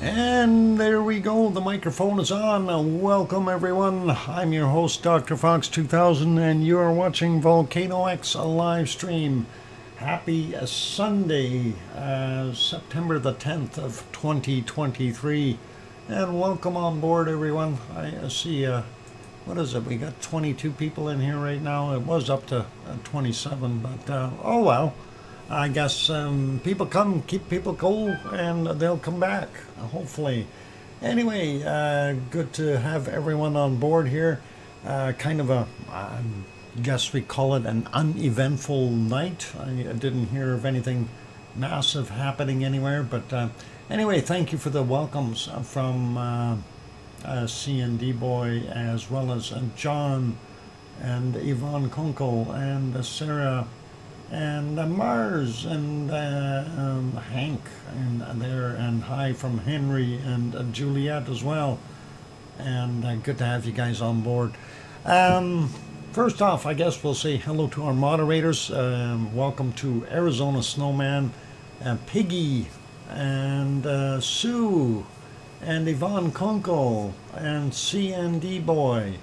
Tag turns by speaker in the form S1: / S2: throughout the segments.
S1: And there we go, the microphone is on. Welcome everyone. I'm your host, DrFox2000, and you are watching VolcanoX live stream. Happy Sunday, September the 10th of 2023. And welcome on board everyone. I see, what is it, we got 22 people in here right now. It was up to 27, but oh well. I guess people come, keep people cool, and they'll come back, hopefully. Anyway, good to have everyone on board here. Kind of a, I guess we call it an uneventful night. I didn't hear of anything massive happening anywhere, but anyway, thank you for the welcomes from C&D Boy, as well as John and Yvonne Kunkel and Sarah and Mars and Hank and there, and hi from Henry and Juliet as well, and good to have you guys on board. First off, I guess we'll say hello to our moderators. Welcome to Arizona Snowman, Piggy, and Sue, and Yvonne Kunkel, and C&D Boy,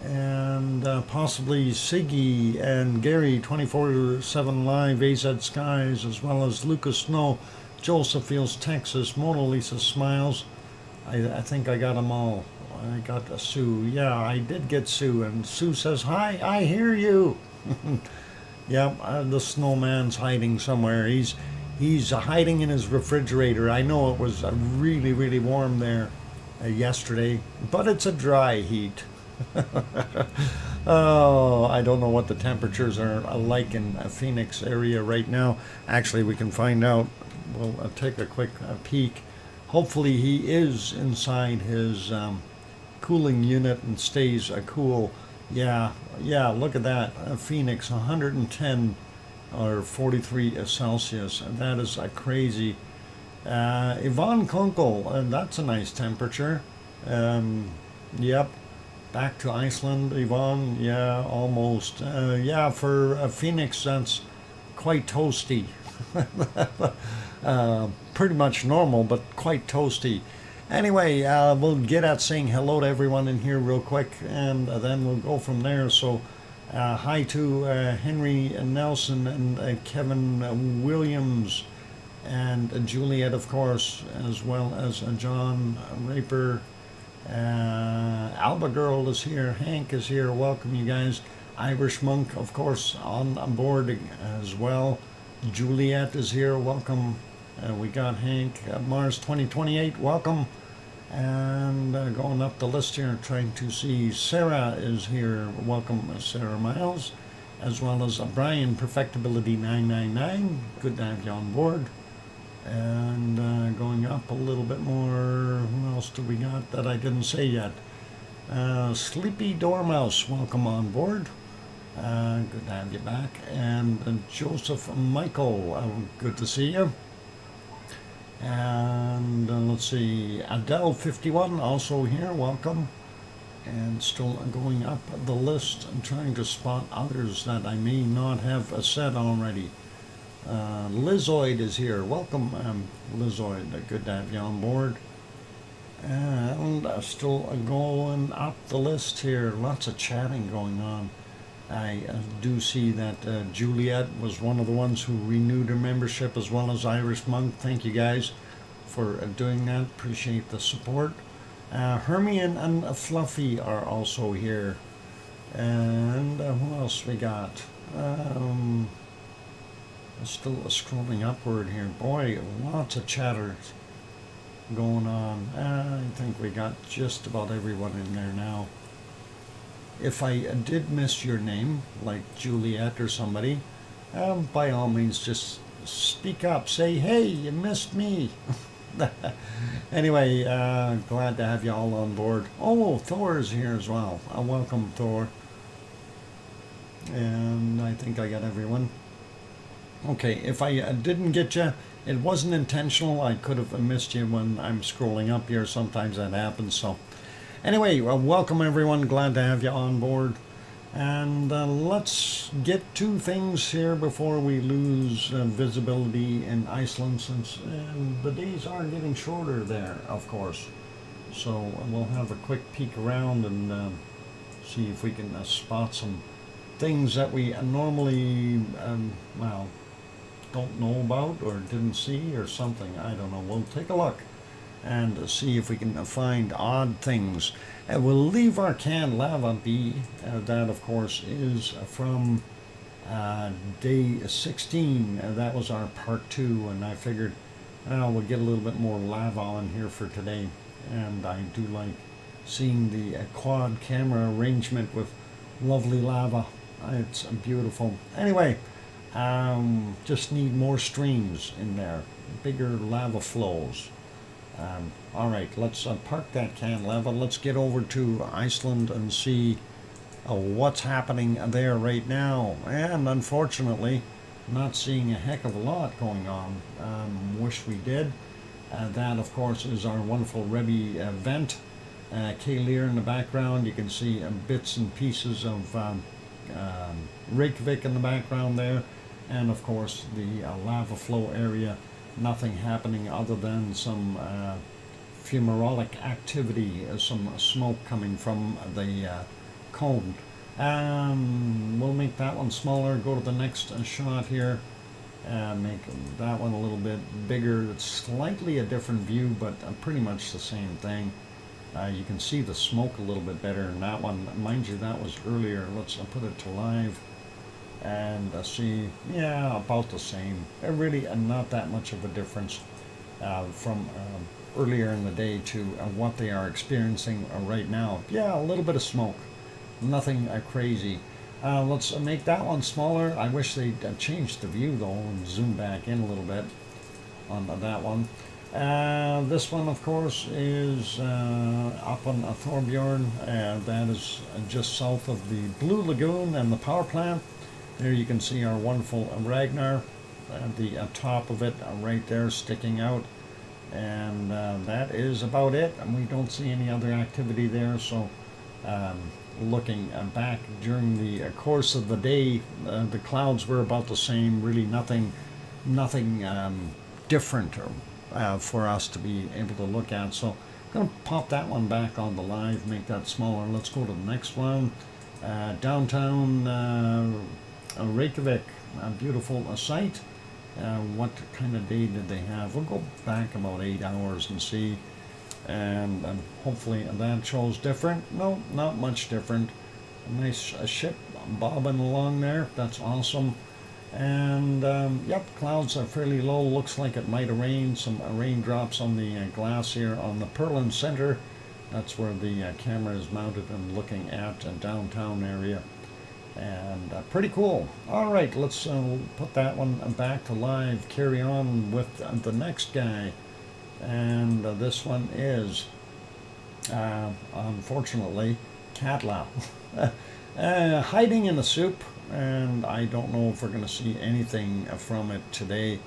S1: and possibly Siggy and Gary 24/7 Live, AZ Skies, as well as Lucas Snow, Joseph Fields, Texas, Mona Lisa Smiles. I think I got them all. I got Sue. Yeah, I did get Sue, and Sue says, "Hi, I hear you." Yep, the snowman's hiding somewhere. He's hiding in his refrigerator. I know it was really, really warm there yesterday, but it's a dry heat. Oh, I don't know what the temperatures are like in Phoenix area right now. Actually, we can find out. We'll take a quick peek. Hopefully he is inside his cooling unit and stays cool. Yeah, look at that. Phoenix 110 or 43 Celsius. That is crazy. Yvonne Kunkel, that's a nice temperature. Yep. Back to Iceland, Yvonne. Yeah, almost. Yeah, for Phoenix, that's quite toasty. Pretty much normal, but quite toasty. Anyway, we'll get at saying hello to everyone in here real quick, and then we'll go from there. So, hi to Henry Nelson and Kevin Williams, and Juliet, of course, as well as John Raper. Alba Girl is here, Hank is here, welcome you guys. Irish Monk, of course, on board as well. Juliet is here, welcome. We got Hank, Mars 2028, welcome. And going up the list here, trying to see Sarah is here, welcome Sarah Miles, as well as Brian Perfectibility 999, good to have you on board. And going up a little bit more, who else do we got that I didn't say yet? Sleepy Dormouse, welcome on board. Good to have you back. And Joseph Michael, good to see you. And let's see, Adele 51 also here, welcome. And still going up the list and trying to spot others that I may not have said already. Lizoid is here. Welcome, Lizoid. Good to have you on board. And still going up the list here. Lots of chatting going on. I do see that Juliet was one of the ones who renewed her membership, as well as Irish Monk. Thank you guys for doing that. Appreciate the support. Hermione and Fluffy are also here. And who else we got? Still scrolling upward here. Boy, lots of chatter going on. I think we got just about everyone in there now. If I did miss your name, like Juliet or somebody, by all means just speak up. Say, hey, you missed me. Anyway, glad to have you all on board. Oh, Thor is here as well. Welcome, Thor. And I think I got everyone. Okay, if I didn't get you, it wasn't intentional. I could have missed you when I'm scrolling up here. Sometimes that happens. So anyway, welcome everyone. Glad to have you on board. And let's get two things here before we lose visibility in Iceland, since the days are getting shorter there, of course. So we'll have a quick peek around and see if we can spot some things that we normally, well, don't know about or didn't see or something. I don't know. We'll take a look and see if we can find odd things. We'll leave our canned lava be. That, of course, is from day 16. That was our part 2, and I figured we'll get a little bit more lava on here for today. And I do like seeing the quad camera arrangement with lovely lava. It's beautiful. Anyway, just need more streams in there, bigger lava flows. All right, let's park that canned lava. Let's get over to Iceland and see what's happening there right now. And unfortunately, not seeing a heck of a lot going on. Wish we did. That, of course, is our wonderful Rebbe vent. Kayleer in the background. You can see bits and pieces of Reykjavik in the background there. And, of course, the lava flow area. Nothing happening other than some fumarolic activity, some smoke coming from the cone. We'll make that one smaller, go to the next shot here, make that one a little bit bigger. It's slightly a different view, but pretty much the same thing. You can see the smoke a little bit better in that one. Mind you, that was earlier. Let's put it to live and see, yeah, about the same. Really not that much of a difference from earlier in the day to what they are experiencing right now. Yeah, a little bit of smoke, nothing crazy. Let's make that one smaller. I wish they'd changed the view though and zoom back in a little bit on that one. This one, of course, is up on Thorbjorn. That is just south of the Blue Lagoon and the power plant. There you can see our wonderful Ragnar at the top of it right there sticking out. And that is about it. And we don't see any other activity there. So looking back during the course of the day, the clouds were about the same. Really nothing different for us to be able to look at. So I'm going to pop that one back on the live, make that smaller. Let's go to the next one. Downtown Reykjavik, a beautiful site. What kind of day did they have? We'll go back about 8 hours and see, and hopefully that shows different. No, not much different. A nice ship bobbing along there. That's awesome. And yep, clouds are fairly low. Looks like it might have rained. Some raindrops on the glass here on the Perlin Center. That's where the camera is mounted and looking at a downtown area. And pretty cool. All right, let's put that one back to live. Carry on with the next guy. And this one is, unfortunately, Katla. Hiding in the soup. And I don't know if we're going to see anything from it today.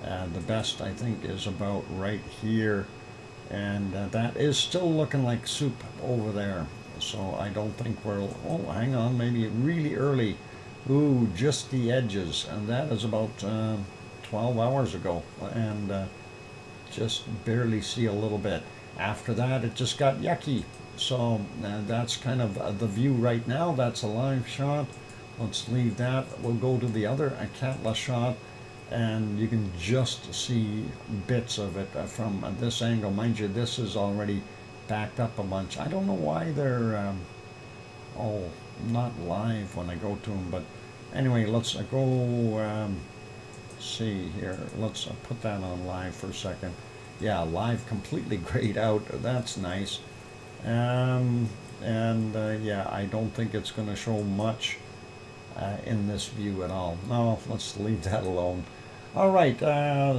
S1: The best, I think, is about right here. And that is still looking like soup over there. So I don't think we'll, oh, hang on, maybe really early. Ooh, just the edges. And that is about 12 hours ago. And just barely see a little bit. After that, it just got yucky. So that's kind of the view right now. That's a live shot. Let's leave that. We'll go to the other Katla shot. And you can just see bits of it from this angle. Mind you, this is already backed up a bunch. I don't know why they're not live when I go to them, but anyway, let's go see here. Let's put that on live for a second. Yeah, live completely grayed out. That's nice. And yeah, I don't think it's going to show much in this view at all. No, let's leave that alone. All right,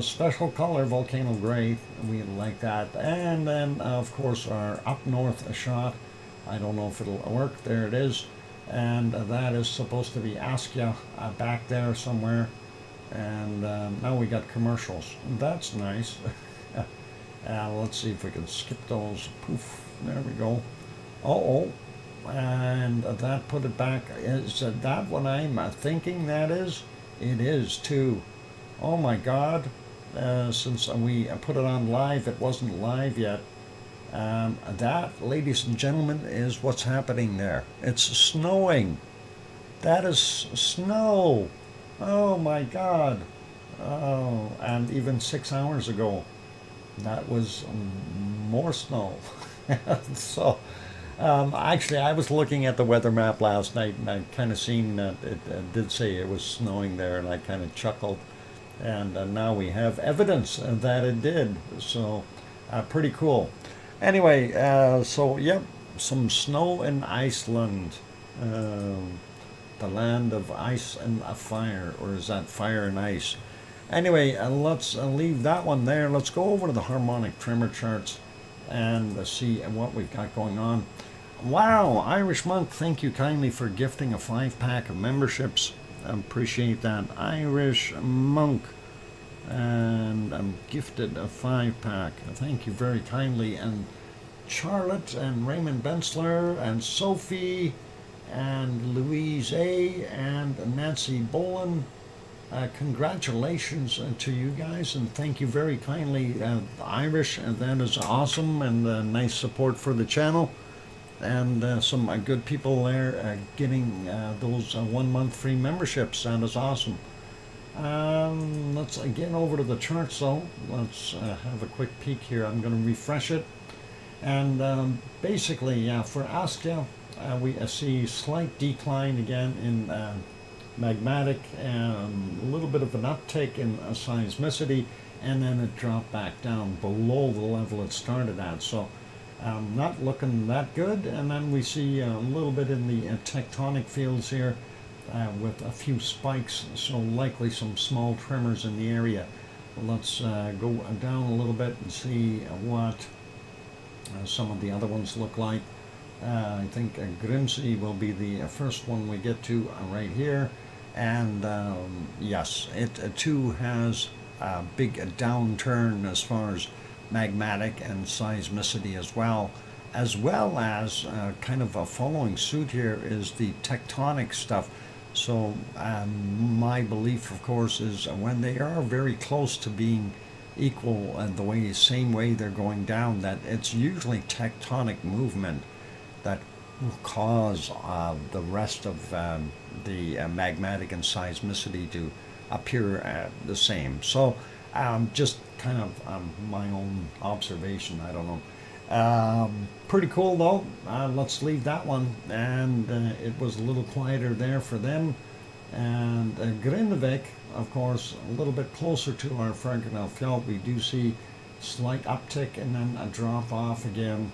S1: special color volcano gray, we like that. And then, of course, our up north shot. I don't know if it'll work. There it is. And that is supposed to be Askja back there somewhere. And now we got commercials. That's nice. Let's see if we can skip those. Poof, there we go. Uh-oh, and that put it back. Is that what I'm thinking that is? It is too. Oh my God. Since we put it on live, it wasn't live yet. That, ladies and gentlemen, is what's happening there. It's snowing. That is snow. Oh my God. Oh, and even 6 hours ago, that was more snow. So, actually, I was looking at the weather map last night, and I kind of seen that it did say it was snowing there, and I kind of chuckled. And now we have evidence that it did. So, pretty cool. Anyway, so yep, some snow in Iceland, the land of ice and fire, or is that fire and ice? Anyway, let's leave that one there. Let's go over to the harmonic tremor charts and see what we've got going on. Wow, Irish Monk, thank you kindly for gifting a 5-pack of memberships. Appreciate that. Irish Monk. And I'm gifted a 5-pack. Thank you very kindly. And Charlotte and Raymond Bensler and Sophie and Louise A. and Nancy Boland. Congratulations to you guys, and thank you very kindly. Irish, and that is awesome, and nice support for the channel. And some good people there getting those 1-month free memberships. That is awesome. Let's get over to the charts though. Let's have a quick peek here. I'm going to refresh it. And basically, yeah, for Astia, we see slight decline again in magmatic, and a little bit of an uptick in seismicity, and then it dropped back down below the level it started at. So not looking that good. And then we see a little bit in the tectonic fields here. With a few spikes, so likely some small tremors in the area. Let's go down a little bit and see what some of the other ones look like. I think Grimsey will be the first one we get to right here. And yes, it too has a big downturn as far as magmatic and seismicity as well as kind of a following suit here is the tectonic stuff. So my belief, of course, is when they are very close to being equal and same way they're going down, that it's usually tectonic movement that will cause the rest of the magmatic and seismicity to appear the same. So just kind of my own observation, I don't know. Pretty cool though. Let's leave that one. And it was a little quieter there for them. And Grindavik, of course, a little bit closer to our Ferganalfjall, we do see slight uptick and then a drop off again.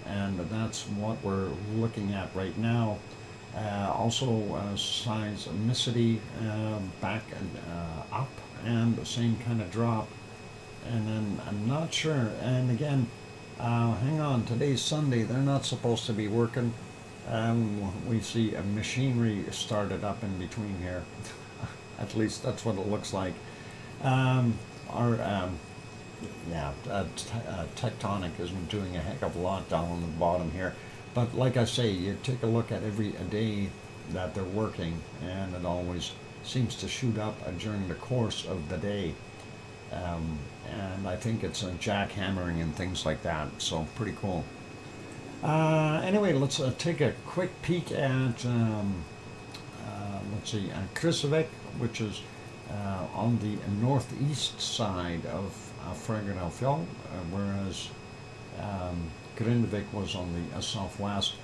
S1: And that's what we're looking at right now. Also seismicity back up, and the same kind of drop. And then I'm not sure. And again, hang on, today's Sunday, they're not supposed to be working. We see a machinery started up in between here. At least that's what it looks like. Tectonic isn't doing a heck of a lot down on the bottom here. But like I say, you take a look at every day that they're working, and it always seems to shoot up during the course of the day. And I think it's jackhammering and things like that, so pretty cool. Anyway, let's take a quick peek at, let's see, Krusevik, which is on the northeast side of Ferganalfjall, whereas Grindavik was on the southwest.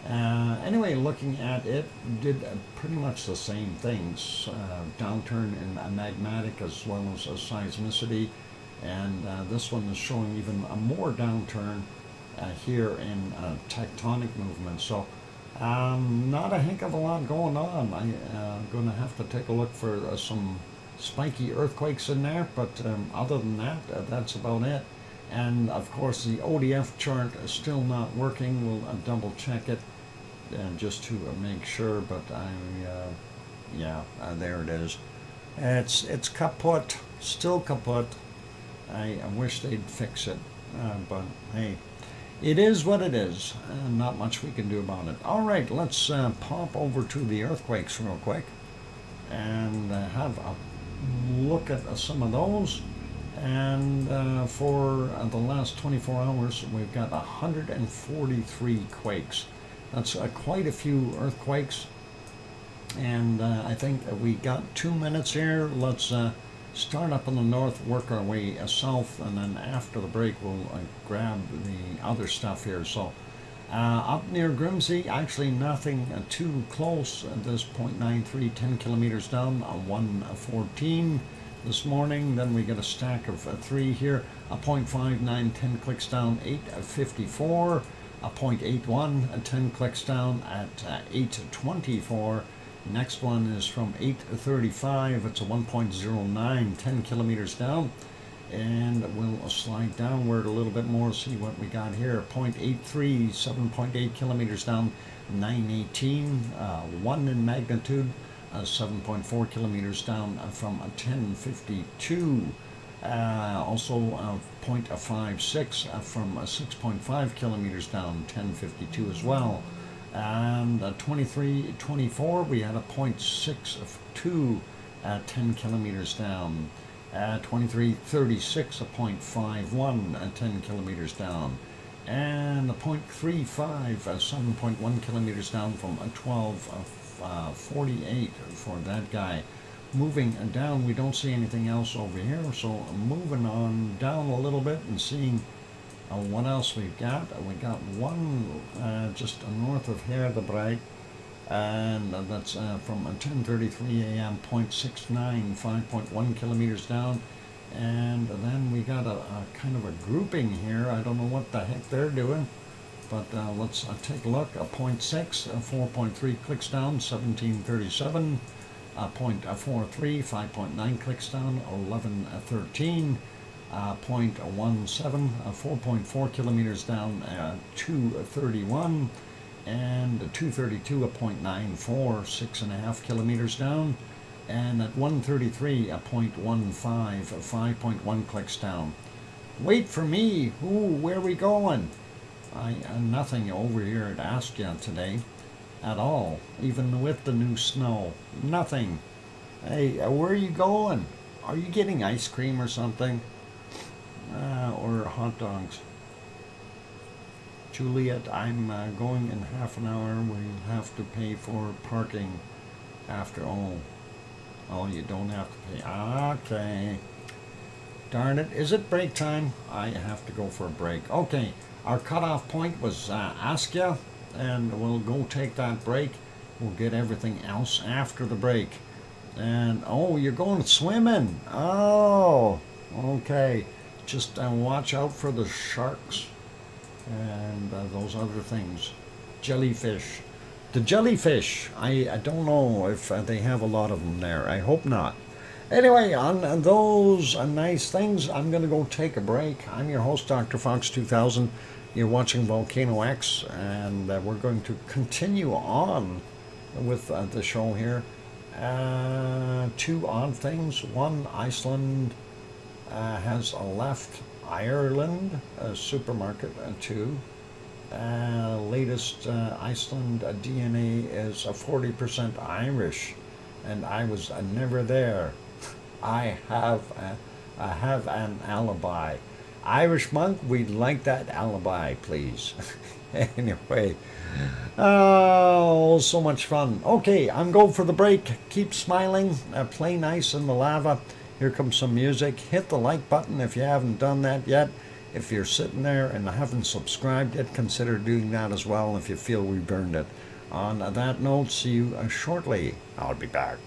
S1: Anyway, looking at it, did pretty much the same things. Downturn in magmatic as well as seismicity. And this one is showing even a more downturn here in tectonic movement. So not a heck of a lot going on. I'm going to have to take a look for some spiky earthquakes in there, but other than that, that's about it. And of course the ODF chart is still not working. We'll double check it just to make sure, but there it is. It's kaput, still kaput. I wish they'd fix it, but hey, It is what it is, and not much we can do about it. All right, let's pop over to the earthquakes real quick and have a look at some of those. And for the last 24 hours, we've got 143 quakes. That's quite a few earthquakes. And I think we got 2 minutes here. Let's start up in the north, work our way south, and then after the break we'll grab the other stuff here. So up near Grimsby, actually nothing too close at this 0.93, 10 kilometers down, 114 this morning. Then we get a stack of 3 here, a 0.59, 10 clicks down, 854, a 0.81, 10 clicks down at 824. Next one is from 835. It's a 1.09, 10 kilometers down. And we'll slide downward a little bit more, see what we got here. 0.83, 7.8 kilometers down, 918, 1 in magnitude, 7.4 kilometers down from 1052. Also 0.56 from 6.5 kilometers down, 1052 as well. And 2324, we had a 0.62 at 10 kilometers down. 2336, a 0.51 at 10 kilometers down. And a 0.35, 7.1 kilometers down from 1248 for that guy. Moving down, we don't see anything else over here, so moving on down a little bit and seeing what else we've got. We got one just north of Herdebreit, and that's from 10:33 a.m. 0.69, 5.1 kilometers down. And then we got a kind of a grouping here. I don't know what the heck they're doing, but let's take a look. A 0.6, 4.3 clicks down, 1737. 0.43, 5.9 clicks down, 1113. 0.17, 4.4 kilometers down, 231, and 232, a 0.94, 6.5 kilometers down, and at 133, a 0.15, 5.1 clicks down. Wait for me. Ooh, where are we going? Nothing over here at Askia today at all, even with the new snow. Nothing. Hey, where are you going? Are you getting ice cream or something? Or hot dogs? Juliet, I'm going in half an hour. We have to pay for parking after. Oh, you don't have to pay. Okay. Darn it. Is it break time? I have to go for a break. Okay. Our cutoff point was Askia, and we'll go take that break. We'll get everything else after the break. And, oh, you're going swimming. Oh, okay. Just watch out for the sharks and those other things. Jellyfish. The jellyfish, I don't know if they have a lot of them there. I hope not. Anyway, on those nice things, I'm going to go take a break. I'm your host, DrFox2000. You're watching VolcanoX, and we're going to continue on with the show here. 2 odd things. One, Iceland has left Ireland supermarket. 2, latest Iceland DNA is 40% Irish, and I was never there. I have an alibi. Irish monk, we'd like that alibi, please. Anyway, oh, so much fun. Okay, I'm going for the break. Keep smiling, play nice in the lava. Here comes some music. Hit the like button if you haven't done that yet. If you're sitting there and haven't subscribed yet, consider doing that as well if you feel we burned it. On that note, see you shortly. I'll be back.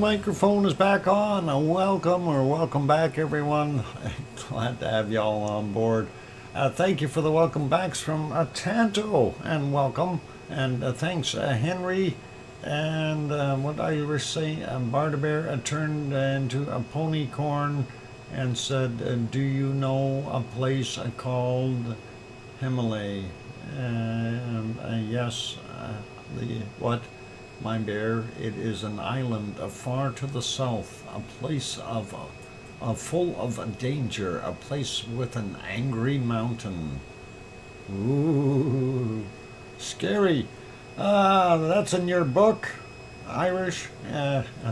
S1: microphone is back on. Welcome back, everyone. Glad to have y'all on board. Thank you for the welcome backs from Tanto, and welcome. And thanks, Henry. And what Irish say? Bardabear turned into a pony corn and said, do you know a place called Himalaya? Yes. What? My bear, it is an island far to the south, a place full of danger, a place with an angry mountain. Ooh, scary. That's in your book, Irish.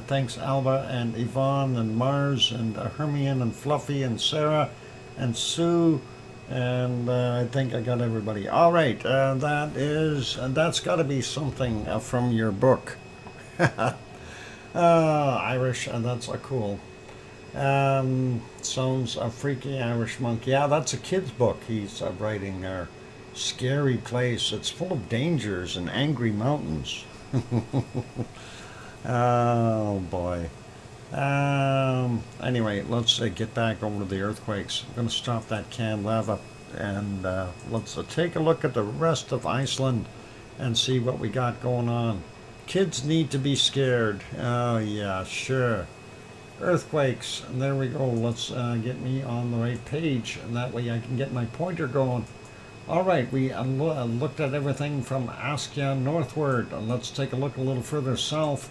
S1: Thanks, Alba and Yvonne and Mars and Hermione and Fluffy and Sarah and Sue. And I think I got everybody. All right, that's got to be something from your book, Irish. That's cool. Sounds a freaky Irish monk. Yeah, that's a kid's book. He's writing there. Scary place. It's full of dangers and angry mountains. Oh boy. Anyway, let's get back over to the earthquakes. I'm going to stop that canned lava and let's take a look at the rest of Iceland and see what we got going on. Kids need to be scared. Oh yeah, sure. Earthquakes. And there we go. Let's get me on the right page, and that way I can get my pointer going. All right, we looked at everything from Askja northward, and let's take a look a little further south.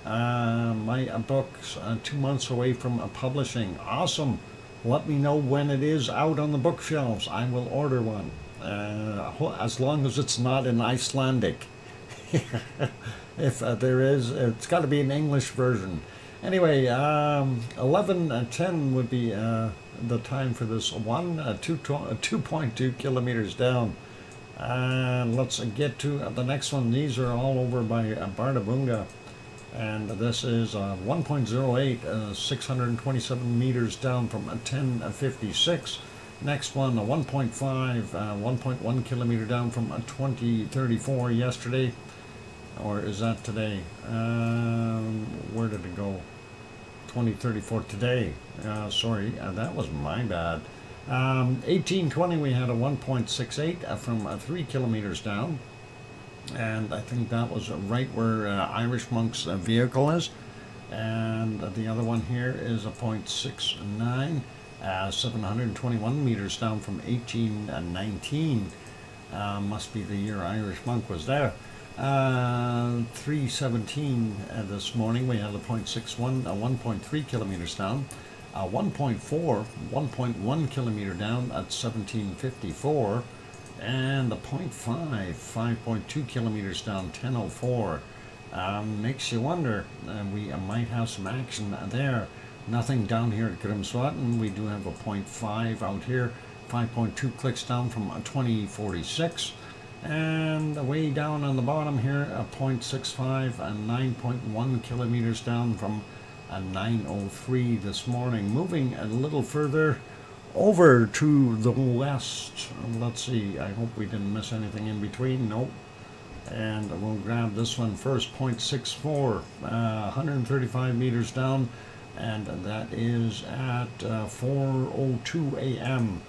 S1: My book's 2 months away from publishing. Awesome. Let me know when it is out on the bookshelves. I will order one. As long as it's not in Icelandic. If there is, it's got to be an English version. Anyway, 11:10 would be the time for this one. 2.2 kilometers down. Let's get to the next one. These are all over by Bardabunga. And this is 1.08, 627 meters down from 1056. Next one, 1.5, 1.1 kilometer down from 2034 yesterday. Or is that today? Where did it go? 2034 today. Sorry, that was my bad. 1820 we had a 1.68 from 3 kilometers down. And I think that was right where Irish Monk's vehicle is. And the other one here is a 0.69, 721 meters down from 1819. Must be the year Irish Monk was there. 3:17 this morning we had a 0.61, 1.3 kilometers down. 1.4, 1.1 kilometer down at 1754. And the 0.5, 5.2 kilometers down, 1004. Makes you wonder. We might have some action there. Nothing down here at Grimsvötn. We do have a 0.5 out here. 5.2 clicks down from 2046. And way down on the bottom here, a 0.65 and 9.1 kilometers down from 903 this morning. Moving a little further over to the west. Let's see, I hope we didn't miss anything in between. Nope. And we'll grab this one first, 0.64, 135 meters down, and that is at 4:02 a.m.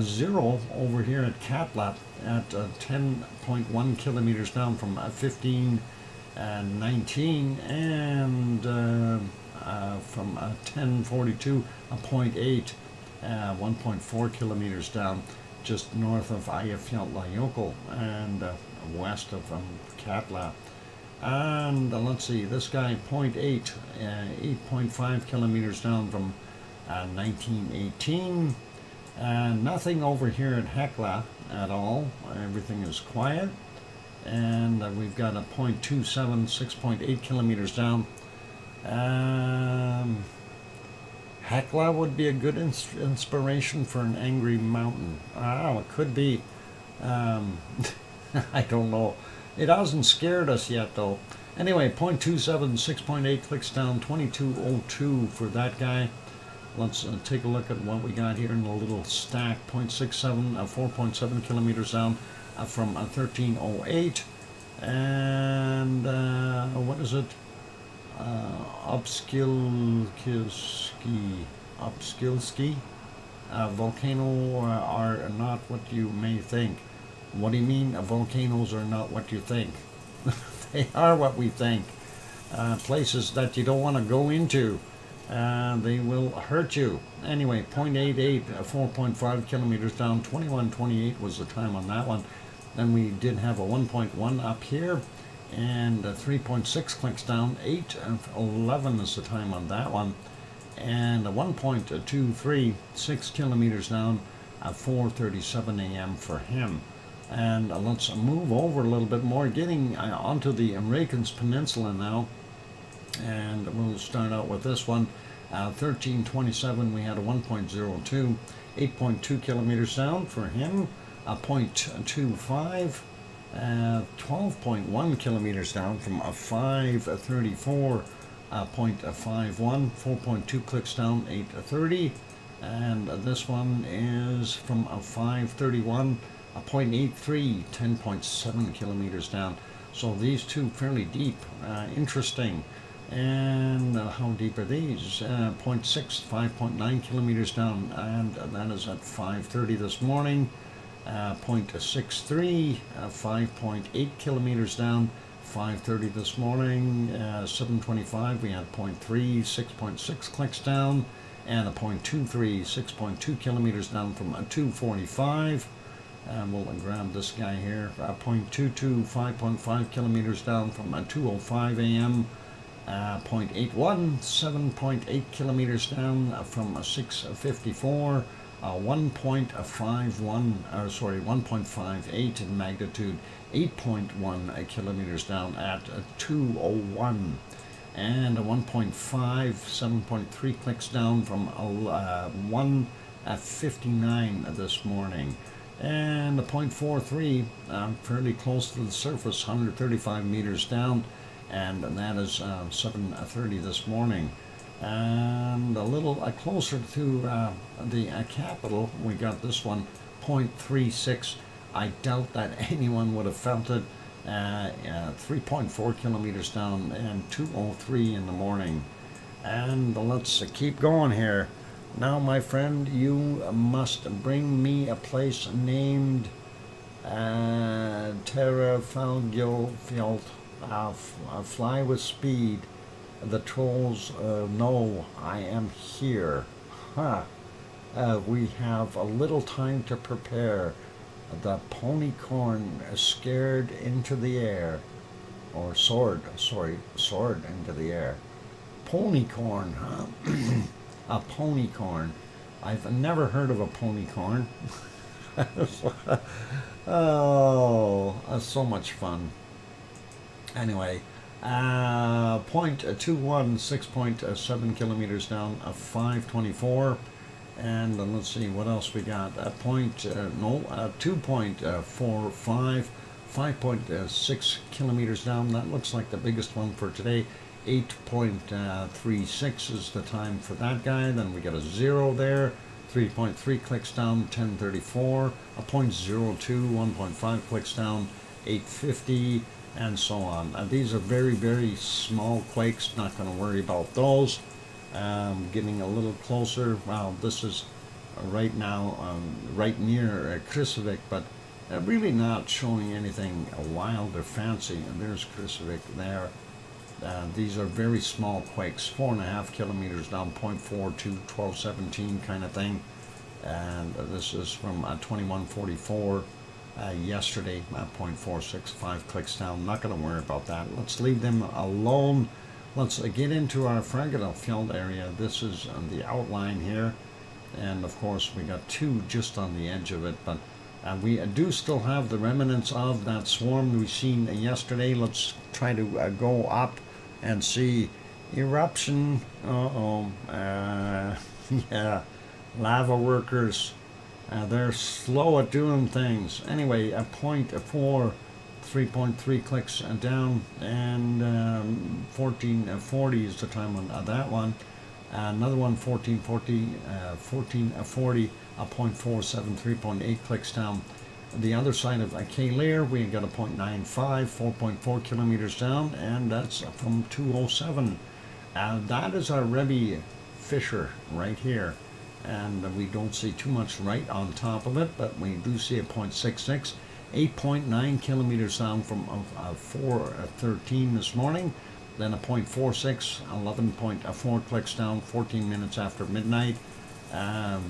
S1: 0 over here at Katla at 10.1 kilometers down from 1519, and from 1042 a 0.8. 1.4 kilometers down just north of Eyjafjallajökull and west of Katla. And let's see, this guy 0.8, 8.5 kilometers down from 1918. Nothing over here at Hekla at all. Everything is quiet. And we've got a 0.27, 6.8 kilometers down. Hekla would be a good inspiration for an angry mountain. Oh, it could be. I don't know. It hasn't scared us yet, though. Anyway, 0.27, 6.8 clicks down, 2202 for that guy. Let's take a look at what we got here in the little stack. 0.67, 4.7 kilometers down from 1308. And what is it? Upskilski. Volcano are not what you may think. What do you mean volcanoes are not what you think? They are what we think. Places that you don't want to go into. They will hurt you. Anyway, 0.88, 4.5 kilometers down, 21:28 was the time on that one. Then we did have a 1.1 up here, and 3.6 clicks down, 8:11 is the time on that one, and a 1.23, 6 kilometers down, 4:37 a.m. for him. And let's move over a little bit more, getting onto the Reykjanes Peninsula now. And we'll start out with this one. 13:27, we had a 1.02, 8.2 kilometers down for him. 0.25, 12.1 kilometers down from a 5:34, 0.51, 4.2 clicks down, 8:30. And this one is from a 5:31, a 0.83, 10.7 kilometers down. So these two fairly deep, interesting. And how deep are these? 0.6, 5.9 kilometers down, and that is at 5:30 this morning. 0.63, 5.8 kilometers down, 5:30 this morning. 7:25, we had 0.3, 6.6 clicks down, and a 0.23, 6.2 kilometers down from 2:45. And we'll grab this guy here. 0.22, 5.5 kilometers down from 2:05 a.m. 0.81, 7.8 kilometers down from 6:54. 1.58 in magnitude, 8.1 kilometers down at 2:01, and a 1.5, 7.3 clicks down from 1:59 this morning, and a 0.43, fairly close to the surface, 135 meters down, and that is 7:30 this morning. And a little closer to the capital, we got this one, 0.36. I doubt that anyone would have felt it. 3.4 kilometers down, and 2:03 in the morning. And let's keep going here. Now, my friend, you must bring me a place named Terrafalgjöfjall. Fly with speed. The trolls know I am here. We have a little time to prepare. The ponycorn scared into the air. Or soared into the air. Ponycorn, huh? A ponycorn. I've never heard of a ponycorn. Oh, so much fun. Anyway, 0.21, 6.7 kilometers down, 5:24, and let's see what else we got. 2.45, 5.6 kilometers down. That looks like the biggest one for today. 8.36 is the time for that guy. Then we got a 0 there. 3.3 clicks down, 10:34. A 0.02, 1.5 clicks down, 8:50. And so on. These are very, very small quakes. Not going to worry about those. Getting a little closer. Well, this is right now right near Kristuvik, but really not showing anything wild or fancy. And there's Kristuvik there. These are very small quakes. 4.5 kilometers down, 0.42, 12:17 kind of thing. And this is from 21:44. Yesterday, 0.46, 5 clicks down. Not going to worry about that. Let's leave them alone. Let's get into our Fragedalfjall area. This is the outline here. And of course, we got two just on the edge of it. But we do still have the remnants of that swarm we seen yesterday. Let's try to go up and see eruption. Yeah, lava workers. They're slow at doing things. Anyway, a 0.4, 3.3 clicks down, and 14:40 is the time on that one. Another one, 14:40, 14:40, a 0.47, 3.8 clicks down. The other side of K-Layer, we got a 0.95, 4.4 kilometers down, and that's from 207. That is our Rebbe fissure right here, and we don't see too much right on top of it, but we do see a 0.66, 8.9 kilometers down from 413 this morning, then a 0.46, 11.4 clicks down, 14 minutes after midnight.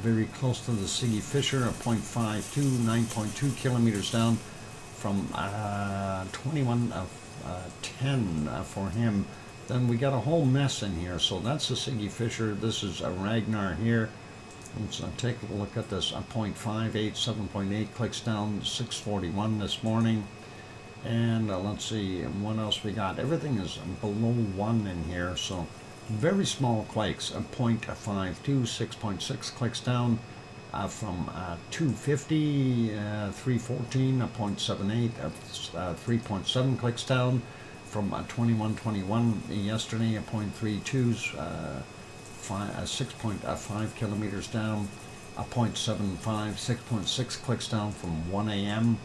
S1: Very close to the Siggy fissure, a 0.52, 9.2 kilometers down from 2110 for him. Then we got a whole mess in here. So that's the Siggy fissure. This is a Ragnar here. Let's take a look at this. A 0.58, 7.8 clicks down, 641 this morning. And let's see what else we got. Everything is below 1 in here. So very small quakes, a 0.52, 6.6 clicks down from 250, 314, a 0.78, 3.7 clicks down from 2121 yesterday, a 0.32, 6.5 kilometers down, a 0.75, 6.6 clicks down from 1 a.m.,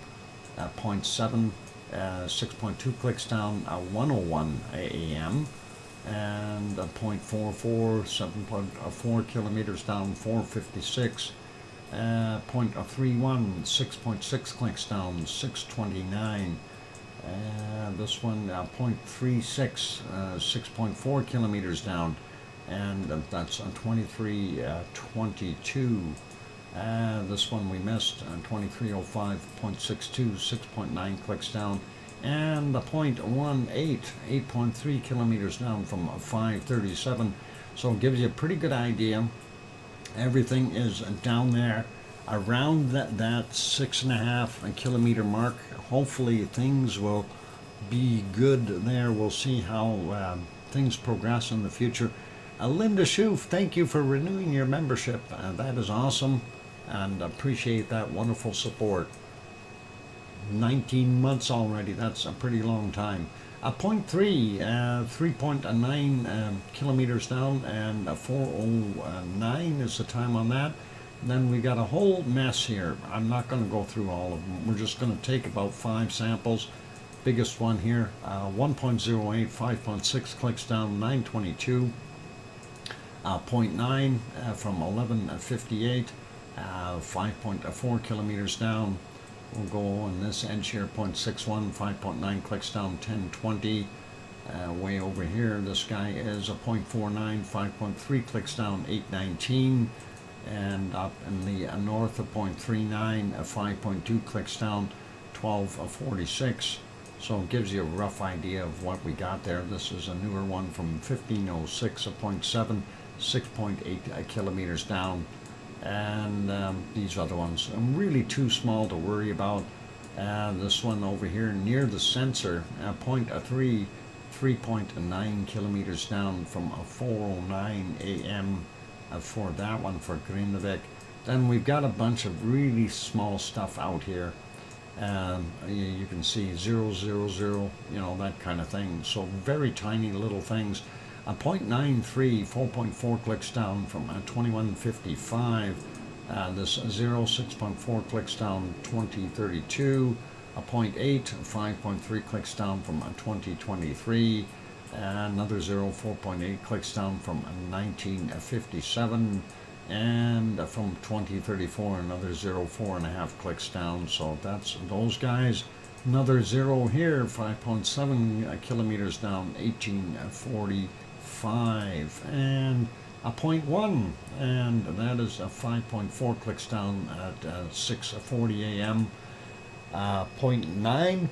S1: 0.7, 6.2 clicks down, 101 a.m., and a 0.44, 7.4 kilometers down, 456, 0.31, 6.6 clicks down, 629, this one 0.36, 6.4 kilometers down, and that's 2322. This one we missed, 2305, 0.62, 6.9 clicks down, and the 0.18, 8.3 kilometers down from 537. So it gives you a pretty good idea. Everything is down there around that 6.5 kilometer mark. Hopefully things will be good there. We'll see how things progress in the future. Linda Schoof, thank you for renewing your membership. That is awesome, and appreciate that wonderful support. 19 months already, that's a pretty long time. A 0.3, 3.9 kilometers down, and 409 is the time on that. Then we got a whole mess here. I'm not going to go through all of them. We're just going to take about 5 samples. Biggest one here, 1.08, 5.6 clicks down, 922. 0.9 from 1158, 5.4 kilometers down. We'll go on this edge here, 0.61, 5.9 clicks down, 1020. Way over here, this guy is a 0.49, 5.3 clicks down, 819. And up in the north, a 0.39, 5.2 clicks down, 1246. So it gives you a rough idea of what we got there. This is a newer one from 1506, a 0.7, 6.8 kilometers down. And these other ones are really too small to worry about. This one over here near the sensor, 0.3, 3.9 kilometers down from 4:09 a.m. For that one for Grindavik. Then we've got a bunch of really small stuff out here. You can see 000, that kind of thing. So very tiny little things. A 0.93, 4.4 clicks down from 2155. This 6.4 clicks down, 2032. A 0.8, 5.3 clicks down from 2023. Another 4.8 clicks down from 1957. And from 2034, another 4.5 clicks down. So that's those guys. Another 0 here, 5.7 kilometers down, 1845. And a 0.1, and that is a 5.4 clicks down at 6:40 a.m. 0.9,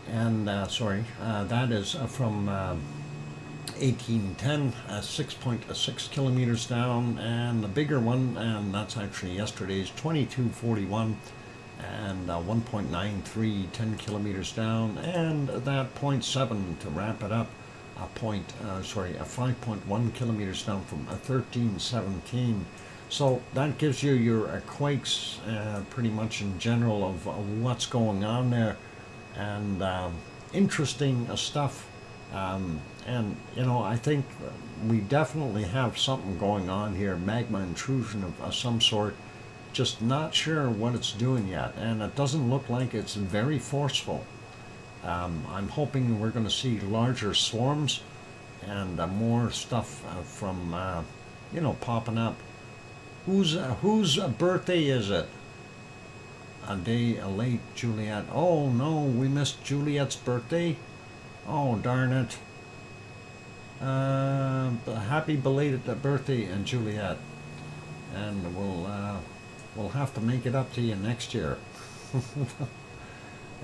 S1: and that is from 1810, 6.6 kilometers down. And the bigger one, and that's actually yesterday's, 2241, and 1.93, 10 kilometers down. And that 0.7 to wrap it up, a 5.1 kilometers down from 1317. So that gives you your quakes pretty much in general of what's going on there, and interesting stuff. And I think we definitely have something going on here, magma intrusion of some sort, just not sure what it's doing yet, and it doesn't look like it's very forceful. I'm hoping we're going to see larger swarms and more stuff from, popping up. Whose birthday is it? A day late, Juliet. Oh no, we missed Juliet's birthday. Oh darn it. Happy belated birthday, Juliet. And we'll have to make it up to you next year.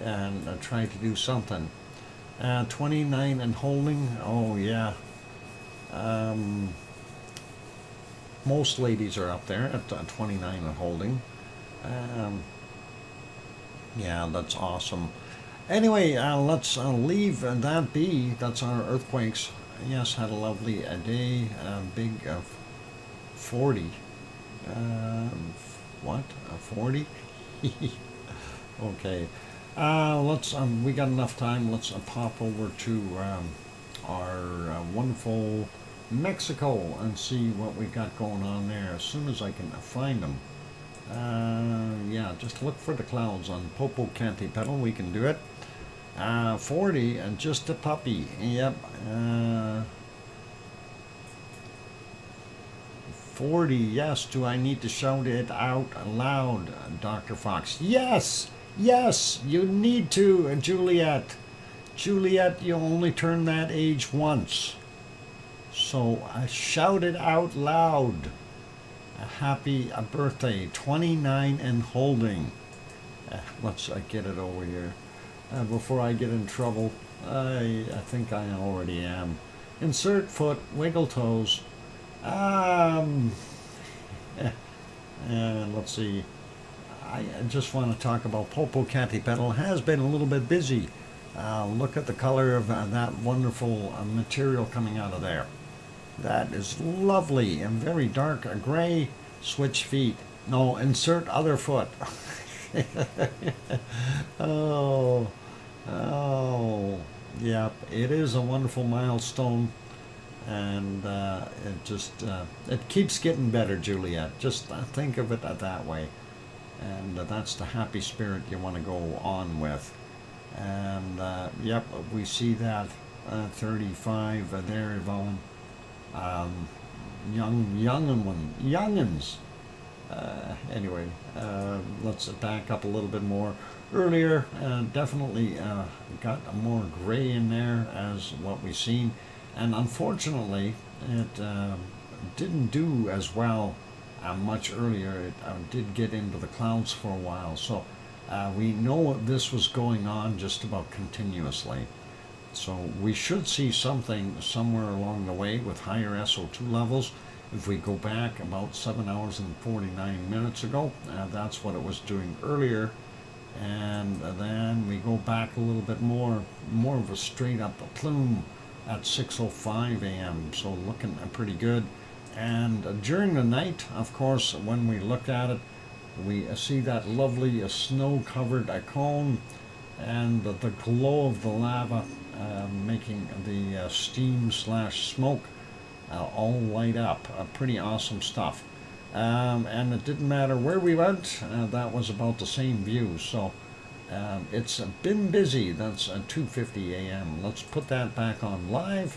S1: And try to do something. 29 and holding. Oh yeah. Most ladies are up there at 29 and holding. Yeah, that's awesome. Anyway, let's leave that be. That's our earthquakes. Yes, had a lovely day. Big 40. What? 40? Okay. Let's. We got enough time. Let's pop over to our wonderful Mexico and see what we got going on there. As soon as I can find them. Yeah, just look for the clouds on Popocatépetl. We can do it. 40 and just a puppy. Yep. 40. Yes. Do I need to shout it out loud, Dr. Fox? Yes. Yes. You need to, Juliet. Juliet, you only turn that age once. So shout it out loud. A happy birthday, 29 and holding. Let's get it over here before I get in trouble. I think I already am. Insert foot, wiggle toes. And let's see. I just want to talk about Popocatépetl. Has been a little bit busy. Look at the color of that wonderful material coming out of there. That is lovely and very dark gray. Switch feet. No, insert other foot. Oh, yep. It is a wonderful milestone, and it keeps getting better, Juliet. Just think of it that way, and that's the happy spirit you want to go on with. And yep, we see that 35 there, Yvonne. Youngins. Anyway, let's back up a little bit more. Earlier, definitely got more gray in there as what we've seen, and unfortunately, it didn't do as well much earlier. It did get into the clouds for a while, so we know this was going on just about continuously. So we should see something somewhere along the way with higher SO2 levels. If we go back about 7 hours and 49 minutes ago, that's what it was doing earlier. And then we go back a little bit more of a straight up plume at 6:05 a.m. So looking pretty good. And during the night, of course, when we look at it, we see that lovely snow-covered cone and the glow of the lava making the steam/smoke all light up. Pretty awesome stuff. And it didn't matter where we went, that was about the same view. So it's been busy. That's 2:50 a.m. Let's put that back on live.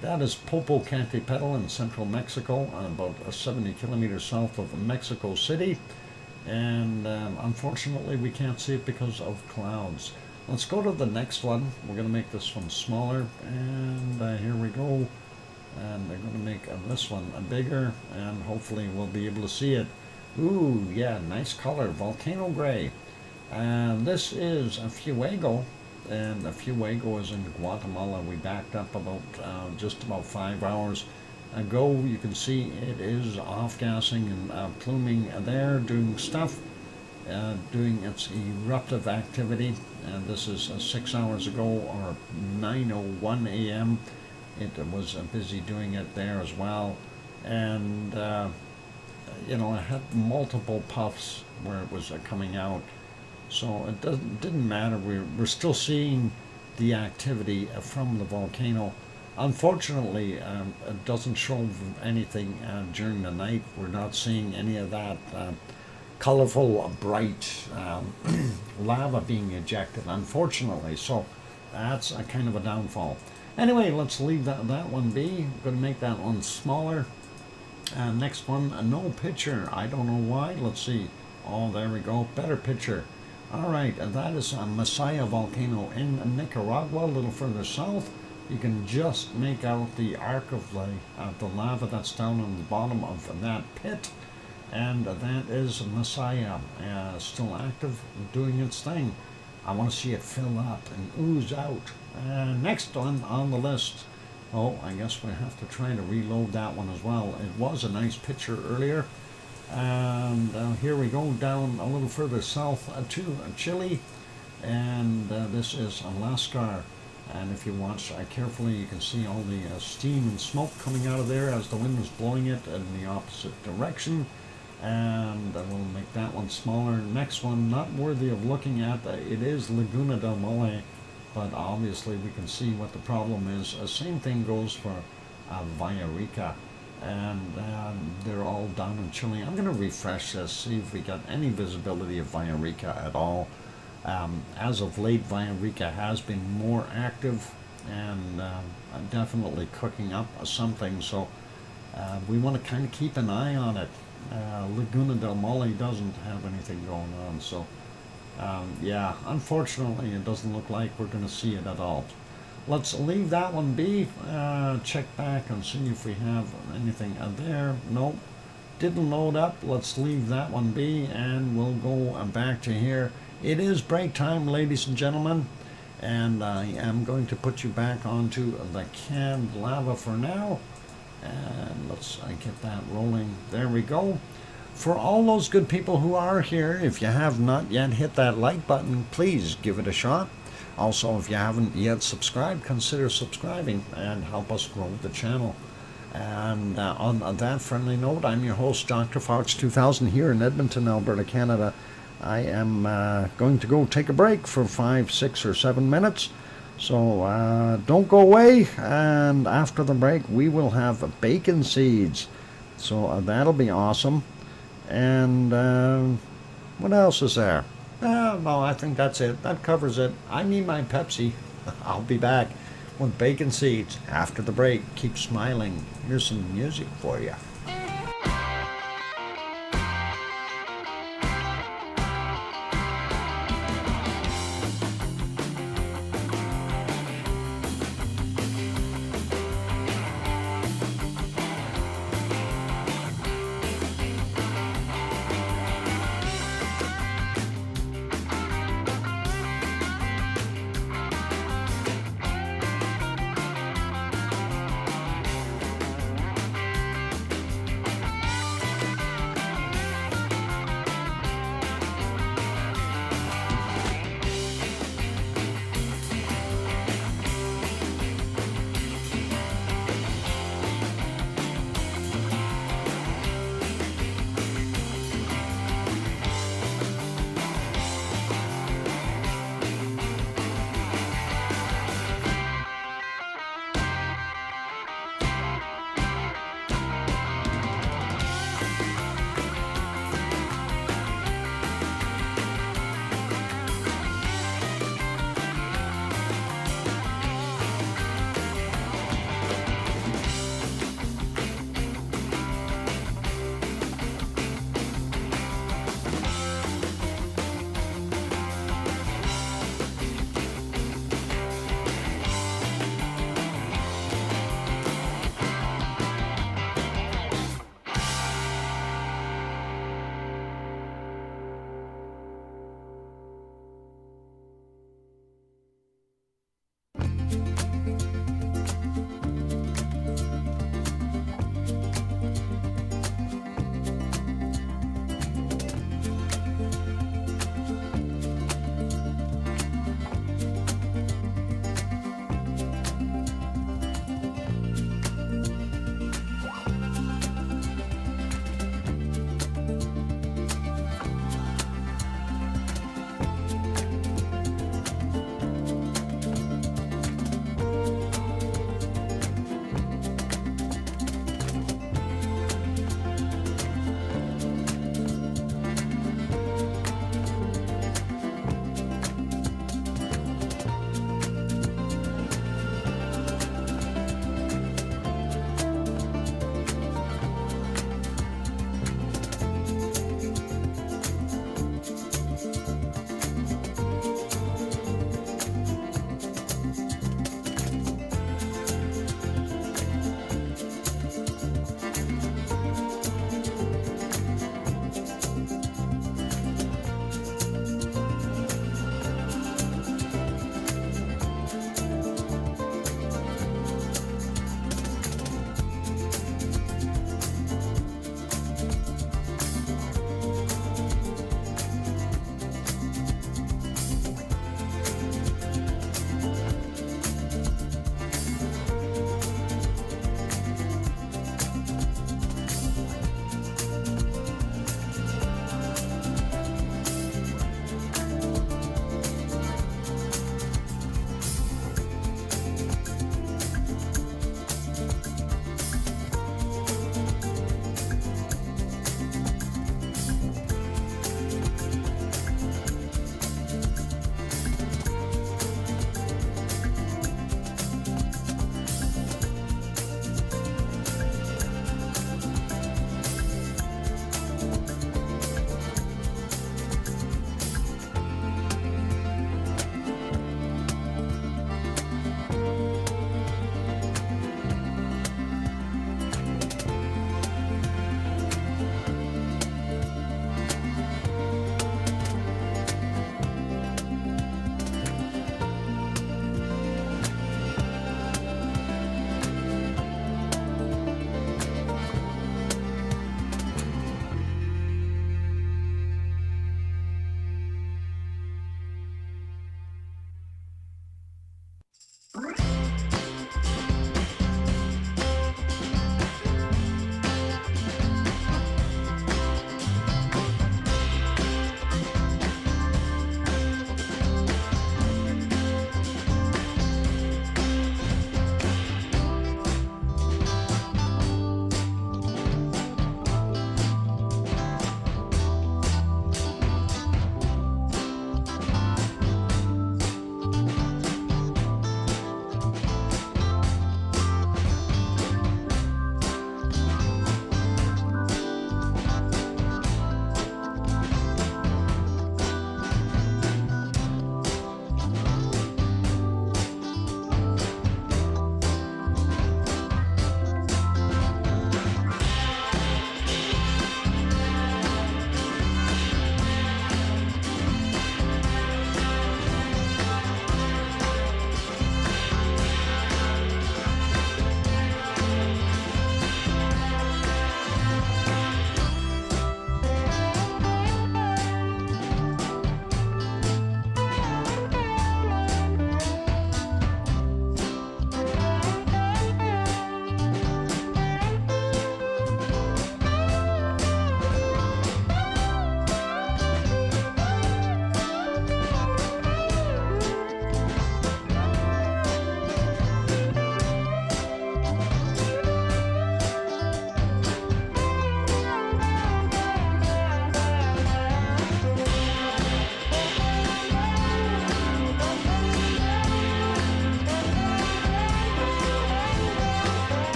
S1: That is Popocatépetl in central Mexico, about 70 kilometers south of Mexico City. And unfortunately, we can't see it because of clouds. Let's go to the next one. We're going to make this one smaller, and here we go. And they're going to make this one bigger, and hopefully we'll be able to see it. Ooh, yeah, nice color, volcano gray. And this is a Fuego, and a Fuego is in Guatemala. We backed up about just about 5 hours ago. You can see it is off-gassing and pluming there, doing stuff, doing its eruptive activity. And this is 6 hours ago, or 9:01 a.m. It was busy doing it there as well. And, I had multiple puffs where it was coming out. So it didn't matter. We're still seeing the activity from the volcano. Unfortunately, it doesn't show anything during the night. We're not seeing any of that colorful, bright lava being ejected, unfortunately. So that's a kind of a downfall. Anyway, let's leave that one be. I'm going to make that one smaller. Next one, no picture. I don't know why. Let's see. Oh, there we go. Better picture. All right, and that is a Masaya volcano in Nicaragua, a little further south. You can just make out the arc of the lava that's down on the bottom of that pit. And that is Masaya, still active, doing its thing. I want to see it fill up and ooze out. Next one on the list. Oh, I guess we have to try to reload that one as well. It was a nice picture earlier. And here we go down a little further south to Chile. And this is Alaska. And if you watch carefully, you can see all the steam and smoke coming out of there as the wind is blowing it in the opposite direction. And we'll make that one smaller. Next one, not worthy of looking at. It is Laguna del Mole, but obviously we can see what the problem is. Same thing goes for Villarrica, and they're all down in Chile. I'm going to refresh this, see if we got any visibility of Villarrica at all. As of late, Villarrica has been more active and definitely cooking up something, so we want to kind of keep an eye on it. Laguna del Mole doesn't have anything going on, so yeah, unfortunately it doesn't look like we're going to see it at all. Let's leave that one be. Check back and see if we have anything there. Nope, didn't load up. Let's leave that one be, and we'll go back to here. It is break time, ladies and gentlemen, and I am going to put you back onto the canned lava for now. And let's get that rolling. There we go. For all those good people who are here, if you have not yet hit that like button, please give it a shot. Also, if you haven't yet subscribed, consider subscribing and help us grow the channel. And on that friendly note, I'm your host, DrFox2000, here in Edmonton, Alberta, Canada. I am going to go take a break for 5, 6, or 7 minutes. So don't go away, and after the break we will have bacon seeds, so that'll be awesome. And what else is there? No, I think that's it. That covers it. I need my Pepsi. I'll be back with bacon seeds after the break. Keep smiling. Here's some music for you.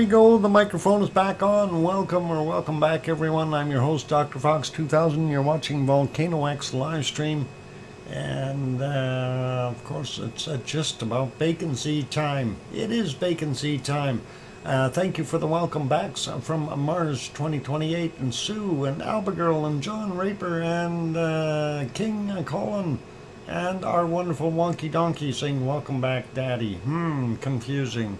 S1: we go. The microphone is back on. Welcome back, everyone. I'm your host, DrFox2000. You're watching VolcanoX live stream. And, of course, it's just about vacancy time. It is vacancy time. Thank you for the welcome backs from Mars 2028 and Sue and Albagirl and John Raper and King Colin and our wonderful Wonky Donkey saying welcome back, Daddy. Confusing.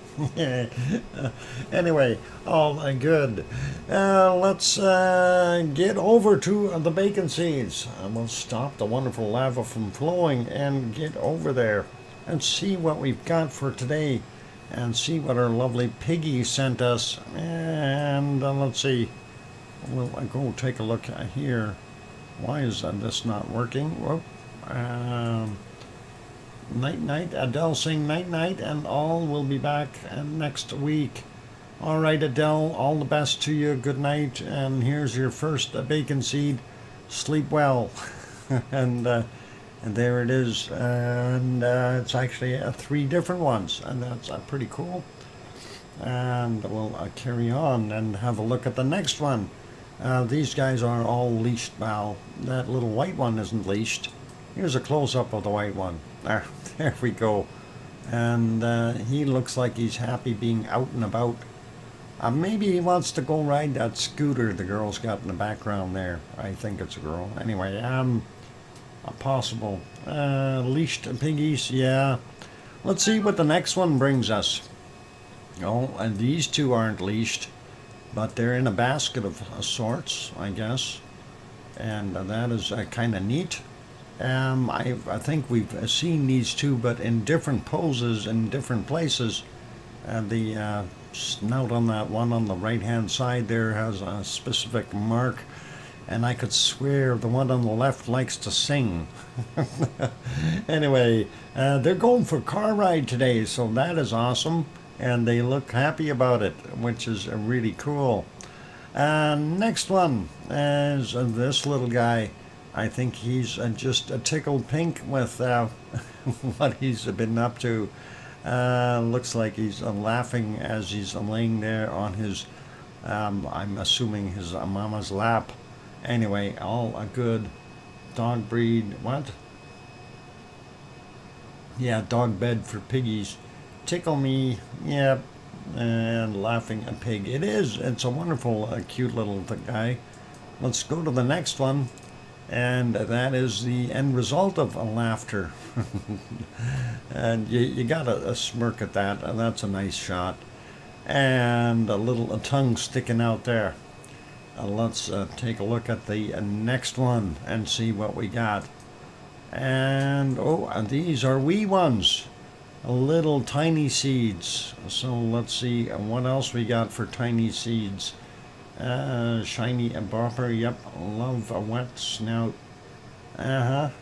S1: Anyway, all good. Let's get over to the vacancies. We'll stop the wonderful lava from flowing and get over there and see what we've got for today. And see what our lovely Piggy sent us. And let's see. We'll go take a look here. Why is this not working? Whoop. Night. Adele saying night. And all will be back next week. All right, Adele. All the best to you. Good night. And here's your first bacon seed. Sleep well. And there it is, and it's actually 3 different ones, and that's pretty cool. And we'll carry on and have a look at the next one. These guys are all leashed, Val. That little white one isn't leashed. Here's a close-up of the white one. There we go. And he looks like he's happy being out and about. Maybe he wants to go ride that scooter the girl's got in the background there. I think it's a girl. Anyway, possible. Leashed piggies, yeah. Let's see what the next one brings us. Oh, and these 2 aren't leashed, but they're in a basket of sorts, I guess. And that is kind of neat. I think we've seen these 2, but in different poses in different places. The snout on that one on the right-hand side there has a specific mark. And I could swear the one on the left likes to sing. Anyway, they're going for a car ride today, so that is awesome. And they look happy about it, which is really cool. Next one is this little guy. I think he's just tickled pink with what he's been up to. Looks like he's laughing as he's laying there on his, I'm assuming his mama's lap. Anyway, all a good dog breed. What? Yeah, dog bed for piggies. Tickle me. Yep. And laughing a pig. It is. It's a wonderful, cute little guy. Let's go to the next one. And that is the end result of laughter. And you got a smirk at that. And that's a nice shot. And a little tongue sticking out there. Let's take a look at the next one and see what we got. And these are wee ones, little tiny seeds. So let's see what else we got for tiny seeds. Shiny bopper, yep, love a wet snout. And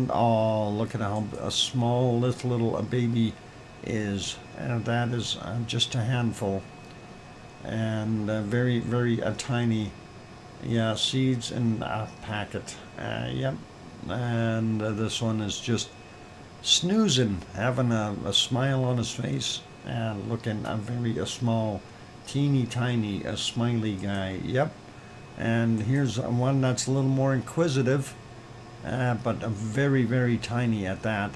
S1: look at how small this little baby is. And that is just a handful. And very, very tiny, seeds in a packet. Yep. And this one is just snoozing, having a smile on his face, and looking very small, teeny tiny, smiley guy. Yep. And here's one that's a little more inquisitive, but very, very tiny at that.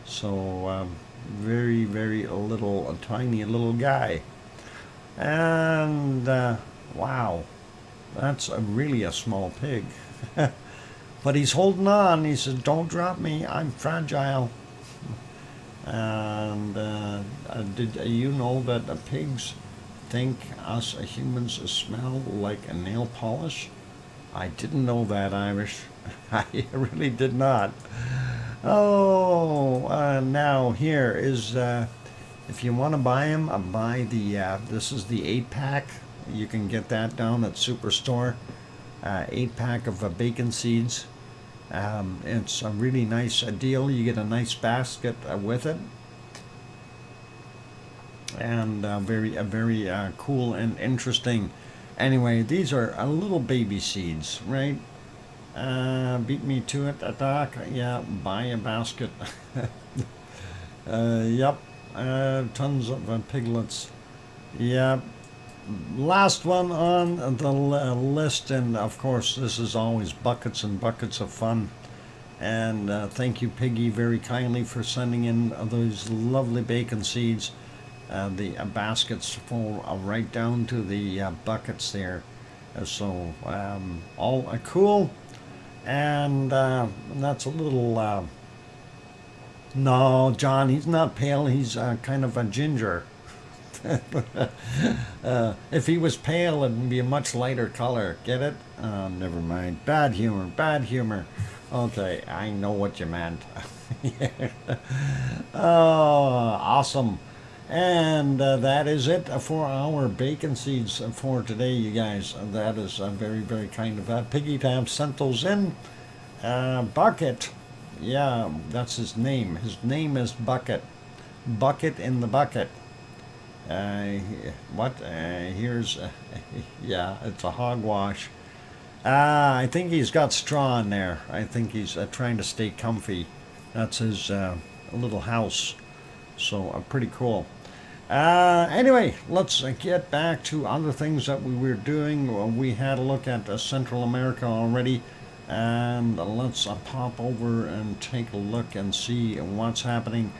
S1: So very, very little, tiny little guy. And wow, that's really a small pig. But he's holding on. He says, "Don't drop me, I'm fragile." And did you know that pigs think us humans smell like a nail polish? I didn't know that, Irish. I really did not. Now here is if you want to buy them, buy the, this is the 8-pack. You can get that down at Superstore. 8-pack of bacon seeds. It's a really nice deal. You get a nice basket with it. And very cool and interesting. Anyway, these are little baby seeds, right? Beat me to it, Doc. Yeah, buy a basket. Yep. Tons of piglets. Yeah, last one on the list, and of course, this is always buckets and buckets of fun. And thank you, Piggy, very kindly for sending in those lovely bacon seeds. The baskets full right down to the buckets there. So all cool. And that's a little. No, John, he's not pale. He's kind of a ginger. If he was pale, it'd be a much lighter color. Get it? Never mind. Bad humor. Bad humor. Okay, I know what you meant. Oh, awesome. And that is it for our bacon seeds for today, you guys. That is very, very kind of Piggy to have sent those in. Bucket. Yeah, that's his name. His name is Bucket. Bucket in the bucket. What? Here's, yeah, it's a hogwash. I think he's got straw in there. I think he's trying to stay comfy. That's his little house. So pretty cool. Anyway, let's get back to other things that we were doing. We had a look at Central America already. And let's pop over and take a look and see what's happening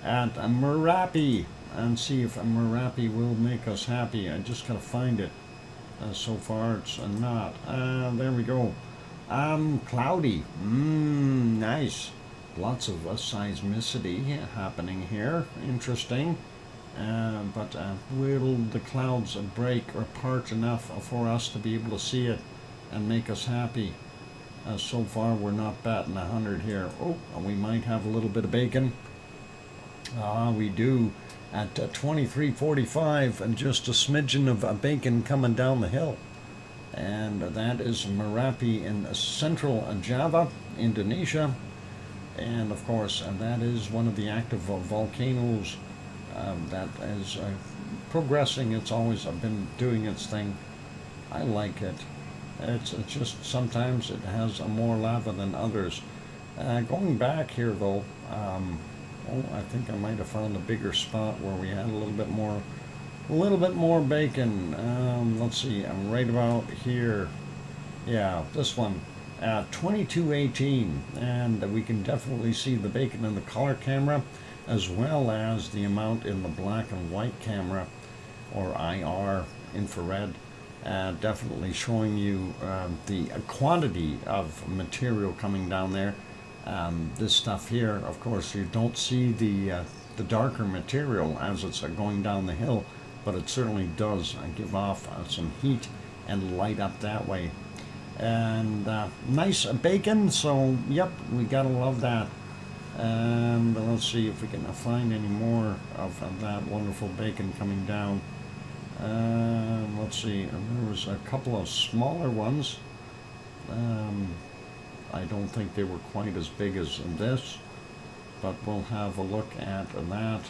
S1: at Merapi. And see if Merapi will make us happy. I just gotta find it. So far it's not. There we go. Cloudy. Nice. Lots of seismicity happening here. Interesting. But will the clouds break or part enough for us to be able to see it and make us happy? So far we're not batting 100 here. Oh, we might have a little bit of bacon. We do. At 23:45, and just a smidgen of bacon coming down the hill. And that is Merapi in central Java, Indonesia. And of course, that is one of the active volcanoes that is progressing. It's always been doing its thing. I like it. It's just sometimes it has more lava than others. Going back here though, oh, I think I might have found a bigger spot where we had a little bit more bacon. Let's see, I'm right about here. Yeah, this one, 2218, and we can definitely see the bacon in the color camera, as well as the amount in the black and white camera, or IR, infrared. Definitely showing you the quantity of material coming down there. This stuff here, of course, you don't see the darker material as it's going down the hill, but it certainly does give off some heat and light up that way. And nice bacon, so yep, we gotta love that. And let's see if we can find any more of that wonderful bacon coming down. Let's see, there was a couple of smaller ones. I don't think they were quite as big as this, but we'll have a look at that.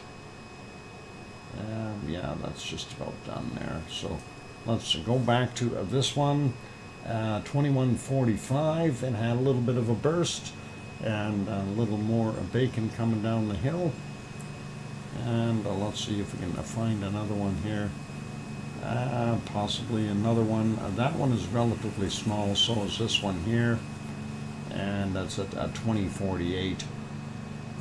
S1: Yeah, that's just about done there. So let's go back to this one, 2145. It had a little bit of a burst and a little more bacon coming down the hill. And let's see if we can find another one here. Possibly another one. That one is relatively small, so is this one here. And that's at 2048.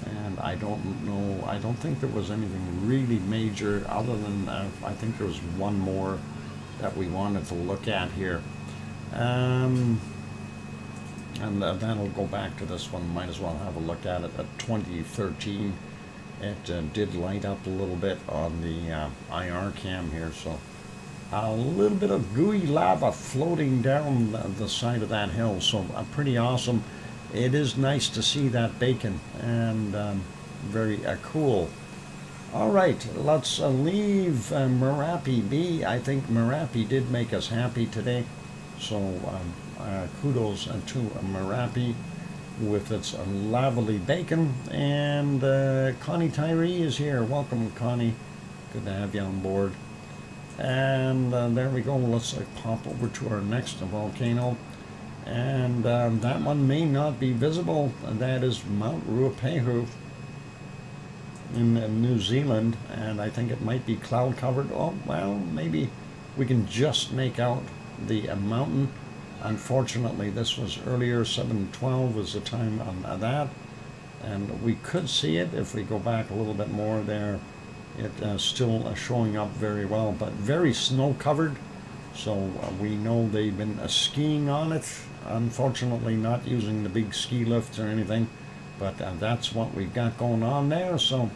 S1: And I don't know, I don't think there was anything really major other than I think there was one more that we wanted to look at here. And that'll go back to this one. Might as well have a look at it at 2013. It did light up a little bit on the IR cam here, so a little bit of gooey lava floating down the side of that hill, so pretty awesome. It is nice to see that bacon, and very cool. All right, let's leave Merapi be. I think Merapi did make us happy today, so kudos to Merapi with its lovely bacon. And Connie Tyree is here. Welcome, Connie. Good to have you on board. And there we go. Let's pop over to our next volcano. And that one may not be visible. That is Mount Ruapehu. in New Zealand, and I think it might be cloud covered. Oh, well, maybe we can just make out the mountain. Unfortunately, this was earlier, 7:12 was the time on that, and we could see it if we go back a little bit more there. It still showing up very well, but very snow covered. So we know they've been skiing on it. Unfortunately, not using the big ski lifts or anything, but that's what we've got going on there. So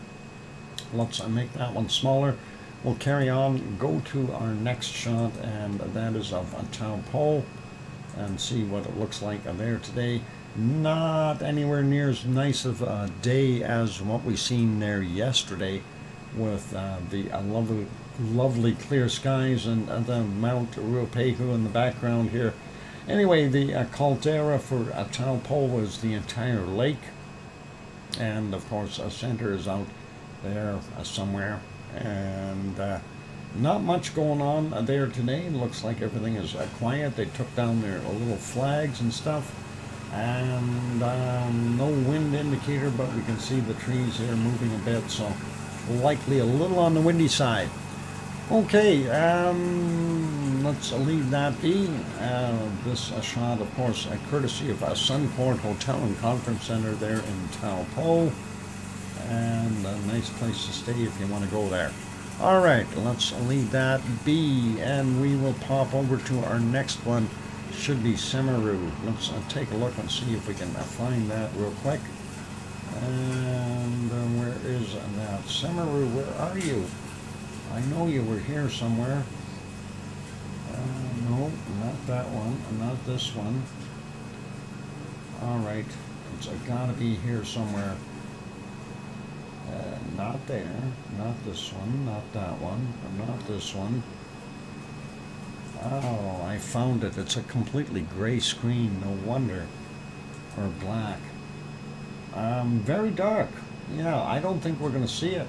S1: let's make that one smaller. We'll carry on, go to our next shot, and that is of Taupo, and see what it looks like there today. Not anywhere near as nice of a day as what we seen there yesterday, with the lovely clear skies and the Mount Ruapehu in the background here. Anyway, the caldera for Taupo was the entire lake, and of course a center is out there somewhere, and not much going on there today. Looks like everything is quiet. They took down their little flags and stuff, and no wind indicator, but we can see the trees here moving a bit, so likely a little on the windy side. Okay, let's leave that be. This shot, of course, courtesy of Sunport Hotel and Conference Center there in Taupo, and a nice place to stay if you want to go there. All right, let's leave that be, and we will pop over to our next one. Should be Semeru. Let's take a look and see if we can find that real quick. And where is that? Semeru, where are you? I know you were here somewhere. No, not that one, not this one. All right, it's gotta be here somewhere. Not there, not this one, not that one, not this one. Oh, I found it. It's a completely gray screen, no wonder. Or black. Very dark. Yeah, I don't think we're going to see it.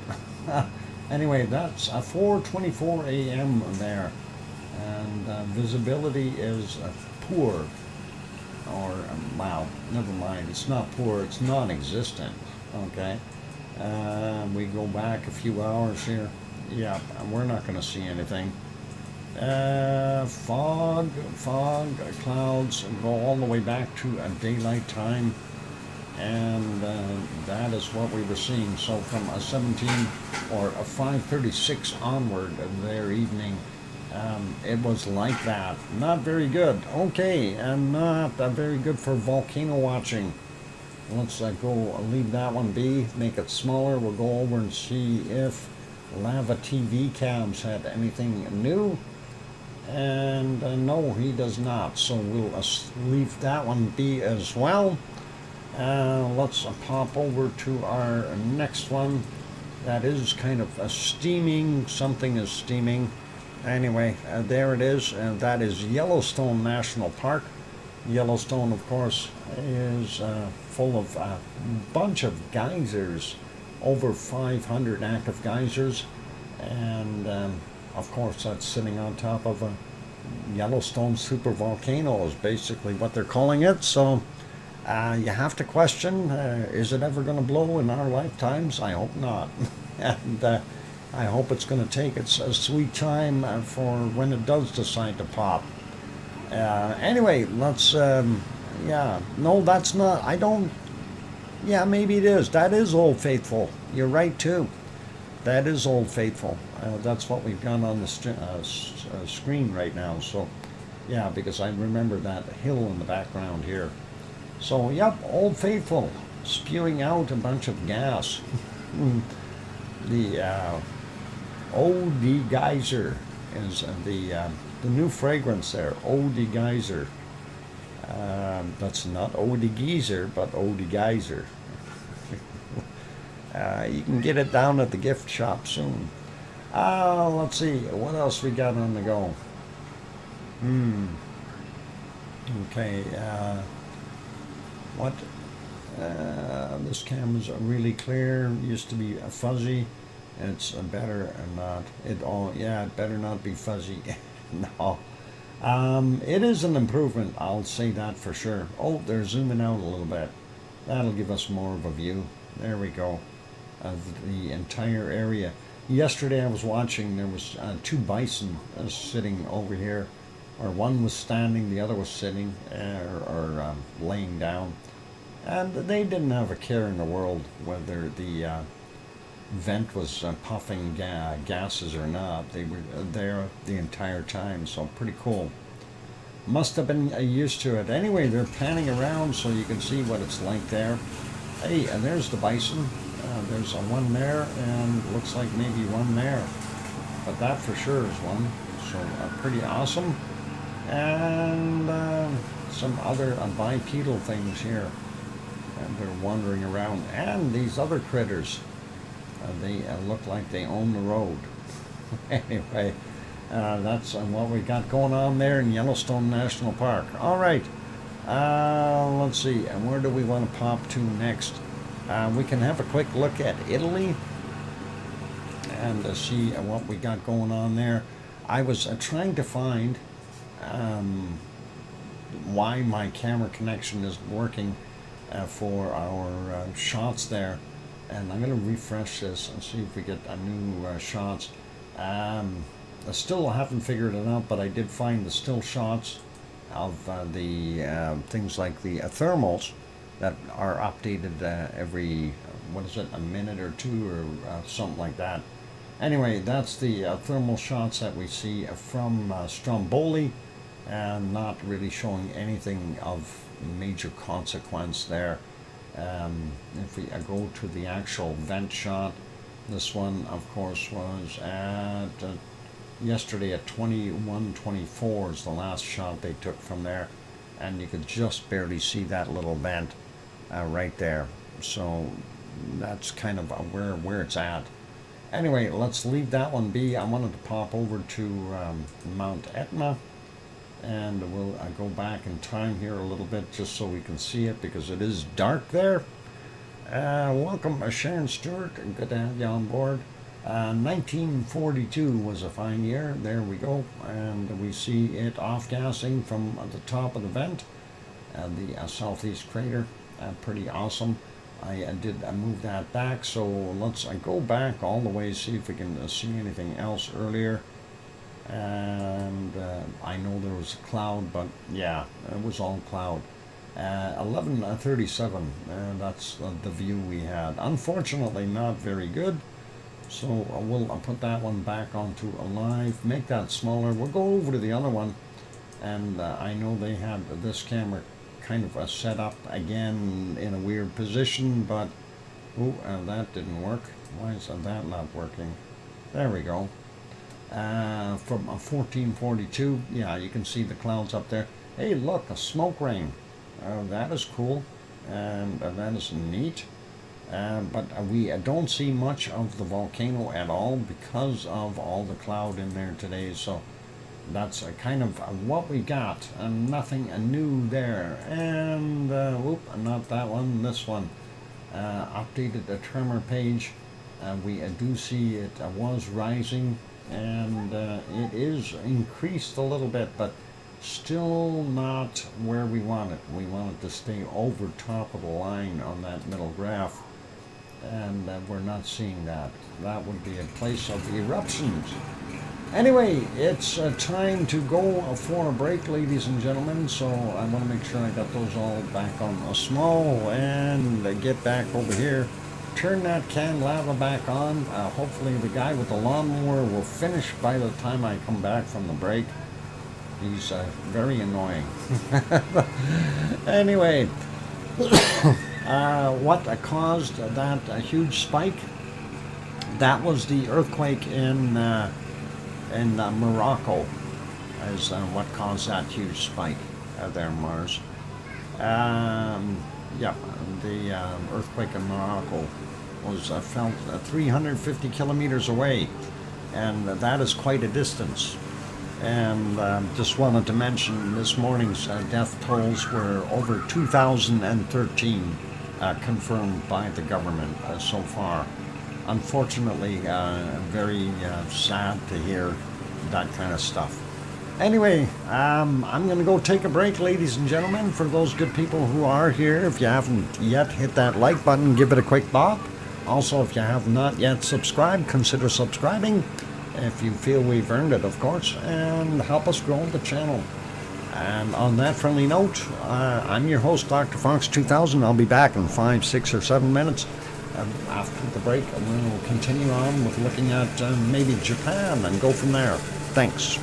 S1: Anyway, that's 4:24 a.m. there. And visibility is poor. Or, wow, never mind. It's not poor, it's non-existent. Okay. We go back a few hours here. Yeah, we're not going to see anything. Fog, clouds go all the way back to daylight time, and that is what we were seeing. So from 17 or 5:36 onward of their evening, it was like that. Not very good. Okay, and not very good for volcano watching. Let's go leave that one be, make it smaller. We'll go over and see if Lava TV Cams had anything new. And no, he does not. So we'll leave that one be as well. Let's pop over to our next one. That is kind of steaming. Something is steaming. Anyway, there it is. And that is Yellowstone National Park. Yellowstone, of course, is full of a bunch of geysers, over 500 active geysers, and of course that's sitting on top of a Yellowstone supervolcano is basically what they're calling it. So you have to question, is it ever going to blow in our lifetimes? I hope not. And I hope it's going to take its sweet time for when it does decide to pop. Anyway, let's, yeah, no, that's not, I don't, yeah, maybe it is. That is Old Faithful. You're right, too. That is Old Faithful. That's what we've got on the screen right now. So, yeah, because I remember that hill in the background here. So, yep, Old Faithful, spewing out a bunch of gas. The Eau de Geyser is the new fragrance there, Eau de Geyser. That's not Eau de Geyser, but Eau de Geyser. You can get it down at the gift shop soon. Let's see, what else we got on the go? Okay, what? This camera's really clear. Used to be fuzzy. It's better not. It better not be fuzzy. No. It is an improvement, I'll say that for sure. Oh, they're zooming out a little bit. That'll give us more of a view. There we go. of the entire area. Yesterday I was watching, there was two bison sitting over here, or one was standing, the other was sitting or laying down, and they didn't have a care in the world whether the vent was puffing gases or not. They were there the entire time, so pretty cool. Must have been used to it. Anyway, they're panning around so you can see what it's like there. Hey, and there's the bison. There's one there, and looks like maybe one there. But that for sure is one. So pretty awesome. And some other bipedal things here. And they're wandering around. And these other critters. They look like they own the road. Anyway, that's what we got going on there in Yellowstone National Park. All right, let's see, and where do we want to pop to next? We can have a quick look at Italy and see what we got going on there. I was trying to find why my camera connection isn't working for our shots there. And I'm going to refresh this and see if we get a new shots. I still haven't figured it out, but I did find the still shots of the things like the thermals that are updated every, what is it, a minute or two or something like that. Anyway, that's the thermal shots that we see from Stromboli, and not really showing anything of major consequence there. If we go to the actual vent shot, this one of course was at yesterday at 21:24 is the last shot they took from there, and you could just barely see that little vent right there. So that's kind of where it's at. Anyway, let's leave that one be. I wanted to pop over to Mount Etna, and we'll go back in time here a little bit just so we can see it, because it is dark there. Welcome, Sharon Stewart. Good to have you on board. 1942 was a fine year. There we go. And we see it off-gassing from the top of the vent, the southeast crater. Pretty awesome. I did move that back, so let's go back all the way, see if we can see anything else earlier. And I know there was a cloud, but yeah, it was all cloud. 11:37, that's the view we had. Unfortunately not very good, so we'll put that one back onto alive, make that smaller. We'll go over to the other one, and I know they had this camera kind of set up again in a weird position, but that didn't work. Why is that not working? There we go. From 1442, yeah, you can see the clouds up there. Hey, look, a smoke ring. That is cool, and that is neat. But we don't see much of the volcano at all because of all the cloud in there today. So that's kind of what we got, and nothing new there. And not that one, this one. Updated the tremor page. We do see it was rising, and it is increased a little bit, but still not where we want it. We want it to stay over top of the line on that middle graph, and we're not seeing that. That would be a place of eruptions. Anyway, it's time to go for a break, ladies and gentlemen, so I want to make sure I got those all back on a small, and get back over here, turn that can lava back on. Hopefully the guy with the lawnmower will finish by the time I come back from the break. He's very annoying. Anyway, what caused that huge spike? That was the earthquake in Morocco, is what caused that huge spike there, Mars. Yeah, the earthquake in Morocco was felt 350 kilometers away, and that is quite a distance. And just wanted to mention this morning's death tolls were over 2,013 confirmed by the government so far. Unfortunately, very sad to hear that kind of stuff. Anyway, I'm going to go take a break, ladies and gentlemen. For those good people who are here, if you haven't yet hit that like button, give it a quick bop. Also, if you have not yet subscribed, consider subscribing if you feel we've earned it, of course, and help us grow the channel. And on that friendly note, I'm your host, DrFox2000. I'll be back in 5, 6, or 7 minutes. After the break, we'll continue on with looking at maybe Japan and go from there. Thanks.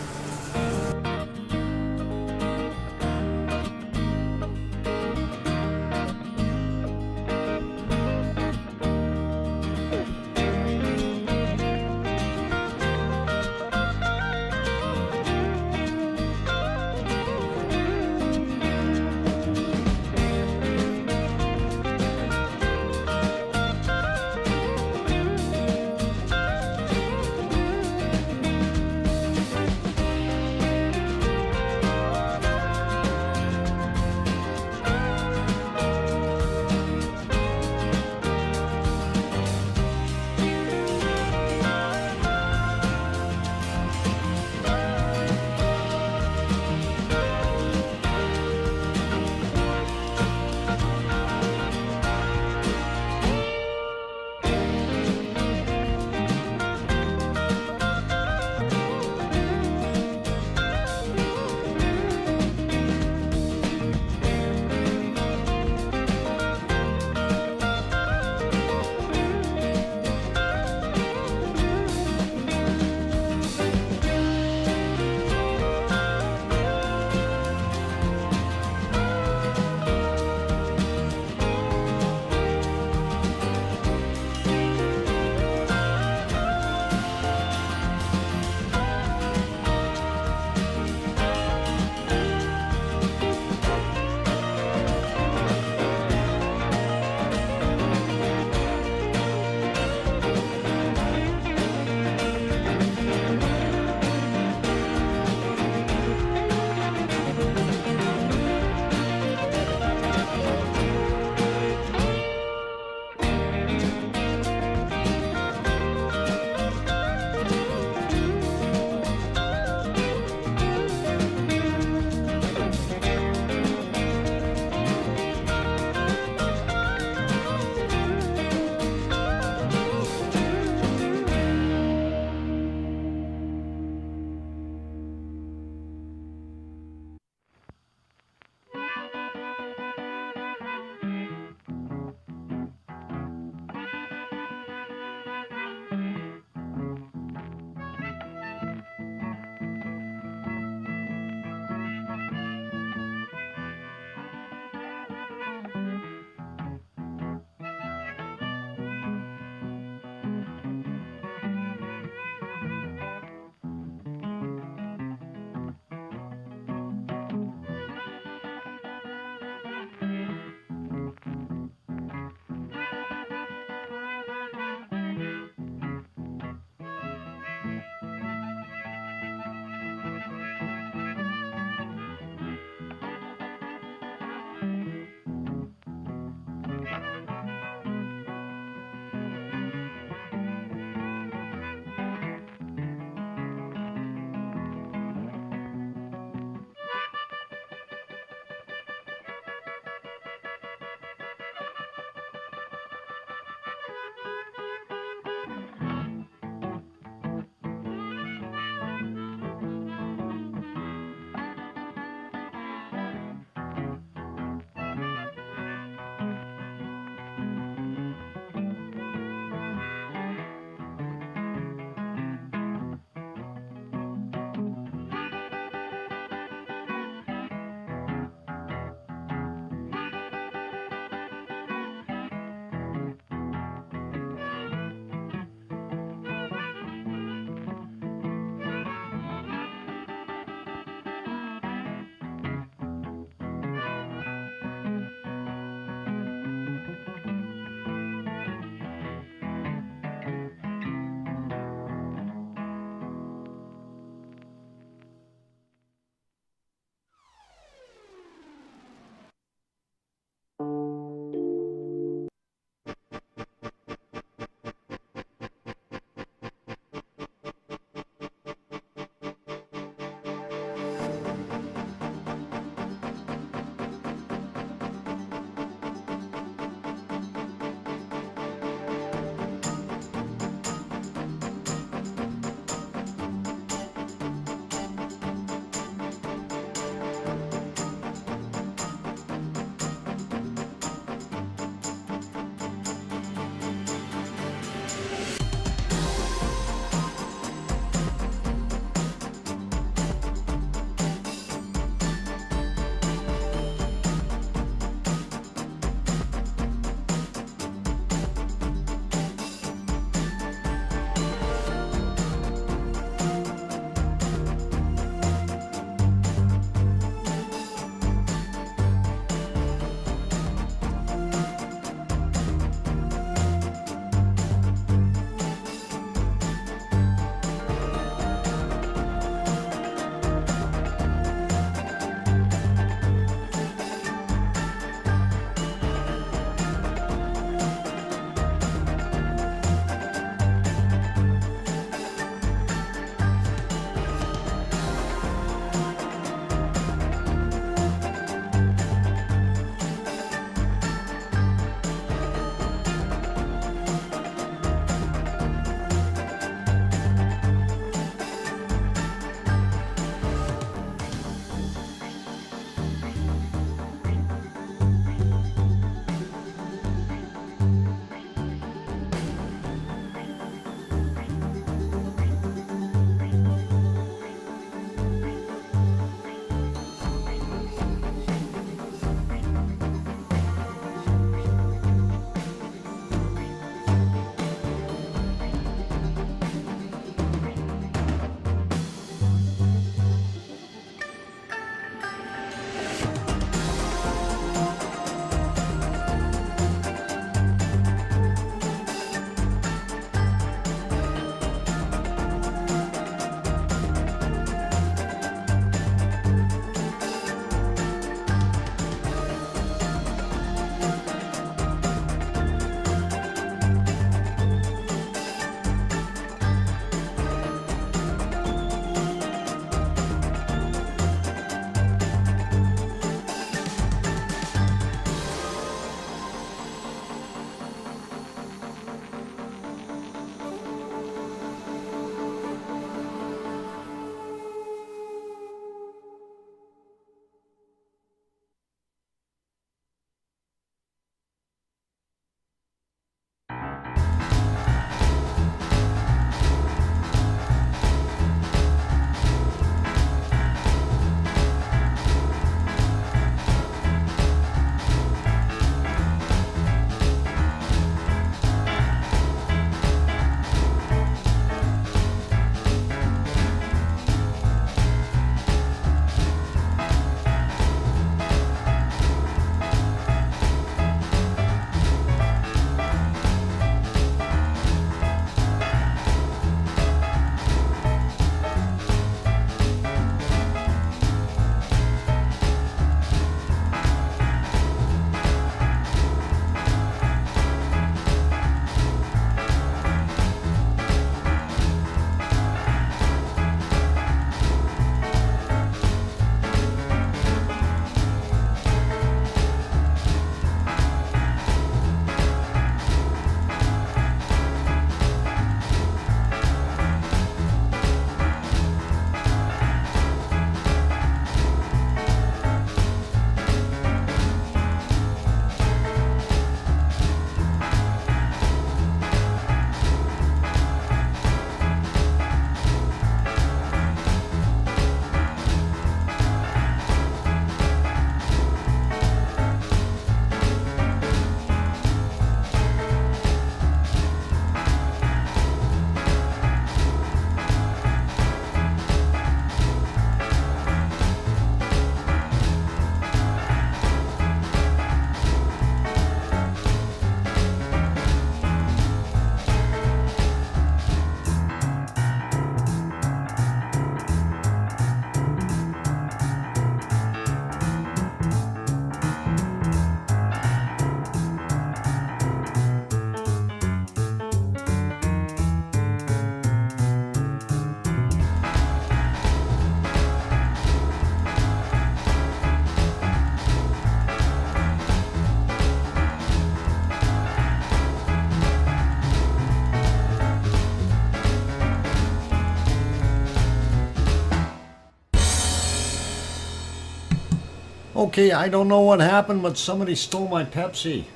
S1: Okay, I don't know what happened, but somebody stole my Pepsi.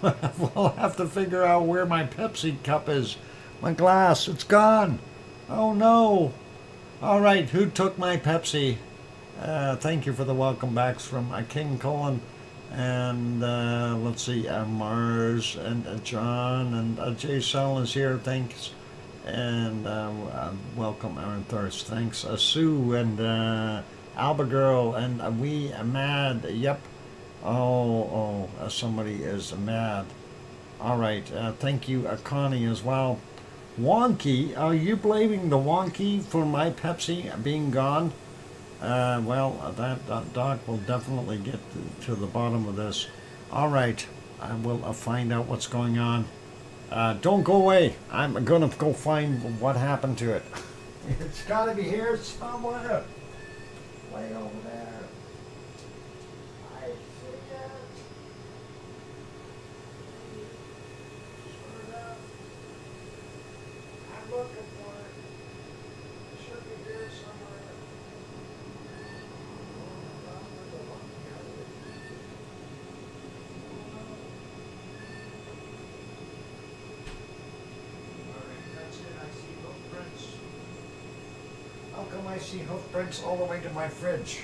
S1: We'll have to figure out where my Pepsi cup is. My glass, it's gone. Oh no. All right, who took my Pepsi? Thank you for the welcome backs from King Colin. And let's see, Mars and John and Jay Sell is here. Thanks. And welcome, Aaron Thirst. Thanks. Sue and Alba Girl and we mad. Yep. Somebody is mad. All right. Thank you, Connie, as well. Wonky, are you blaming the Wonky for my Pepsi being gone? Well, that Doc will definitely get to the bottom of this. All right. I will find out what's going on. Don't go away. I'm going to go find what happened to it. It's got to be here somewhere. Way over there. I see it. Sure enough. I'm looking for it. It should be here somewhere. Alright, that's it. I see hoof prints. How come I see hoof prints all the way to my fridge?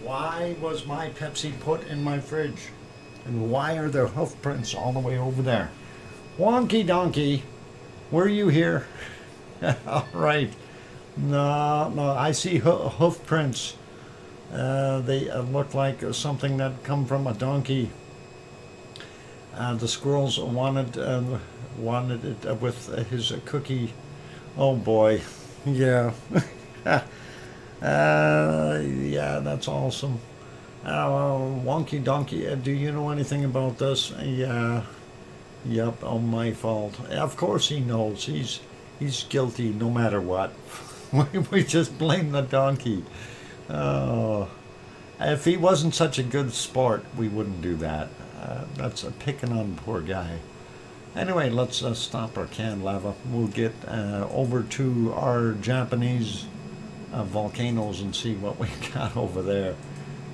S1: Why was my Pepsi put in my fridge? And why are there hoof prints all the way over there? Wonky donkey, were you here? All right. No, I see hoof prints. They look like something that come from a donkey. The squirrels wanted it with his cookie. Oh boy, yeah. Yeah, that's awesome. Wonky Donkey, do you know anything about this? Yeah, yep, my fault. Of course he knows. He's guilty no matter what. We just blame the donkey. Oh, if he wasn't such a good sport, we wouldn't do that. That's picking on the poor guy. Anyway, let's stop our canned lava. We'll get over to our Japanese volcanoes and see what we got over there.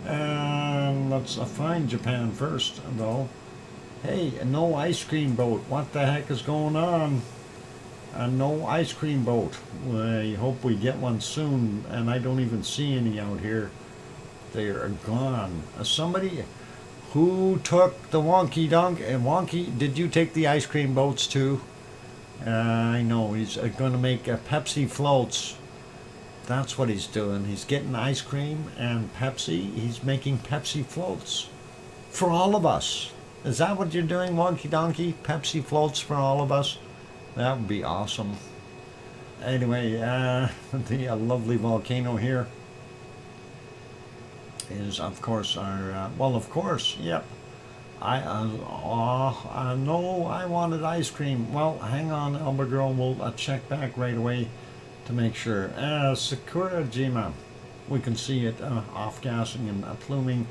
S1: And let's find Japan first, though. Hey, no ice cream boat. What the heck is going on? No ice cream boat. I hope we get one soon, and I don't even see any out here. They are gone. Somebody who took the Wonky Donk and Wonky, did you take the ice cream boats too? I know he's going to make Pepsi floats. That's what he's doing. He's getting ice cream and Pepsi. He's making Pepsi floats for all of us. Is that what you're doing, Wonky Donkey? Pepsi floats for all of us? That would be awesome. Anyway, the lovely volcano here is, of course, our, well, of course, yep. No, I wanted ice cream. Well, hang on, Elber Girl, we'll check back right away to make sure. Sakurajima, we can see it off-gassing and pluming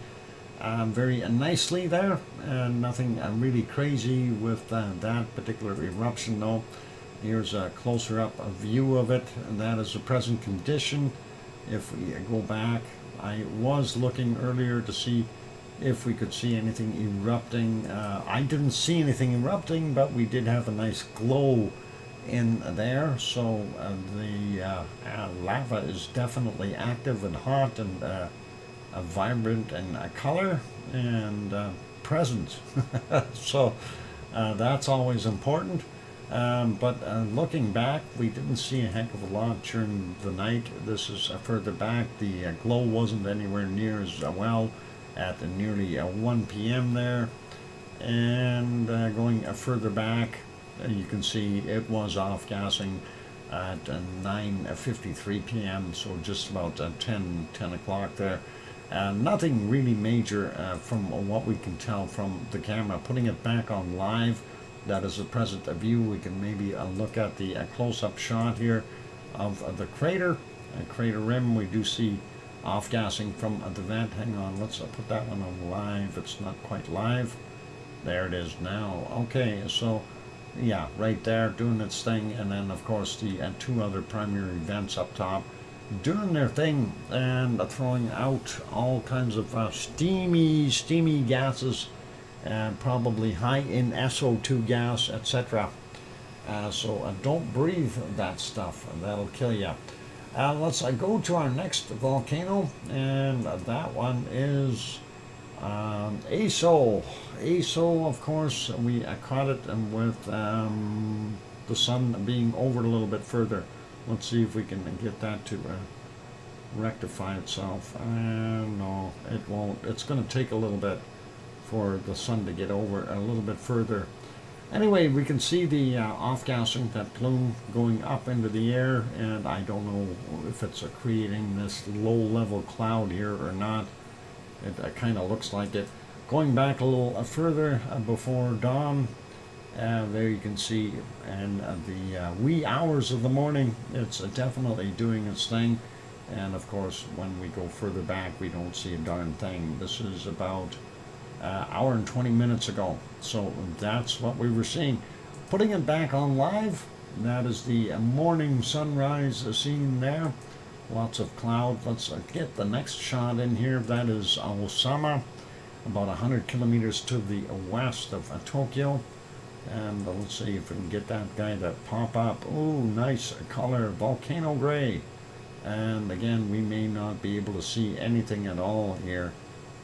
S1: very nicely there. Nothing really crazy with that particular eruption, though. Here's a closer-up view of it. That is the present condition. If we go back, I was looking earlier to see if we could see anything erupting. I didn't see anything erupting, but we did have a nice glow in there, so the lava is definitely active and hot and vibrant in color and present. So that's always important. But looking back, we didn't see a heck of a lot during the night. This is further back. The glow wasn't anywhere near as well at nearly 1 p.m. there. And going further back, you can see it was off-gassing at 9:53 p.m., so just about 10 o'clock there. Nothing really major from what we can tell from the camera. Putting it back on live, that is the present view. We can maybe look at the close-up shot here of the crater rim. We do see off-gassing from the vent. Hang on, let's put that one on live. It's not quite live. There it is now. Okay, so yeah, right there doing its thing. And then of course the two other primary vents up top. doing their thing and throwing out all kinds of steamy gases, and probably high in SO2 gas, etc. So don't breathe that stuff, that'll kill you. Let's go to our next volcano, and that one is ASO. ASO, of course, we caught it with the sun being over a little bit further. Let's see if we can get that to rectify itself. No, it won't. It's going to take a little bit for the sun to get over a little bit further. Anyway, we can see the off-gassing, that plume going up into the air, and I don't know if it's creating this low-level cloud here or not. It kind of looks like it. Going back a little further before dawn, there you can see, and the wee hours of the morning, it's definitely doing its thing. And of course, when we go further back, we don't see a darn thing. This is about hour and 20 minutes ago. So that's what we were seeing. Putting it back on live, that is the morning sunrise scene there. Lots of cloud. Let's get the next shot in here. That is Osama, about 100 kilometers to the west of Tokyo. And let's see if we can get that guy to pop up. Oh, nice color, volcano gray. And again, we may not be able to see anything at all here.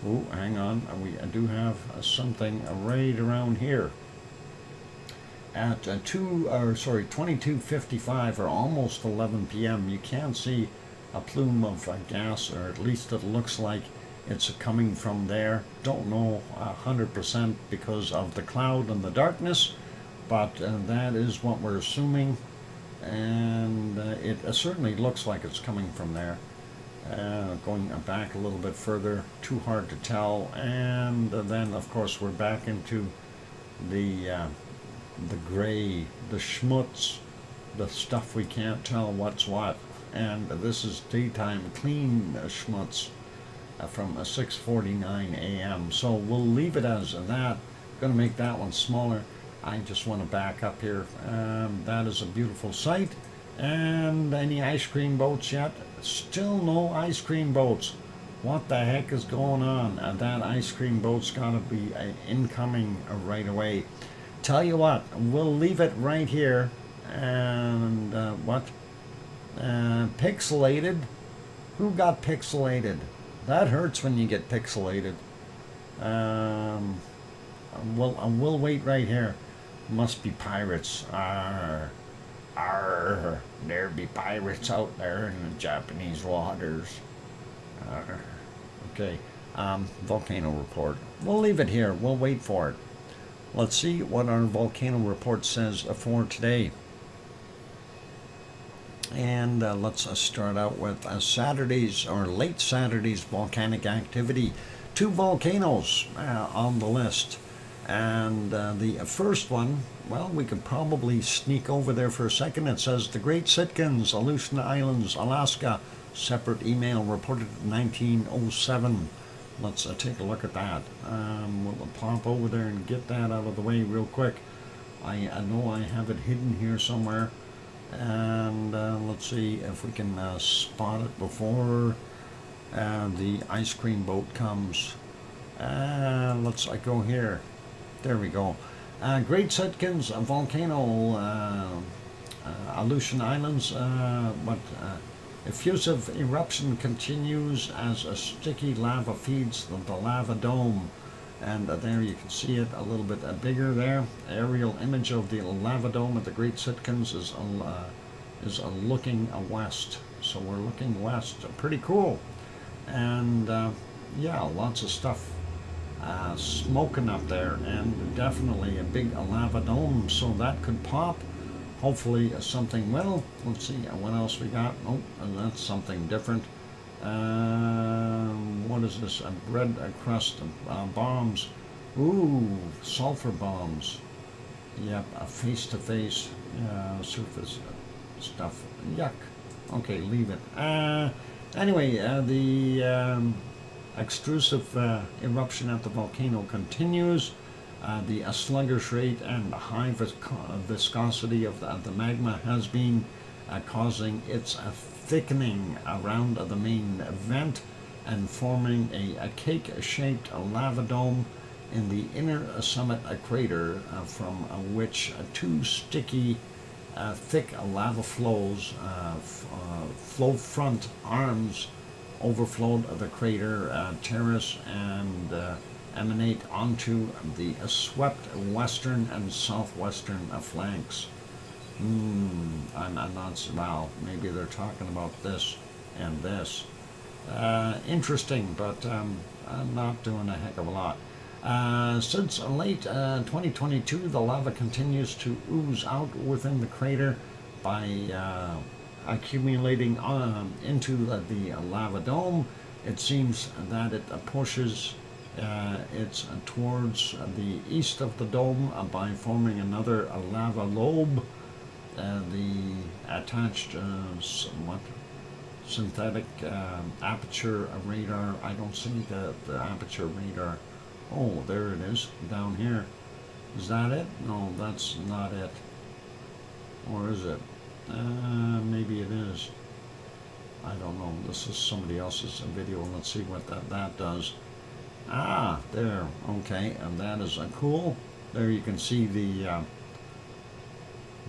S1: Oh, hang on, we do have something right around here. At 22:55 or almost 11 p.m., you can see a plume of gas, or at least it looks like it's coming from there. Don't know 100% because of the cloud and the darkness, but that is what we're assuming, and it certainly looks like it's coming from there. Going back a little bit further, too hard to tell, and then of course we're back into the gray, the schmutz, the stuff we can't tell what's what. And this is daytime clean schmutz from 6:49 a.m. So we'll leave it as that. Going to make that one smaller. I just want to back up here. That is a beautiful sight. And any ice cream boats yet? Still no ice cream boats. What the heck is going on? That ice cream boat's got to be incoming right away. Tell you what, we'll leave it right here. And pixelated? Who got pixelated? That hurts when you get pixelated. We'll wait right here. Must be pirates. Arr. Arr. There be pirates out there in the Japanese waters. Arr. Okay. Volcano report. We'll leave it here. We'll wait for it. Let's see what our volcano report says for today. And let's start out with Saturday's or late Saturday's volcanic activity. 2 volcanoes on the list. And the first one, well, we could probably sneak over there for a second. It says the Great Sitkins, Aleutian Islands, Alaska. Separate email reported in 1907. Let's take a look at that. We'll pop over there and get that out of the way real quick. I know I have it hidden here somewhere. And let's see if we can spot it before the ice cream boat comes. Let's go here. There we go. Great Sitkins volcano, Aleutian Islands. Effusive eruption continues as a sticky lava feeds the lava dome. And there you can see it a little bit bigger there. Aerial image of the lava dome at the Great Sitkins is looking west. So we're looking west. Pretty cool. And yeah, lots of stuff smoking up there, and definitely a big lava dome. So that could pop. Hopefully something will. Let's see what else we got. Oh, that's something different. What is this? Red crust bombs. Ooh, sulfur bombs. Yep, face-to-face surface stuff. Yuck. Okay, leave it. Anyway, the extrusive eruption at the volcano continues. The sluggish rate and high viscosity of the magma has been causing its thickening around the main vent and forming a cake-shaped lava dome in the inner summit crater, from which two sticky, thick lava flow front arms overflowed the crater terrace and emanate onto the swept western and southwestern flanks. I'm not, well, maybe they're talking about this and this. Interesting, but I'm not doing a heck of a lot. Since late 2022, the lava continues to ooze out within the crater by accumulating into the lava dome. It seems that it pushes it's towards the east of the dome by forming another lava lobe. The attached somewhat synthetic aperture radar. I don't see the aperture radar. Oh, there it is, down here. Is that it? No, that's not it. Or is it? Maybe it is. I don't know. This is somebody else's video. Let's see what that does. Ah, there. Okay, and that is cool. There you can see the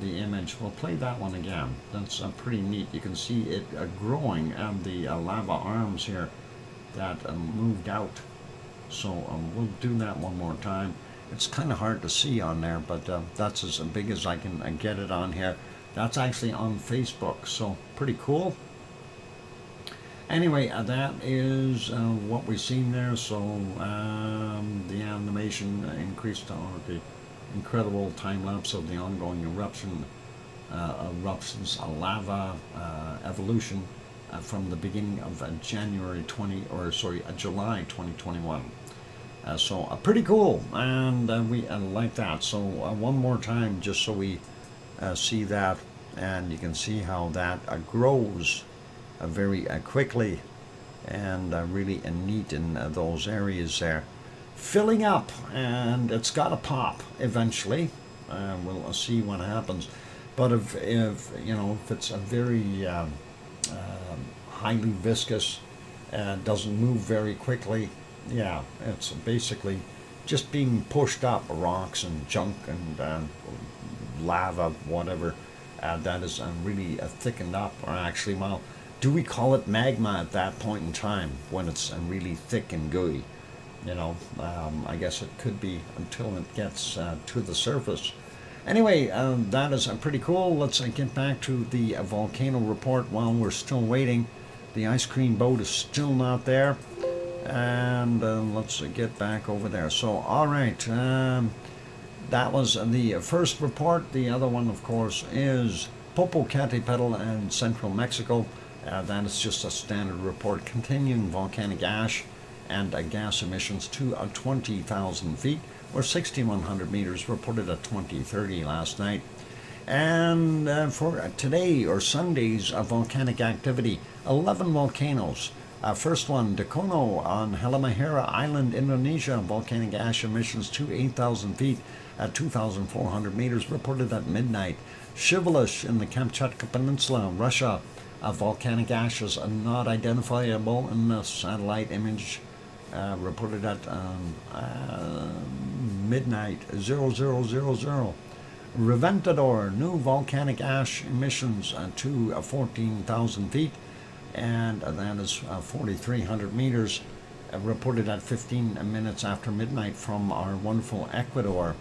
S1: image. We'll play that one again. That's pretty neat. You can see it growing and the lava arms here that moved out. So we'll do that one more time. It's kind of hard to see on there, but that's as big as I can get it on here. That's actually on Facebook, so pretty cool. Anyway, that is what we've seen there. So the animation increased on the incredible time lapse of the ongoing eruptions, lava evolution from the beginning of July 2021. So pretty cool, and we like that. So one more time, just so we see that, and you can see how that grows very quickly, and really neat in those areas there, filling up, and it's got to pop eventually. We'll see what happens, but if you know, if it's a very highly viscous, doesn't move very quickly, yeah, it's basically just being pushed up, rocks and junk and lava, whatever, that is really thickened up. Or actually, well, do we call it magma at that point in time when it's really thick and gooey? You know, I guess it could be until it gets to the surface. Anyway, that is pretty cool. Let's get back to the volcano report while we're still waiting. The ice cream boat is still not there. And let's get back over there. So, all right, that was the first report. The other one, of course, is Popocatépetl in central Mexico. That is just a standard report. Continuing volcanic ash and gas emissions to 20,000 feet, or 6,100 meters, reported at 20:30 last night. And for today, or Sunday's volcanic activity, 11 volcanoes. First one, Dakono on Halmahera Island, Indonesia. Volcanic ash emissions to 8,000 feet at 2,400 meters, reported at midnight. Shivalish in the Kamchatka Peninsula, Russia. Volcanic ash is not identifiable in the satellite image, reported at midnight, 0000. Reventador, new volcanic ash emissions to 14,000 feet, and that is 4,300 meters, reported at 15 minutes after midnight from our wonderful Ecuador.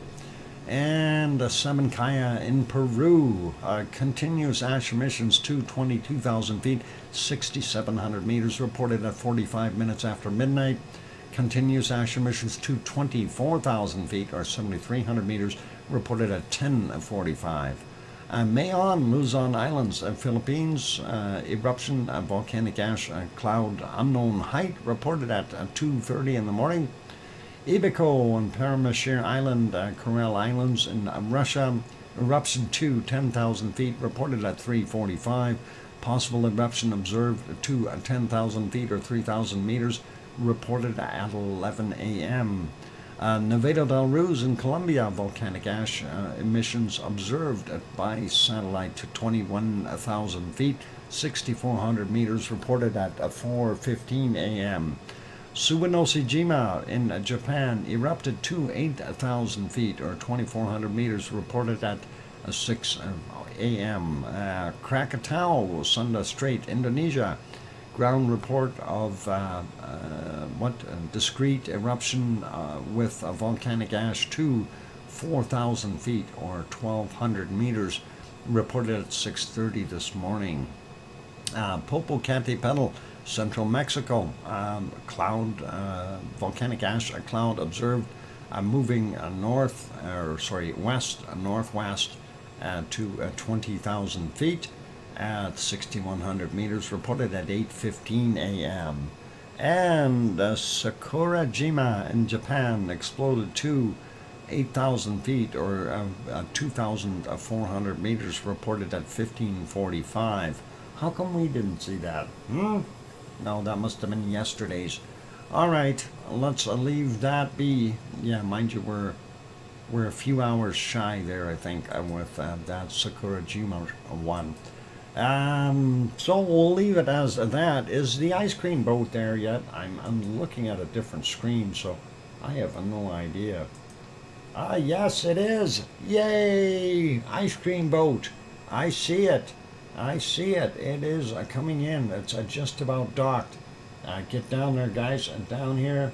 S1: And Sabancaya in Peru continues ash emissions to 22,000 feet, 6,700 meters, reported at 45 minutes after midnight. Continues ash emissions to 24,000 feet, or 7,300 meters, reported at 10:45. Mayon, Luzon Islands, Philippines, eruption, volcanic ash cloud, unknown height, reported at 2:30 in the morning. Ibico on Paramashir Island, Kuril Islands in Russia, eruption to 10,000 feet, reported at 3:45. Possible eruption observed to 10,000 feet or 3,000 meters, reported at 11 a.m. Nevada del Ruiz in Colombia, volcanic ash emissions observed by satellite to 21,000 feet, 6,400 meters, reported at 4:15 a.m. Suwanosejima in Japan erupted to 8,000 feet or 2,400 meters, reported at 6 a.m. Krakatau, Sunda Strait, Indonesia. Ground report of discrete eruption with volcanic ash to 4,000 feet or 1,200 meters, reported at 6:30 this morning. Popocatépetl, central Mexico, volcanic ash cloud observed moving west northwest to 20,000 feet at 6,100 meters, reported at 8:15 a.m. And Sakurajima in Japan exploded to 8,000 feet or 2,400 meters, reported at 15:45. How come we didn't see that? No, that must have been yesterday's. All right, let's leave that be. Yeah, mind you, we're a few hours shy there, I think, with that Sakurajima one. So we'll leave it as that. Is the ice cream boat there yet? I'm looking at a different screen, so I have no idea. Yes, it is. Yay! Ice cream boat. I see it. It is coming in. It's just about docked. Get down there, guys. Down here,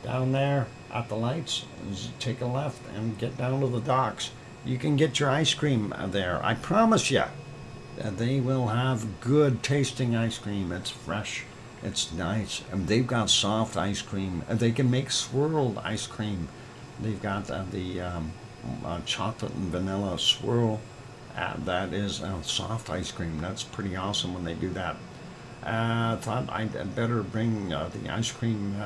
S1: down there at the lights. Take a left and get down to the docks. You can get your ice cream there. I promise you. They will have good tasting ice cream. It's fresh. It's nice. And they've got soft ice cream. They can make swirled ice cream. They've got the chocolate and vanilla swirl. That is soft ice cream. That's pretty awesome when they do that. Thought I'd better bring the ice cream.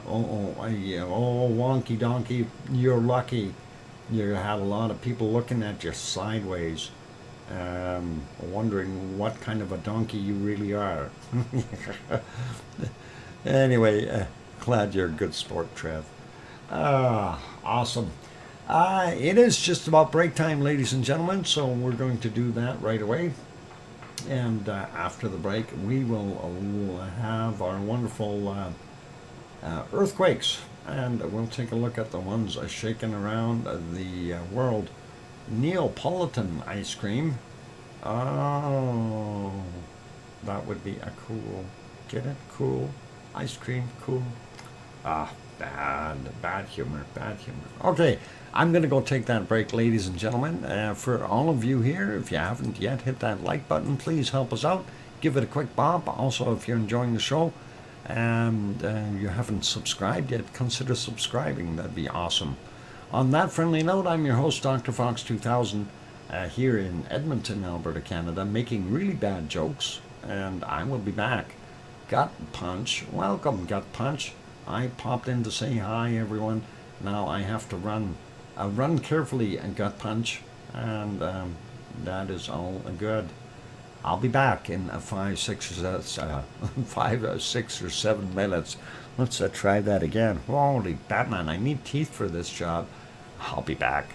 S1: Wonky donkey. You're lucky. You had a lot of people looking at you sideways, wondering what kind of a donkey you really are. Anyway, glad you're a good sport, Trev. Awesome. It is just about break time, ladies and gentlemen, so we're going to do that right away. And after the break, we will have our wonderful earthquakes. And we'll take a look at the ones shaking around the world. Neapolitan ice cream. Oh, that would be a cool. Get it? Cool. Ice cream, cool. Bad humor. Okay, I'm going to go take that break, ladies and gentlemen. For all of you here, if you haven't yet hit that like button, please help us out. Give it a quick bop. Also, if you're enjoying the show, and you haven't subscribed yet, consider subscribing. That'd be awesome. On that friendly note, I'm your host, DrFox2000, here in Edmonton, Alberta, Canada, making really bad jokes, and I will be back. Gut Punch, welcome, Gut Punch. I popped in to say hi, everyone. Now I have to run. Run carefully, Gut Punch, and that is all good. I'll be back in 5, 6 or 7 minutes. Let's try that again. Holy Batman, I need teeth for this job. I'll be back.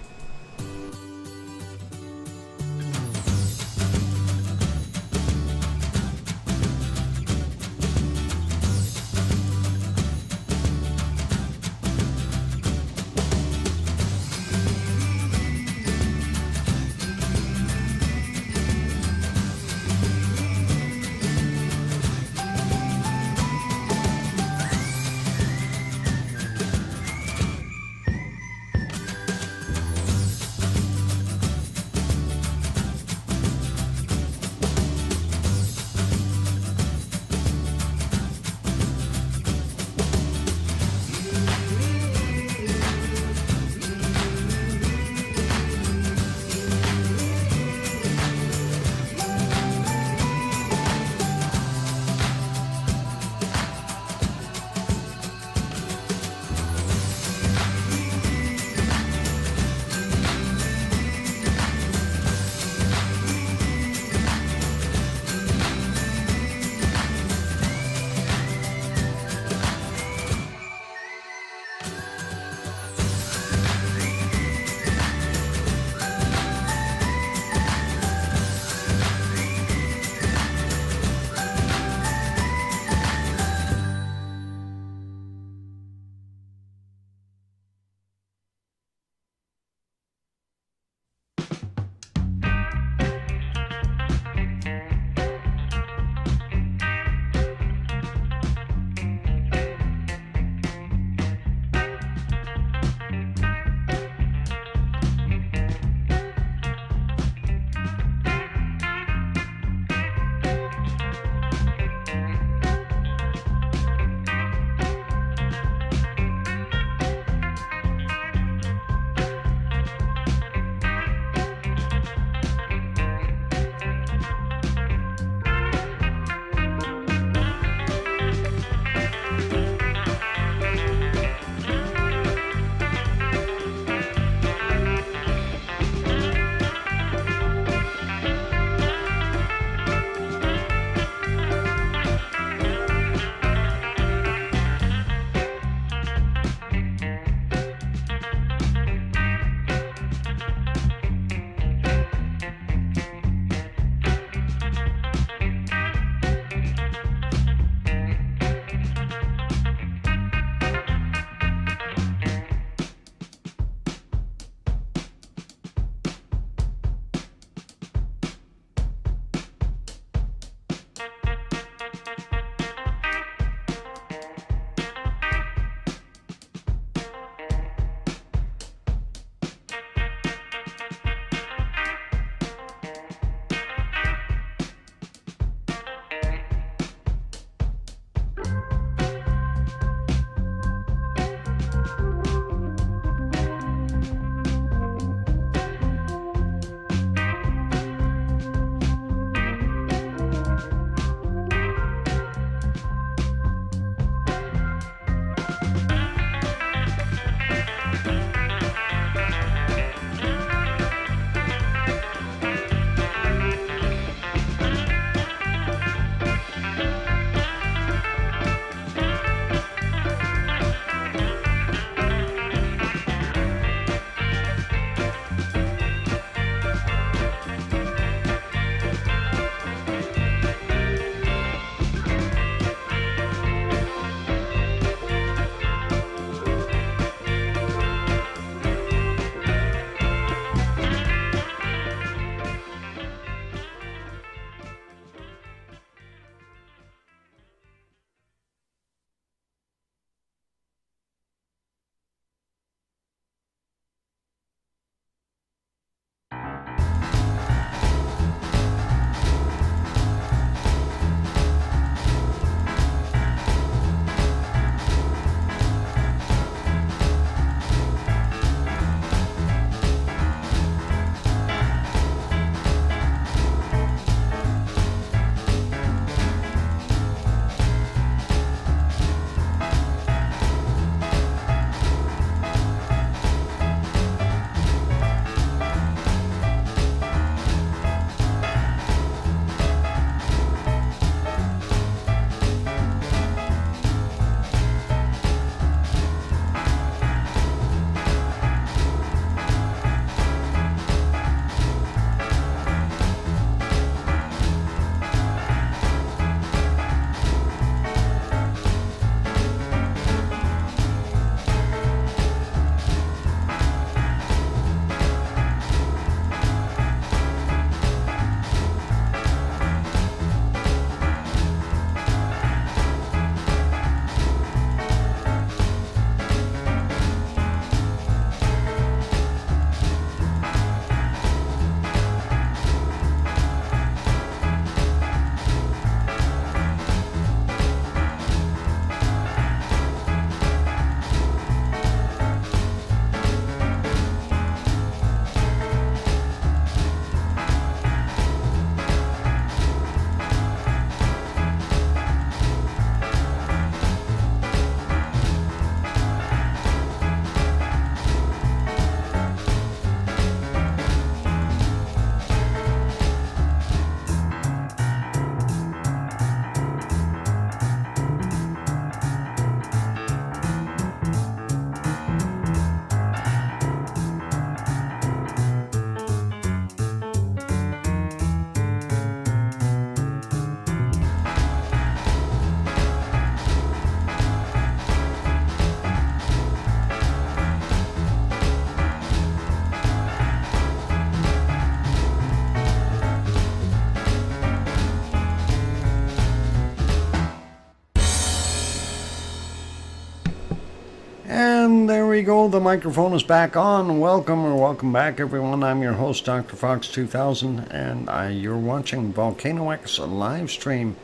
S1: we go. The microphone is back on. Welcome back, everyone. I'm your host, DrFox2000, and you're watching VolcanoX live stream.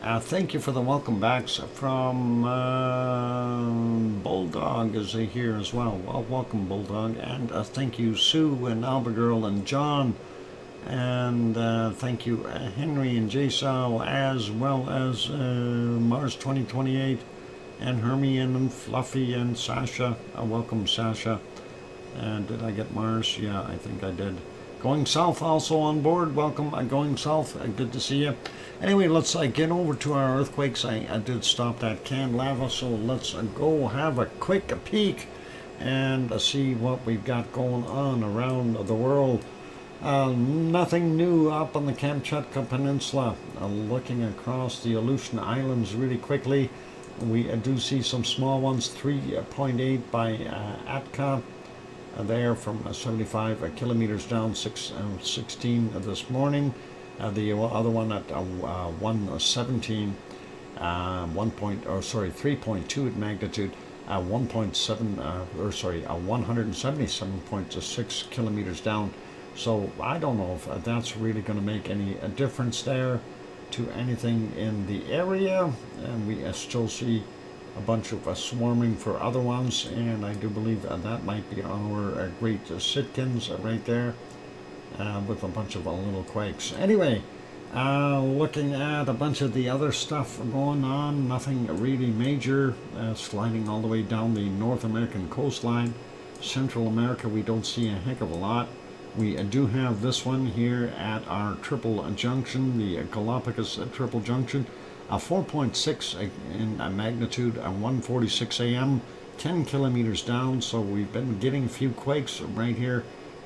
S1: Thank you for the welcome backs from Bulldog is here as well. Well, welcome, Bulldog, and thank you, Sue and Albagirl and John, and thank you, Henry and Jaysal, as well as Mars 2028. And Hermione and Fluffy and Sasha. Welcome, Sasha. And did I get Mars? Yeah, I think I did. Going South also on board. Welcome, Going South. Good to see you. Anyway, let's get over to our earthquakes. I did stop that canned lava, so let's go have a quick peek and see what we've got going on around the world. Nothing new up on the Kamchatka Peninsula. Looking across the Aleutian Islands really quickly. We do see some small ones, 3.8 by Etna, there from 75 kilometers down, 16 this morning. The other one at 117, 3.2 at magnitude, 177.6 kilometers down. So I don't know if that's really going to make any difference there to anything in the area, and we still see a bunch of swarming for other ones, and I do believe that might be our great Sitkins right there with a bunch of little quakes. Anyway, looking at a bunch of the other stuff going on, nothing really major, sliding all the way down the North American coastline. Central America, we don't see a heck of a lot. We do have this one here at our triple junction, the Galapagos triple junction, 4.6 in magnitude, 1:46 a.m., 10 kilometers down. So we've been getting a few quakes right here,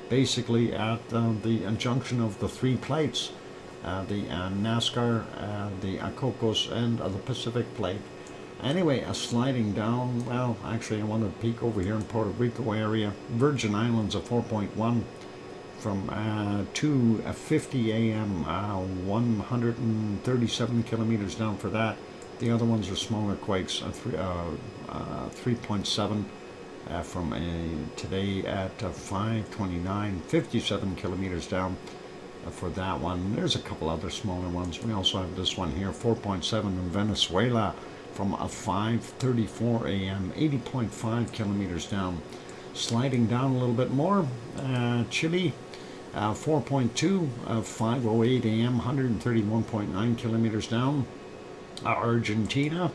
S1: basically at the junction of the three plates, the NASCAR, the Cocos, and the Pacific plate. Anyway, sliding down, well, actually I want to peek over here in Puerto Rico area, Virgin Islands, 4.1. From 2:50 a.m., 137 kilometers down for that. The other ones are smaller quakes, 3.7 from today at 5:29, 57 kilometers down for that one. There's a couple other smaller ones. We also have this one here, 4.7 in Venezuela from 5:34 a.m., 80.5 kilometers down. Sliding down a little bit more, Chile, 4.2, 5:08 a.m., 131.9 kilometers down. Argentina,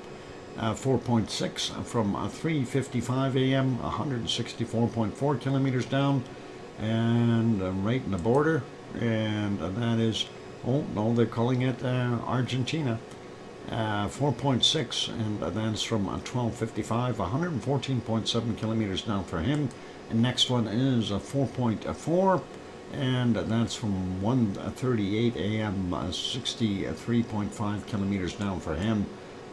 S1: 4.6 from 3:55 a.m., 164.4 kilometers down, and right in the border, and that is, oh no, they're calling it Argentina. 4.6, and that's from 12:55, 114.7 kilometers down for him. And next one is 4.4, and that's from 1:38 a.m., 63.5 kilometers down for him.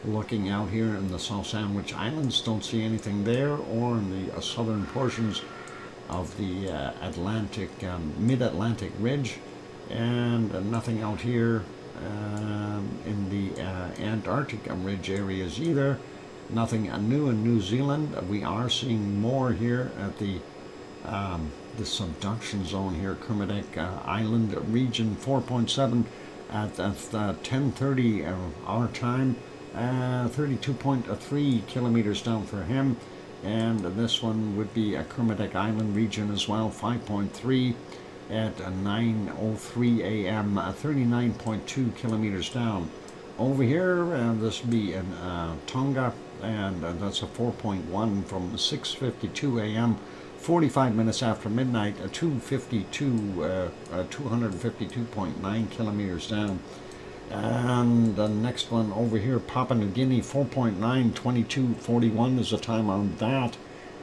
S1: Looking out here in the South Sandwich Islands, don't see anything there, or in the southern portions of the Atlantic, mid-Atlantic ridge, and nothing out here in the Antarctic ridge areas either. Nothing new in New Zealand. We are seeing more here at the subduction zone here, Kermadec Island region, 4.7 at 10:30 our time, 32.3 kilometers down for him. And this one would be a Kermadec Island region as well, 5.3 at 9:03 a.m., 39.2 kilometers down. Over here, this would be in Tonga, and that's a 4.1 from 6:52 a.m., 45 minutes after midnight, 252.9 kilometers down. And the next one over here, Papua New Guinea, 4.9, 22:41 is the time on that.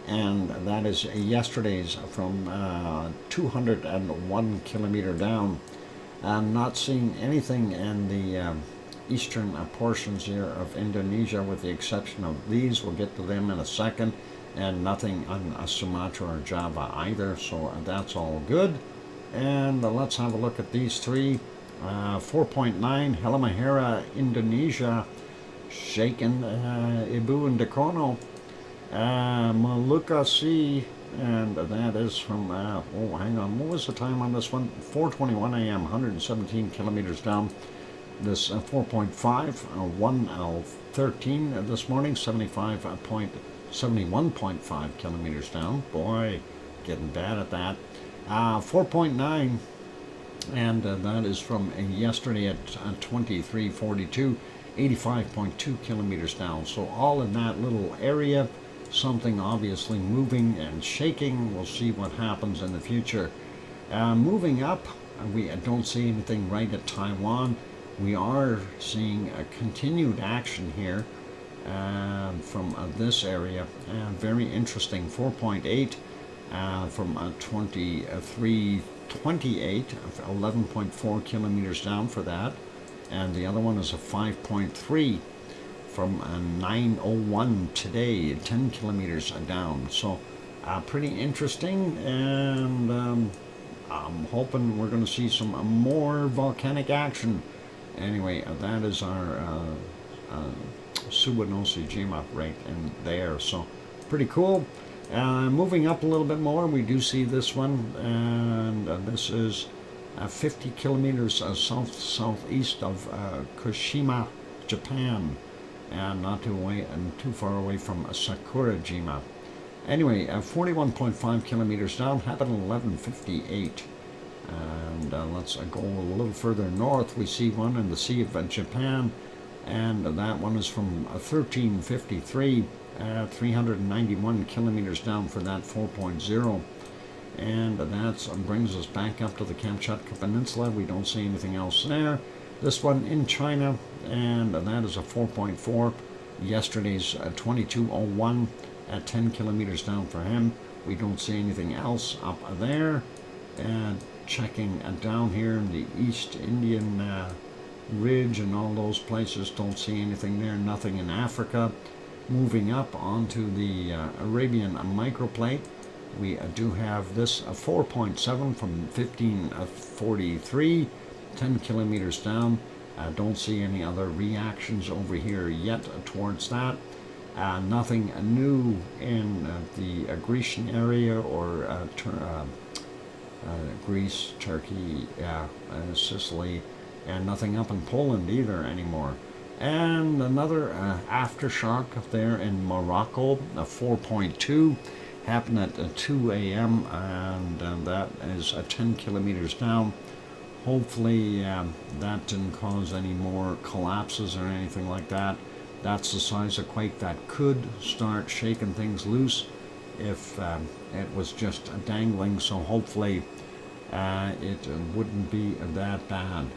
S1: And that is yesterday's from 201 kilometer down. I'm not seeing anything in the eastern portions here of Indonesia, with the exception of these. We'll get to them in a second. And nothing on Sumatra or Java either, so that's all good. And let's have a look at these three. 4.9, Halmahera, Indonesia, shaken, Ibu and Dakono. Maluka Sea, and that is from, oh, hang on, what was the time on this one? 4:21 a.m., 117 kilometers down. This 4.5, 1:13 this morning, 71.5 kilometers down. Boy, getting bad at that. 4.9, and that is from yesterday at 23:42, 85.2 kilometers down. So all in that little area, something obviously moving and shaking. We'll see what happens in the future. Moving up, we don't see anything right at Taiwan. We are seeing a continued action here from this area. Very interesting. 4.8 from 23:28, 11.4 kilometers down for that. And the other one is a 5.3 from 9:01 today, 10 kilometers down. So pretty interesting, and I'm hoping we're going to see some more volcanic action. Anyway, that is our Suwanoshi-jima right in there. So pretty cool. Moving up a little bit more, we do see this one, and this is 50 kilometers southeast of Kushima, Japan, and not too far away from Sakurajima. Anyway, 41.5 kilometers down, happened at 11:58. And let's go a little further north. We see one in the Sea of Japan, and that one is from 13:53, 391 kilometers down for that 4.0. And that brings us back up to the Kamchatka Peninsula. We don't see anything else there. This one in China, and that is a 4.4. Yesterday's 22:01 at 10 kilometers down for him. We don't see anything else up there. And checking down here in the East Indian Ridge and all those places, don't see anything there. Nothing in Africa. Moving up onto the Arabian microplate, we do have this 4.7 from 15:43, 10 kilometers down. Don't see any other reactions over here yet towards that. Nothing new in the Grecian area or Greece, Turkey, Sicily, and nothing up in Poland either anymore. And another aftershock there in Morocco, a 4.2, happened at 2 a.m. and that is 10 kilometers down. Hopefully that didn't cause any more collapses or anything like that. That's the size of quake that could start shaking things loose if it was just dangling, so hopefully it wouldn't be that bad.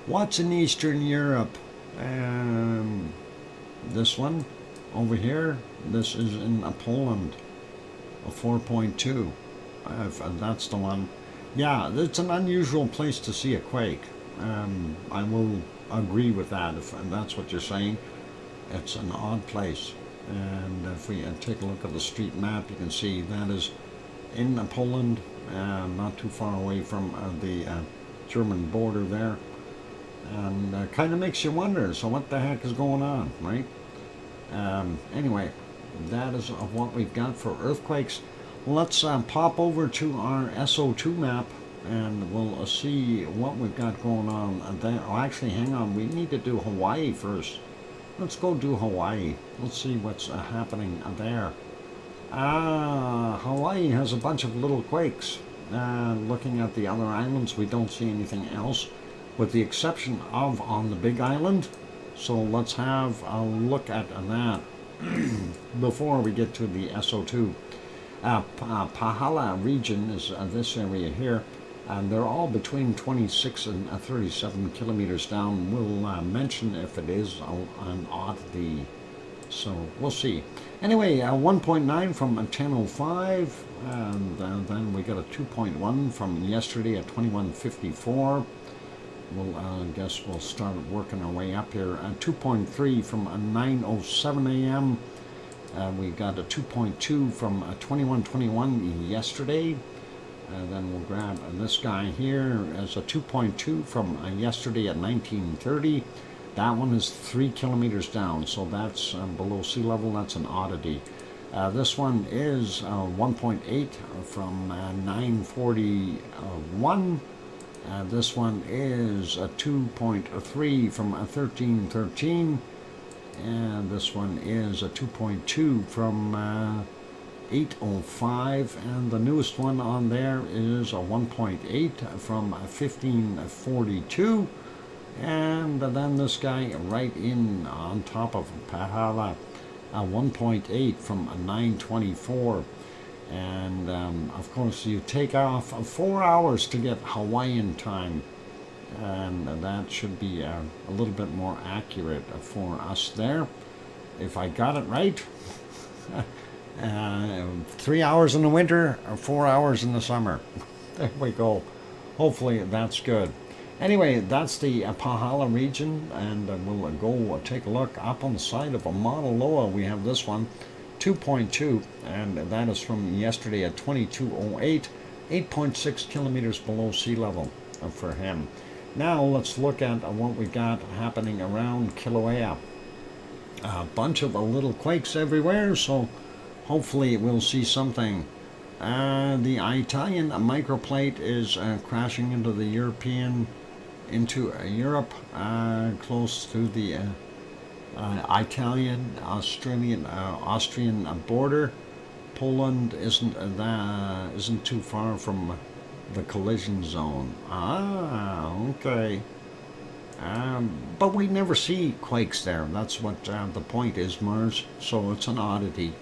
S1: What's in Eastern Europe? This one over here, this is in Poland, a 4.2. That's the one. Yeah, it's an unusual place to see a quake. I will agree with that if that's what you're saying. It's an odd place. And if we take a look at the street map, you can see that is in Poland, not too far away from the German border there. And kind of makes you wonder, so what the heck is going on, right? Anyway, that is what we've got for earthquakes. Let's pop over to our SO2 map, and we'll see what we've got going on there. Oh, actually, hang on, we need to do Hawaii first. Let's go do Hawaii. Let's see what's happening there. Hawaii has a bunch of little quakes. Looking at the other islands, we don't see anything else, with the exception of on the Big Island. So let's have a look at that before we get to the SO2. Pahala region is this area here, and they're all between 26 and 37 kilometers down. We'll mention if it is an oddity, so we'll see. Anyway, 1.9 from 10:05, and then we got a 2.1 from yesterday at 21:54. We'll guess we'll start working our way up here. 2.3 from 9:07 a.m. We got a 2.2 from 21:21 yesterday. Then we'll grab this guy here as a 2.2 from yesterday at 19:30. That one is 3 kilometers down, so that's below sea level. That's an oddity. This one is 1.8 from 941. This one is 2.3 from 1313. And this one is a 2.2 from 805, and the newest one on there is a 1.8 from 1542, and then this guy right in on top of Pahala, a 1.8 from 924, and of course you take off 4 hours to get Hawaiian time, and that should be a little bit more accurate for us there, if I got it right. 3 hours in the winter, or 4 hours in the summer. There we go. Hopefully that's good. Anyway, that's the Pahala region, and we'll go take a look up on the side of Mauna Loa. We have this one, 2.2, and that is from yesterday at 2208, 8.6 kilometers below sea level for him. Now let's look at what we got happening around Kilauea. A bunch of little quakes everywhere, so hopefully we'll see something. The Italian microplate is crashing into the Europe, close to the Austrian border. Poland isn't too far from the collision zone. Okay. But we never see quakes there. That's what the point is, Mars. So it's an oddity.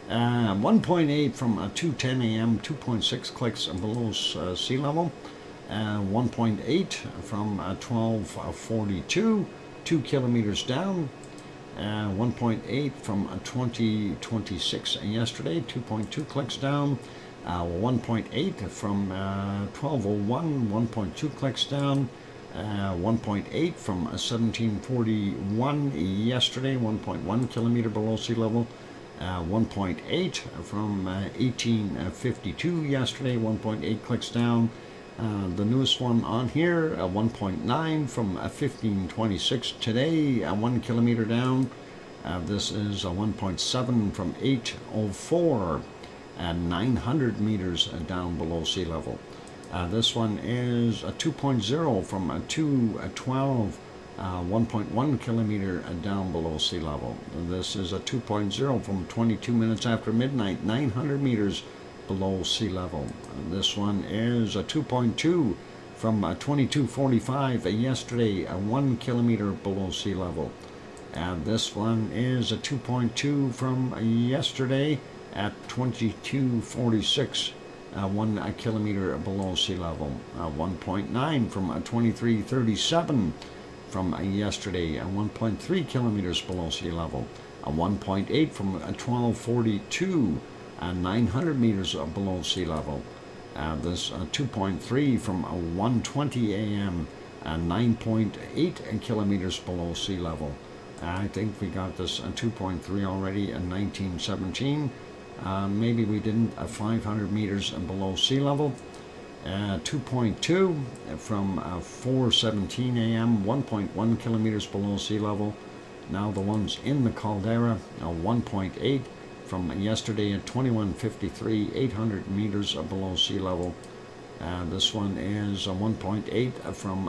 S1: 1.8 from 2:10 a.m., 2.6 clicks below sea level. 1.8 from 12:42, 2 kilometers down. 1.8 from 2026 yesterday, 2.2 clicks down. 1.8 from 12:01, 1.2 clicks down. 1.8 from 1741 yesterday, 1.1 kilometer below sea level. 1.8 from 1852 yesterday, 1.8 clicks down. The newest one on here, 1.9 from 1526 today, 1 kilometer down. This is a 1.7 from 804, 900 meters down below sea level. This one is a 2.0 from 212, 1.1 kilometer down below sea level. This is a 2.0 from 22 minutes after midnight, 900 meters below sea level. This one is a 2.2 from 22:45 yesterday, 1 kilometer below sea level. And this one is a 2.2 from yesterday at 22:46. 1 kilometer below sea level. 1.9 from 23:37 from yesterday, 1.3 kilometers below sea level. 1.8 from 12:42, 900 meters below sea level. This 2.3 from 1:20 a.m., 9.8 kilometers below sea level. I think we got this 2.3 already in 1917. Maybe we didn't, 500 meters below sea level. 2.2 from 4:17 a.m., 1.1 kilometers below sea level. Now the ones in the caldera, 1.8 from yesterday at 21:53, 800 meters below sea level. This one is 1.8 from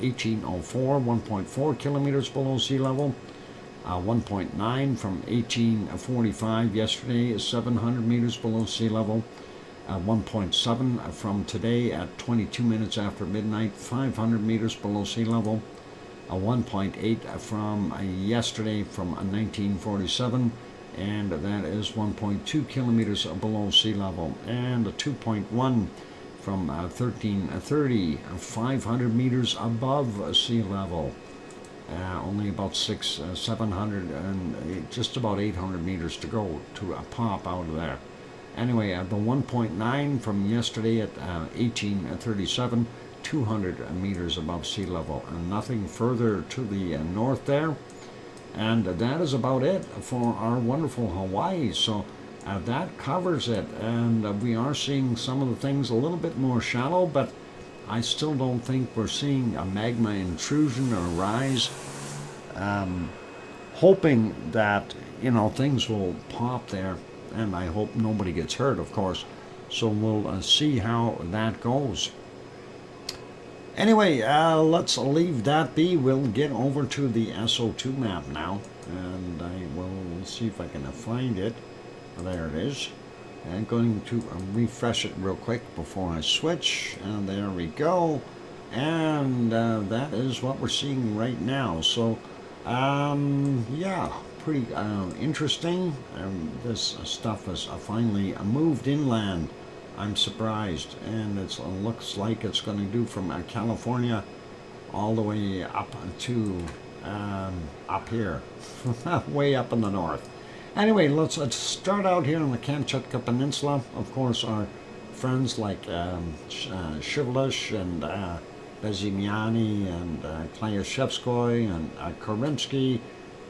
S1: 1804, 1.4 kilometers below sea level. 1.9 from 1845 yesterday is 700 meters below sea level. 1.7 from today at 22 minutes after midnight, 500 meters below sea level. 1.8 from yesterday from 1947, and that is 1.2 kilometers below sea level. And a 2.1 from 1330, 500 meters above sea level. Only about 700 and just about 800 meters to go to pop out of there. Anyway, the 1.9 from yesterday at 1837, 200 meters above sea level, and nothing further to the north there. And that is about it for our wonderful Hawaii. So that covers it, and we are seeing some of the things a little bit more shallow, but I still don't think we're seeing a magma intrusion or rise. Hoping that, things will pop there, and I hope nobody gets hurt, of course. So we'll see how that goes. Anyway, let's leave that be. We'll get over to the SO2 map now, and I will see if I can find it. There it is. I'm going to refresh it real quick before I switch, and there we go. And that is what we're seeing right now. So, yeah, pretty interesting. This stuff has finally moved inland. I'm surprised, and it looks like it's going to do from California all the way up to up here, way up in the north. Anyway, let's start out here on the Kamchatka Peninsula. Of course, our friends like Shivlish and Bezimiani and Klyashevskoy and Korinsky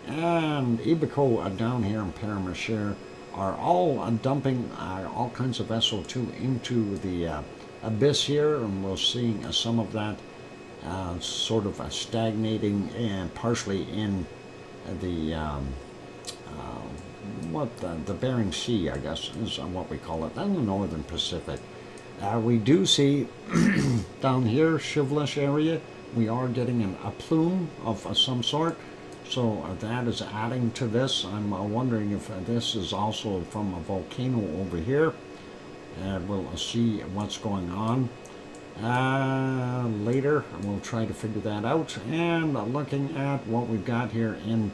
S1: and Ibiko down here in Paramashir are all dumping all kinds of SO2 into the abyss here, and we're seeing some of that sort of stagnating and partially in the the Bering Sea, I guess is what we call it, and the Northern Pacific. We do see down here, Shivlish area, we are getting a plume of some sort. So that is adding to this. I'm wondering if this is also from a volcano over here. We'll see what's going on. Later, we'll try to figure that out. And looking at what we've got here in,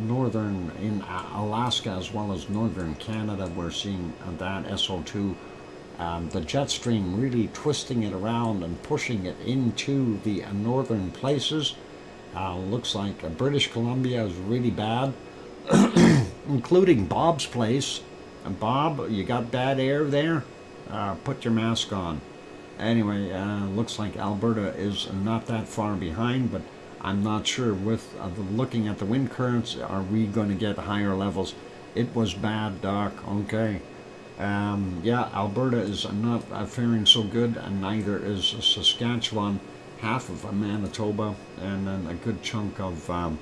S1: northern, in Alaska as well as northern Canada, we're seeing that SO2. The jet stream really twisting it around and pushing it into the northern places. Looks like British Columbia is really bad, including Bob's place. Bob, you got bad air there? Put your mask on. Anyway, looks like Alberta is not that far behind, but I'm not sure with looking at the wind currents, are we going to get higher levels? It was bad, Doc. Okay. Yeah, Alberta is not faring so good, and neither is Saskatchewan. Half of Manitoba, and then a good chunk of our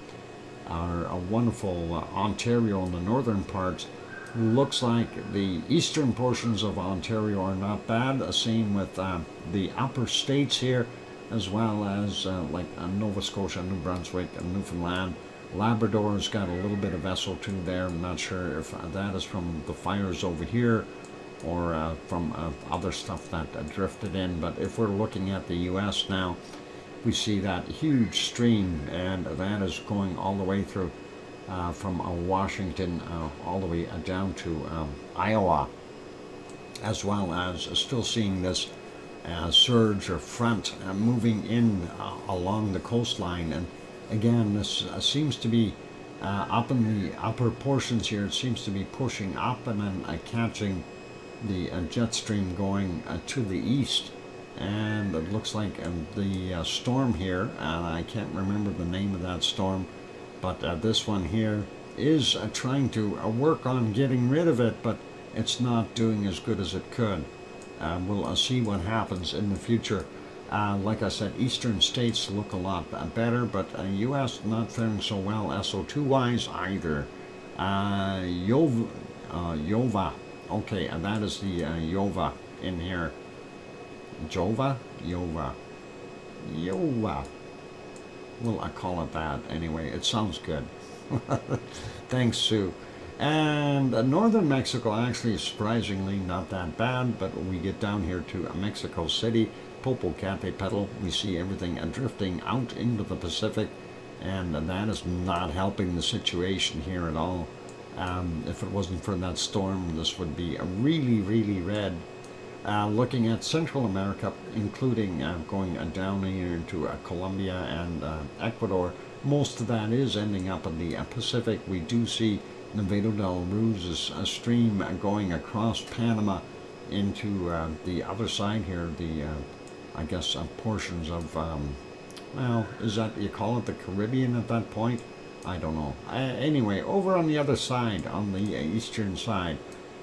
S1: wonderful Ontario in the northern parts. Looks like the eastern portions of Ontario are not bad. Same with the upper states here, as well as like Nova Scotia, New Brunswick, and Newfoundland. Labrador's got a little bit of SO2 there. I'm not sure if that is from the fires over here or from other stuff that drifted in. But if we're looking at the U.S. now, we see that huge stream, and that is going all the way through from Washington all the way down to Iowa, as well as still seeing this surge or front moving in along the coastline. And again, this seems to be up in the upper portions here. It seems to be pushing up and then catching the jet stream going to the east, and it looks like the storm here, I can't remember the name of that storm, but this one here is trying to work on getting rid of it, but it's not doing as good as it could. We'll see what happens in the future. Like I said, eastern states look a lot better, but U.S. not faring so well SO2 wise either. Yova. Okay, and that is the Yova in here. Jova? Yova. Yova. Well, I call it that anyway. It sounds good. Thanks, Sue. And northern Mexico actually is surprisingly not that bad, but when we get down here to Mexico City, Popocatépetl, we see everything drifting out into the Pacific, and that is not helping the situation here at all. If it wasn't for that storm, this would be really, really red. Looking at Central America, including going down here into Colombia and Ecuador, most of that is ending up in the Pacific. We do see Nevado del Ruiz stream going across Panama into the other side here, the, I guess, portions of, well, is that, you call it the Caribbean at that point? I don't know. Anyway, over on the other side, on the eastern side,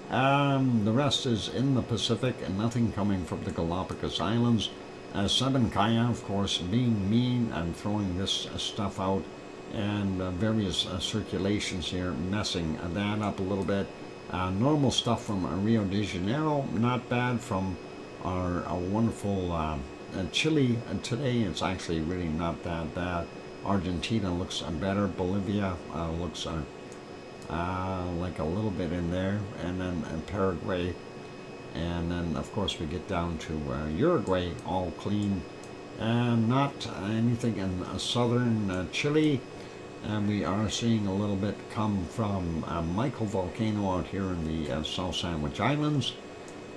S1: The rest is in the Pacific, and nothing coming from the Galapagos Islands. Sabancaya, of course, being mean and throwing this stuff out, and various circulations here messing that up a little bit. Normal stuff from Rio de Janeiro, not bad from our wonderful Chile. Today it's actually really not that bad. Argentina looks better. Bolivia looks like a little bit in there, and then Paraguay, and then of course we get down to Uruguay, all clean, and not anything in southern Chile. And we are seeing a little bit come from Michael volcano out here in the South Sandwich Islands,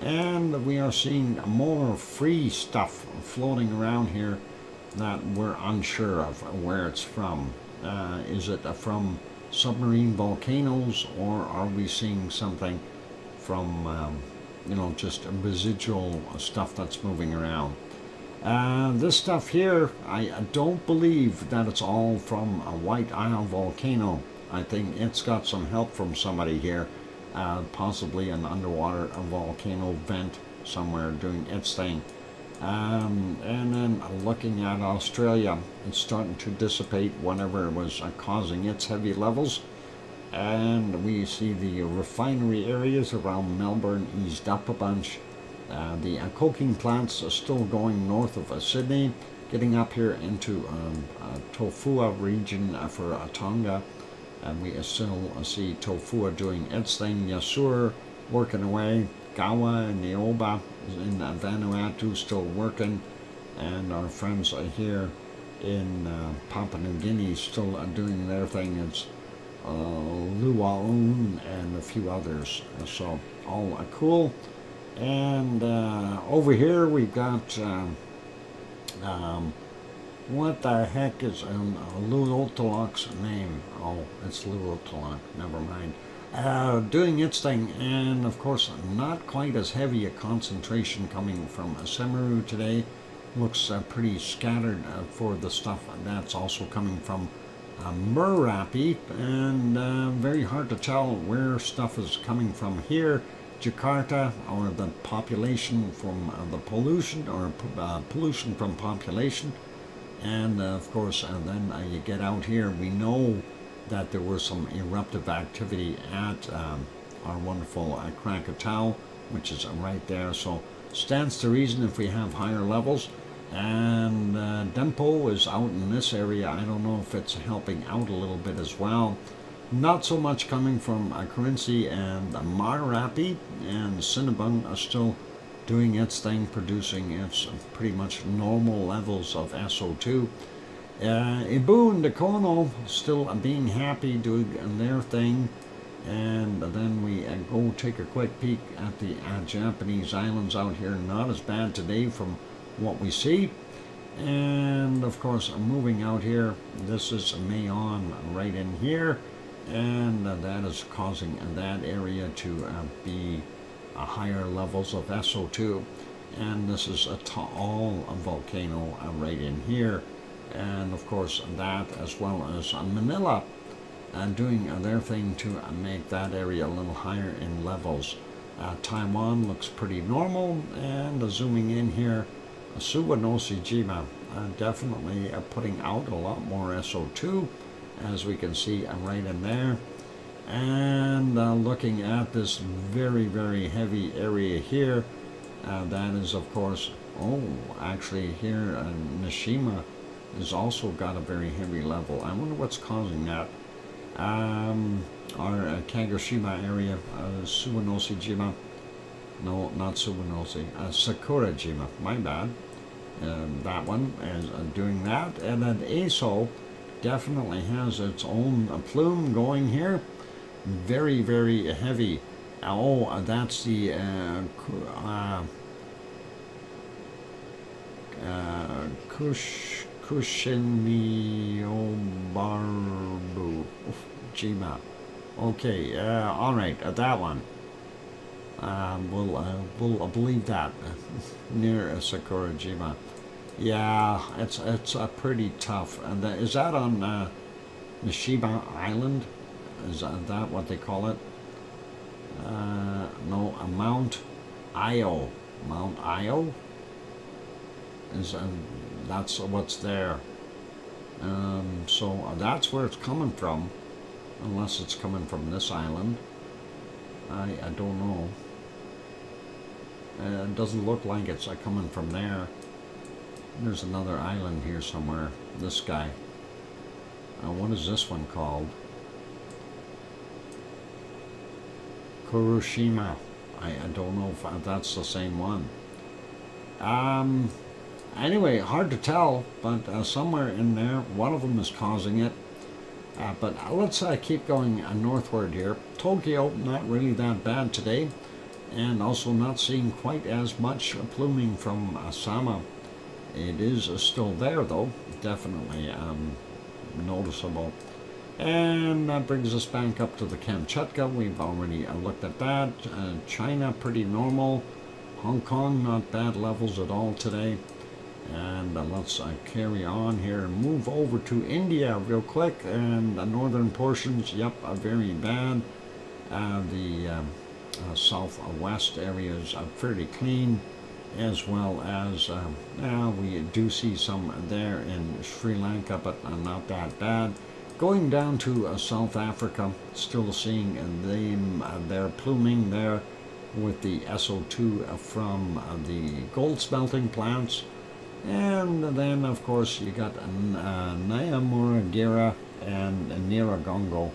S1: and we are seeing more free stuff floating around here that we're unsure of where it's from. Is it from submarine volcanoes, or are we seeing something from just residual stuff that's moving around? This stuff here, I don't believe that it's all from a White Isle volcano. I think it's got some help from somebody here, possibly an underwater volcano vent somewhere doing its thing. And then looking at Australia, it's starting to dissipate whatever was causing its heavy levels. And we see the refinery areas around Melbourne eased up a bunch. The coking plants are still going north of Sydney, getting up here into Tofua region for Tonga. And we still see Tofua doing its thing. Yasur working away. Gawa and Neoba in Vanuatu still working, and our friends here in Papua New Guinea still doing their thing. It's Luaun and a few others, so all cool. And over here we've got what the heck is Luotolok's name? Oh, it's Luotolok, never mind. Doing its thing, and of course not quite as heavy a concentration coming from Semeru today. Looks pretty scattered for the stuff that's also coming from Merapi, and very hard to tell where stuff is coming from here. Jakarta, or the population from the pollution, or pollution from population, and of course then you get out here, we know that there was some eruptive activity at our wonderful Krakatau, which is right there. So stands to reason if we have higher levels. And Dempo is out in this area. I don't know if it's helping out a little bit as well. Not so much coming from Kerinci and Marapi, and Cinnabon are still doing its thing, producing its pretty much normal levels of SO2. Ibu and Dakono still being happy, doing their thing. And then we go take a quick peek at the Japanese islands out here. Not as bad today from what we see. And of course, moving out here, this is Mayon right in here. And that is causing that area to be higher levels of SO2. And this is a Taal volcano right in here. And of course that, as well as Manila, doing their thing to make that area a little higher in levels. Taiwan looks pretty normal, and zooming in here, Suwanoshi-jima definitely putting out a lot more SO2, as we can see right in there. And looking at this very, very heavy area here, that is of course, actually here Nishima has also got a very heavy level. I wonder what's causing that. Our Kagoshima area, Suwanoshi-jima, no, not Suwanoshi, Sakura-jima, my bad. That one is doing that. And then Aso definitely has its own plume going here. Very, very heavy. Oh, that's the Kushiniobarbu Jima. Okay, all right, that one. We'll believe that near Sakurajima. Yeah, it's pretty tough. And is that on Nishiba Island? Is that what they call it? Mount Io. Mount Io is that's what's there. So that's where it's coming from, unless it's coming from this island. I don't know. It doesn't look like it's coming from there. There's another island here somewhere. This guy. What is this one called? Kurushima. I don't know if that's the same one. Anyway, hard to tell, but somewhere in there, one of them is causing it. But let's keep going northward here. Tokyo, not really that bad today, and also not seeing quite as much pluming from Sama. It is still there, though, definitely noticeable. And that brings us back up to the Kamchatka. We've already looked at that. China, pretty normal. Hong Kong, not bad levels at all today. And let's carry on here and move over to India real quick. And the northern portions, yep, are very bad. The southwest areas are fairly clean, as well as we do see some there in Sri Lanka, but not that bad. Going down to South Africa, still seeing them, their pluming there with the SO2 from the gold smelting plants. And then, of course, you got Nyamuragira and Nyiragongo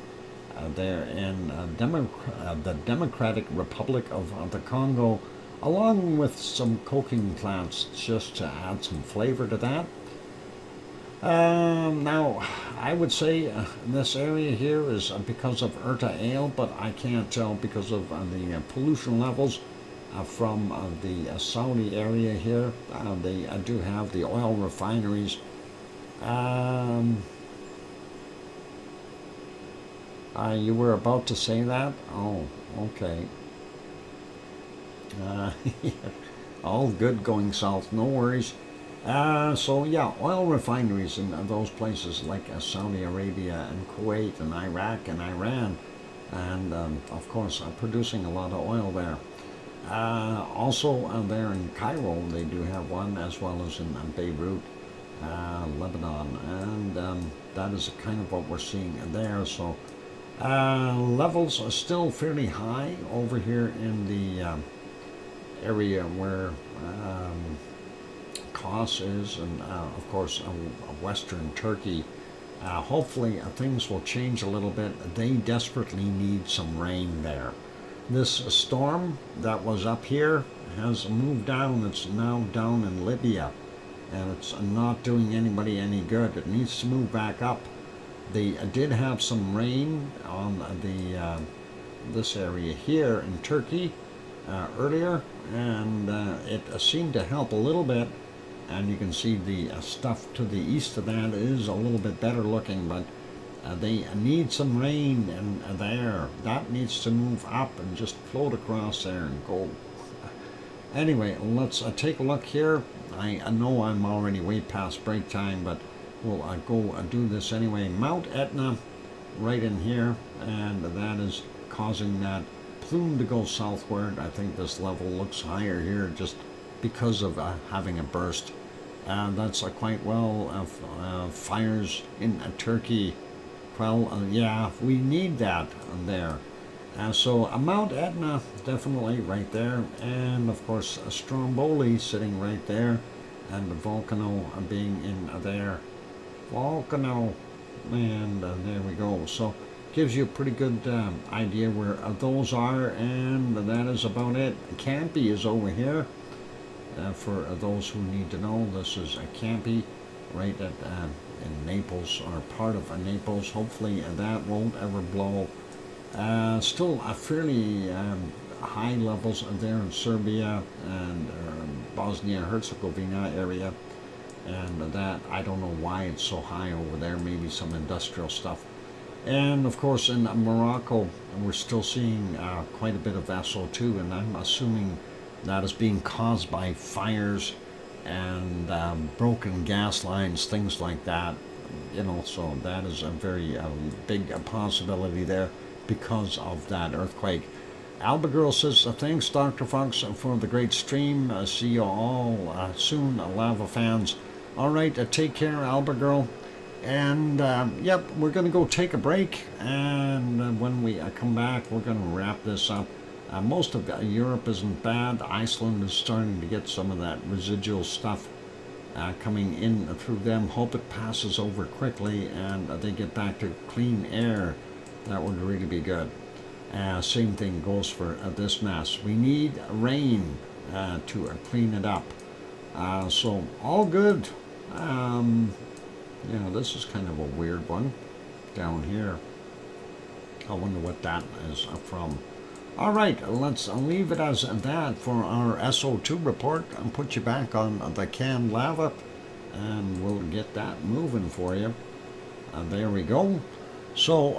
S1: there in the Democratic Republic of the Congo, along with some coking plants, just to add some flavor to that. Now, I would say this area here is because of Erta Ale, but I can't tell because of the pollution levels from the Saudi area here. They do have the oil refineries. You were about to say that? Oh, okay. All good going south, no worries. So yeah, oil refineries in those places like Saudi Arabia and Kuwait and Iraq and Iran, and of course producing a lot of oil there. Also there in Cairo they do have one, as well as in Beirut, Lebanon, and that is kind of what we're seeing there. So levels are still fairly high over here in the area where Kos is, and of course western Turkey. Hopefully things will change a little bit. They desperately need some rain there. This storm that was up here has moved down. It's now down in Libya, and it's not doing anybody any good. It needs to move back up. They did have some rain on the this area here in Turkey earlier, and it seemed to help a little bit. And you can see the stuff to the east of that is a little bit better looking, but they need some rain in there. That needs to move up and just float across there and go. Anyway, let's take a look here. I know I'm already way past break time, but we'll go do this anyway. Mount Etna right in here, and that is causing that plume to go southward. I think this level looks higher here just because of having a burst. That's quite well. Fires in Turkey. Well, yeah, we need that there. So Mount Etna, definitely right there. And of course, Stromboli sitting right there. And the Volcano being in there. Volcano. And there we go. So gives you a pretty good idea where those are. And that is about it. Campi is over here. For those who need to know, this is Campi right at in Naples, or part of Naples. Hopefully that won't ever blow. Still a fairly high levels there in Serbia and Bosnia-Herzegovina area, and that I don't know why it's so high over there. Maybe some industrial stuff. And of course in Morocco we're still seeing quite a bit of SO2, and I'm assuming that is being caused by fires and broken gas lines, things like that. You know, so that is a very big possibility there because of that earthquake. Alba Girl says, thanks, Dr. Fox, for the great stream. See you all soon, lava fans. All right, take care, Alba Girl. And, yep, we're going to go take a break. And when we come back, we're going to wrap this up. Most of Europe isn't bad. Iceland is starting to get some of that residual stuff coming in through them. Hope it passes over quickly and they get back to clean air. That would really be good. Same thing goes for this mess. We need rain to clean it up. So all good. You know, this is kind of a weird one down here. I wonder what that is from. All right, let's leave it as that for our SO2 report and put you back on the canned lava, and we'll get that moving for you. There we go. So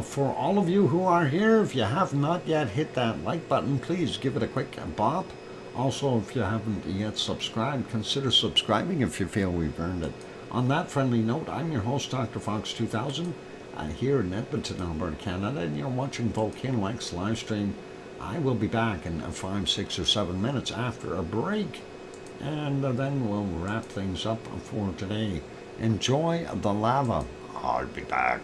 S1: for all of you who are here, if you have not yet hit that like button, please give it a quick bop. Also, if you haven't yet subscribed, consider subscribing if you feel we've earned it. On that friendly note, I'm your host, DrFox2000. Here in Edmonton, Alberta, Canada, and you're watching VolcanoX live stream. I will be back in 5, 6, or 7 minutes after a break, and then we'll wrap things up for today. Enjoy the lava. I'll be back.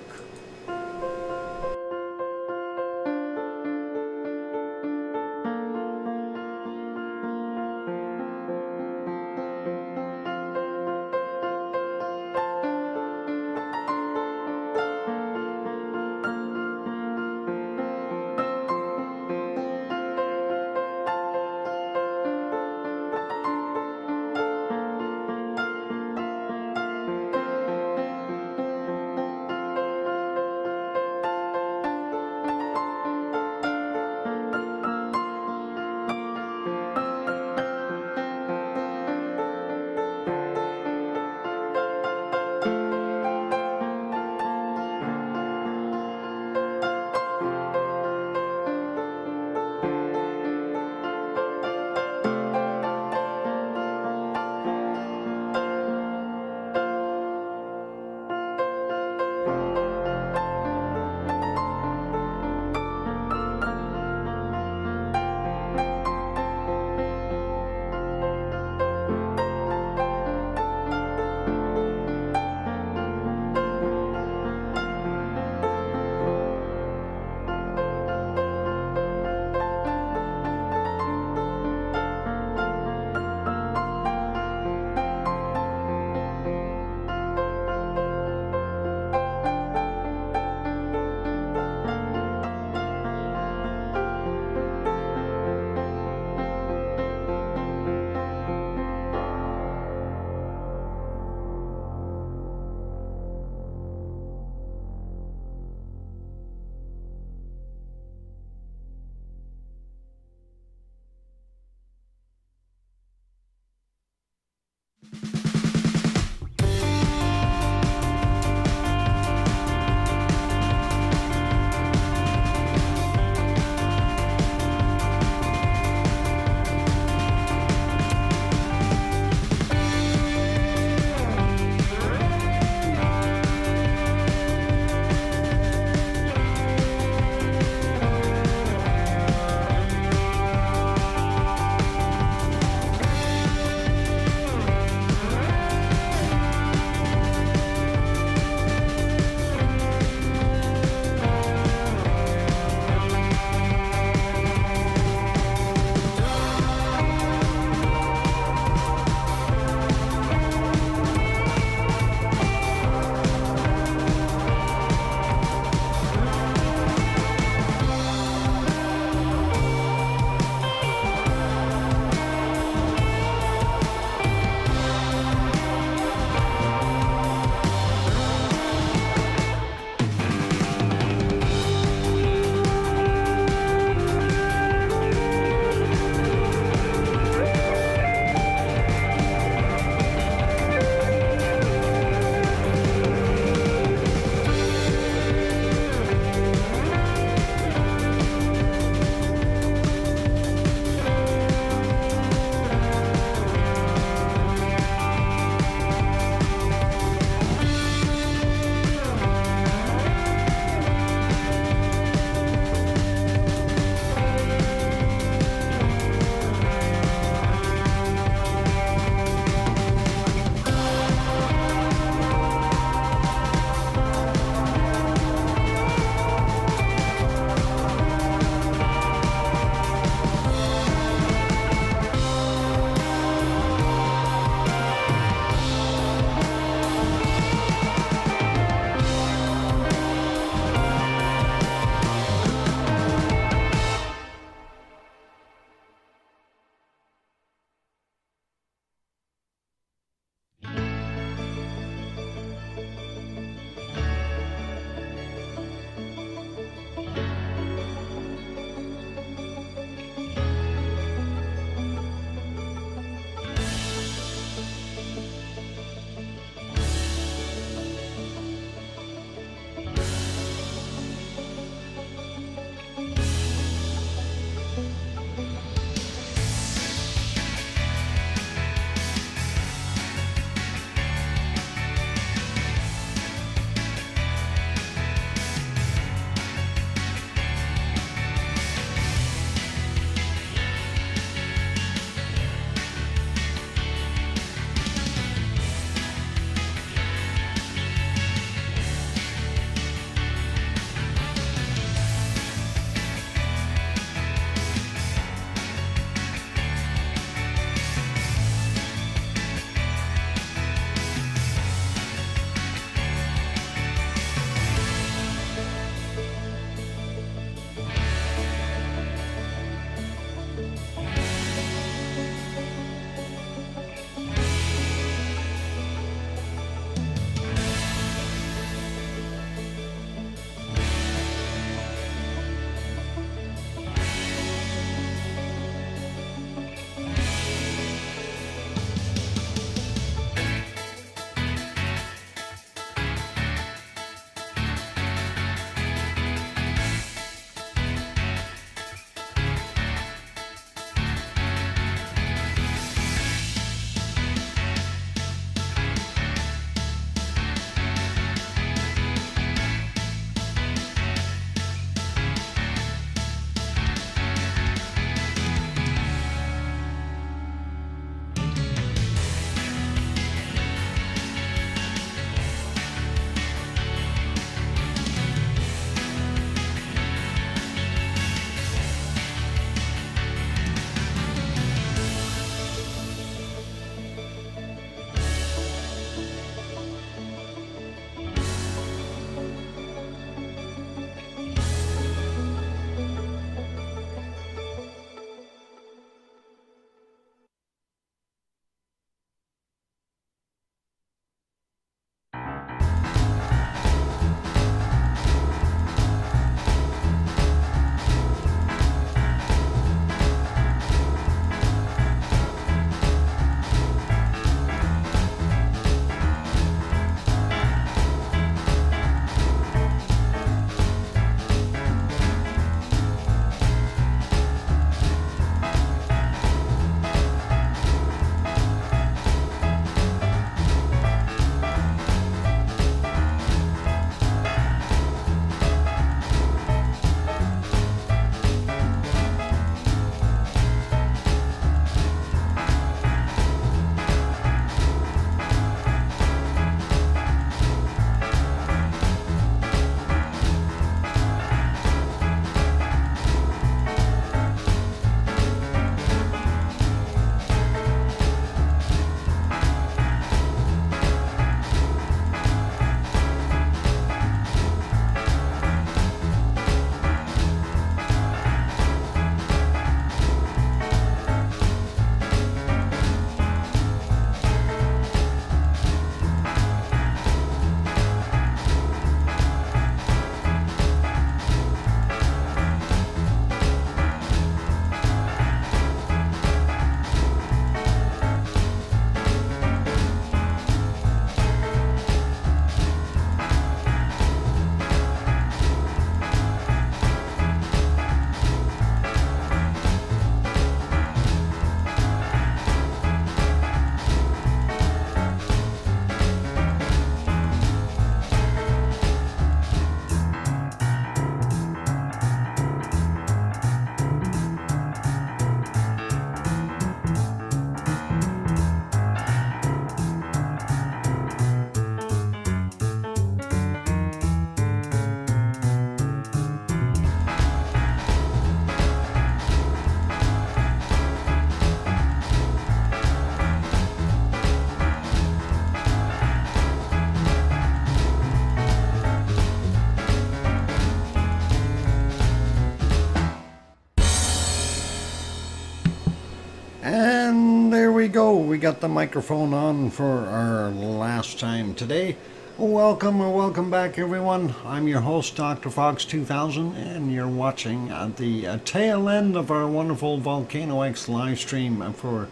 S1: And there we go. We got the microphone on for our last time today. Welcome back, everyone. I'm your host, DrFox2000, and you're watching at the tail end of our wonderful VolcanoX live stream for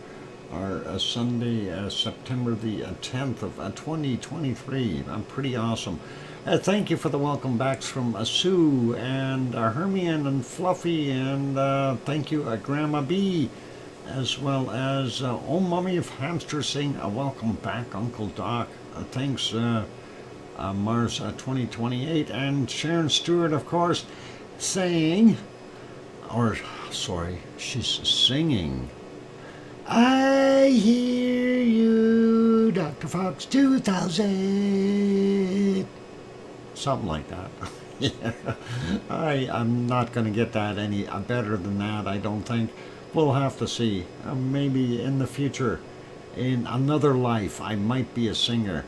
S1: our Sunday, September the 10th of 2023. Pretty awesome. Thank you for the welcome backs from Sue and Hermione and Fluffy, and thank you, Grandma B, as well as Oh Mummy of Hamster saying welcome back, Uncle Doc. Thanks, Mars 2028, and Sharon Stewart, of course, saying, or sorry, she's singing. I hear you, Dr. Fox 2000. Something like that. Yeah. I'm not going to get that any better than that, I don't think. We'll have to see. Maybe in the future, in another life, I might be a singer.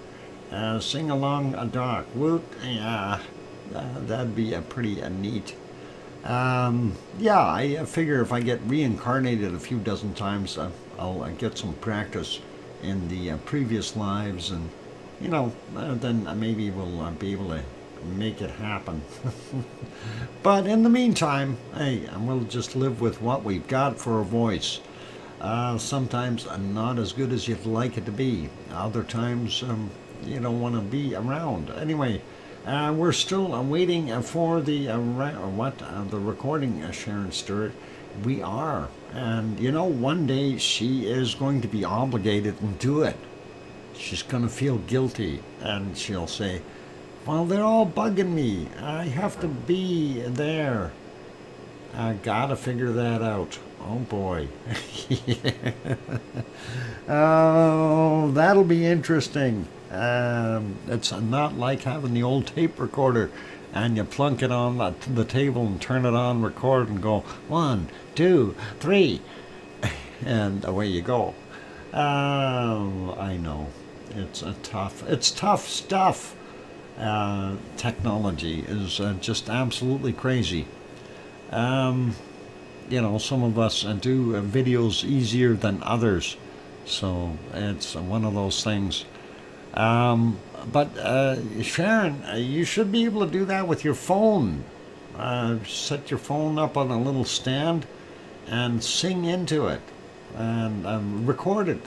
S1: Sing along a doc. Woot. Yeah, that'd be a pretty neat. Yeah, I figure if I get reincarnated a few dozen times, I'll get some practice in the previous lives, and then maybe we'll be able to make it happen. But in the meantime, hey, we'll just live with what we've got for a voice. Sometimes not as good as you'd like it to be. Other times you don't want to be around. Anyway, we're still waiting for the the recording, Sharon Stewart. We are, and one day she is going to be obligated to do it. She's going to feel guilty, and she'll say, well, they're all bugging me. I have to be there. I gotta figure that out. Oh boy. Oh, that'll be interesting. It's not like having the old tape recorder and you plunk it on the table and turn it on, record, and go 1, 2, 3, and away you go. I know. It's tough stuff. Technology is just absolutely crazy. Some of us do videos easier than others, so it's one of those things. But Sharon, you should be able to do that with your phone. Set your phone up on a little stand and sing into it, and record it,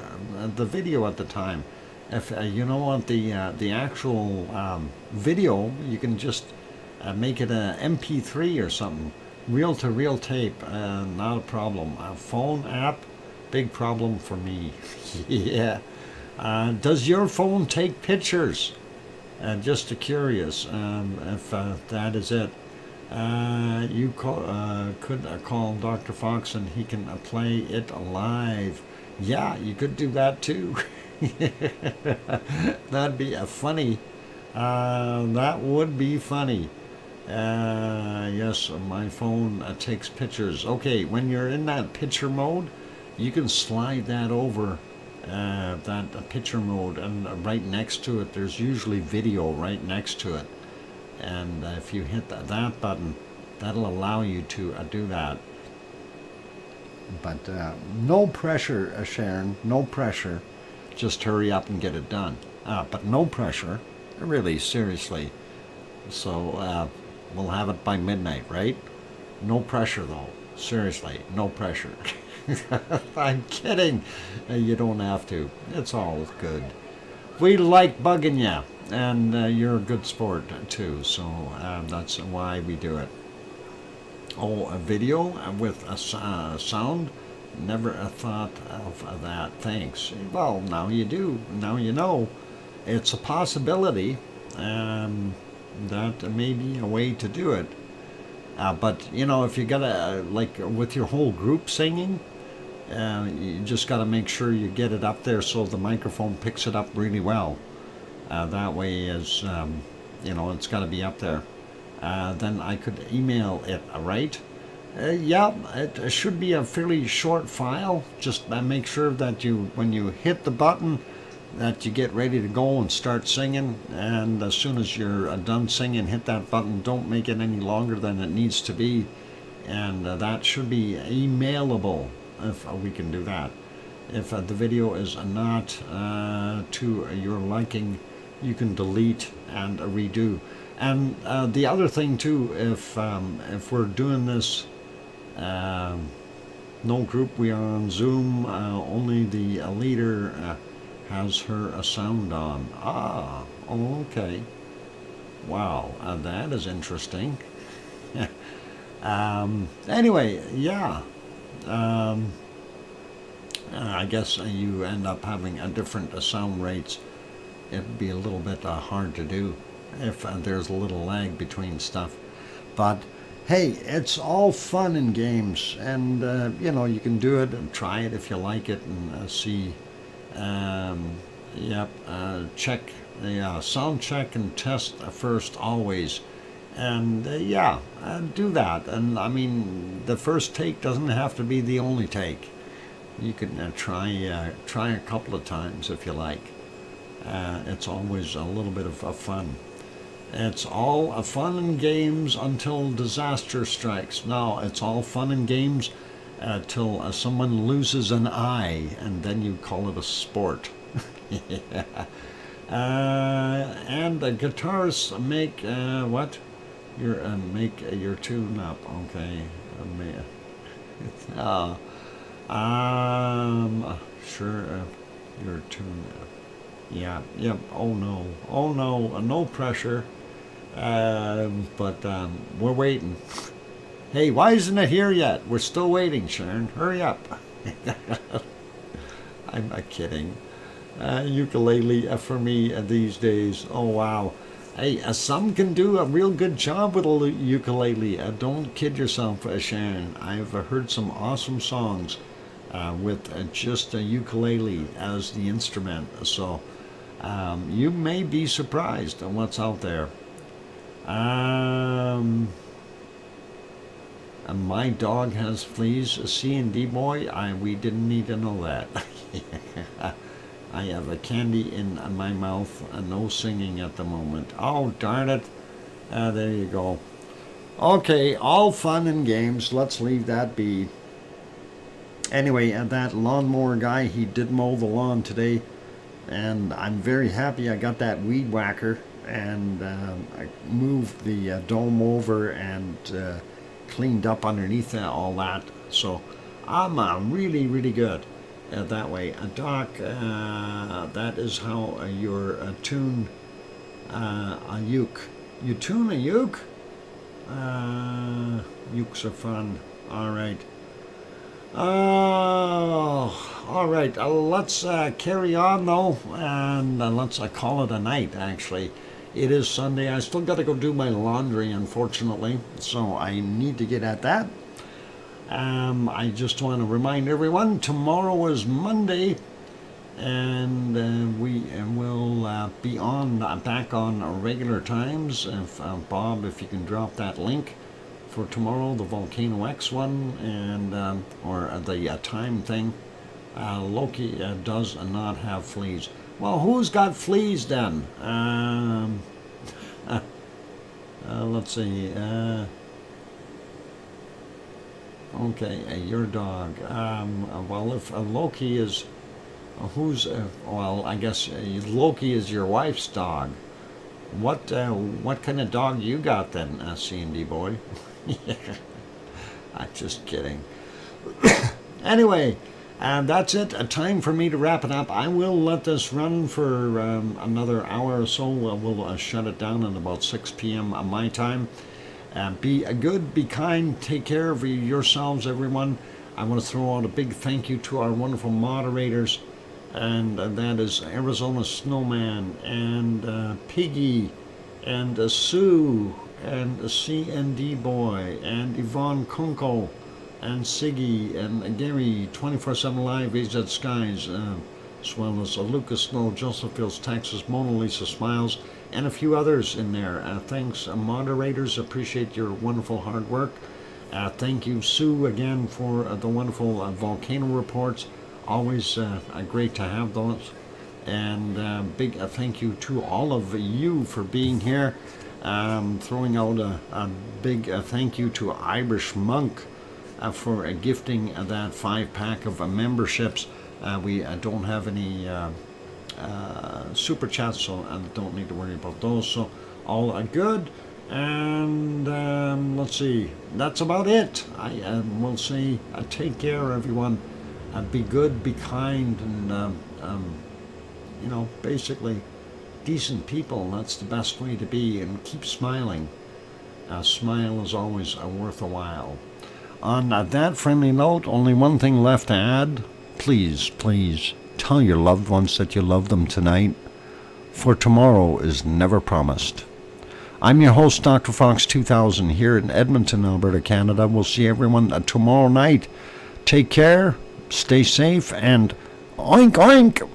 S1: the video at the time. If you don't want the actual video, you can just make it a MP3 or something, reel-to-reel tape, not a problem. Phone app, big problem for me. Yeah. Does your phone take pictures? Just curious if that is it. You could call Dr. Fox and he can play it live. Yeah, you could do that too. That'd be funny. That would be funny. Yes, my phone takes pictures. Okay, when you're in that picture mode, you can slide that over, that picture mode, and right next to it, there's usually video right next to it. And if you hit that button, that'll allow you to do that. But no pressure, Sharon, no pressure. Just hurry up and get it done. But no pressure, really, seriously. So we'll have it by midnight, right? No pressure, though. Seriously, no pressure. I'm kidding. You don't have to. It's all good. We like bugging you, and you're a good sport, too. So that's why we do it. Oh, a video with a sound? Never thought of that. Thanks. Well, now you do. Now you know. It's a possibility. That may be a way to do it. But, if you gotta, like, with your whole group singing, you just gotta make sure you get it up there so the microphone picks it up really well. That way is, it's gotta be up there. Then I could email it, right? Yeah, it should be a fairly short file. Just make sure that when you hit the button, that you get ready to go and start singing. And as soon as you're done singing, hit that button. Don't make it any longer than it needs to be. And that should be emailable, if we can do that. If the video is not to your liking, you can delete and redo. And the other thing too, if we're doing this no group, we are on Zoom, only the leader has her sound on. Okay. Wow, that is interesting. Anyway, yeah. I guess you end up having a different sound rates. It'd be a little bit hard to do if there's a little lag between stuff. But hey, it's all fun and games, and you can do it and try it if you like it, and see. Yep, check the sound check and test first always, and do that. And I mean, the first take doesn't have to be the only take. You can try a couple of times if you like. It's always a little bit of fun. It's all fun and games until disaster strikes. No, it's all fun and games till someone loses an eye, and then you call it a sport. Yeah. And the guitarists make what? Make your tune up. Okay. Sure. Your tune up. Yeah. Yep. Oh no. Oh no. No pressure. But we're waiting. Hey, why isn't it here yet? We're still waiting, Sharon. Hurry up. I'm not kidding. Ukulele for me these days. Oh, wow. Hey, some can do a real good job with a ukulele. Don't kid yourself, Sharon. I've heard some awesome songs with just a ukulele as the instrument. So you may be surprised at what's out there. My dog has fleas. C&D boy, we didn't need to know that. I have a candy in my mouth. No singing at the moment. Oh, darn it. There you go. Okay, all fun and games. Let's leave that be. Anyway, that lawnmower guy, he did mow the lawn today. And I'm very happy I got that weed whacker. And I moved the dome over and cleaned up underneath all that. So I'm really, really good that way. Doc, that is how your tune a uke. You tune a uke? Ukes are fun. All right. All right. Let's carry on though, and let's call it a night. Actually, it is Sunday. I still got to go do my laundry, unfortunately, so I need to get at that. I just want to remind everyone, tomorrow is Monday, and we will be back on regular times. If Bob, if you can drop that link for tomorrow, the VolcanoX one, and or the time thing. Loki does not have fleas. Well, who's got fleas then? Let's see. Okay, your dog. Well, if Loki is, who's? Well, I guess Loki is your wife's dog. What kind of dog you got then, C&D boy? I'm just kidding. Anyway. And that's it. A time for me to wrap it up. I will let this run for another hour or so. We'll shut it down at about 6 p.m. my time. Be good, be kind, take care of yourselves, everyone. I want to throw out a big thank you to our wonderful moderators, and that is Arizona Snowman, and Piggy, and Sue, and C&D Boy, and Yvonne Kunko, and Siggy, and Gary, 24/7 Live, AZ Skies, as well as Lucas Snow, Joseph Fields, Texas, Mona Lisa Smiles, and a few others in there. Thanks, moderators. Appreciate your wonderful hard work. Thank you, Sue, again, for the wonderful volcano reports. Always great to have those. And big thank you to all of you for being here. Throwing out a big thank you to Irish Monk for gifting that 5-pack of memberships. We don't have any super chats, so I don't need to worry about those. So all good. And let's see, that's about it. I will say take care, everyone. Be good, be kind, and basically decent people. That's the best way to be, and keep smiling. A smile is always worth a while. On that friendly note, only one thing left to add. Please, please, tell your loved ones that you love them tonight, for tomorrow is never promised. I'm your host, DrFox2000, here in Edmonton, Alberta, Canada. We'll see everyone tomorrow night. Take care, stay safe, and oink oink!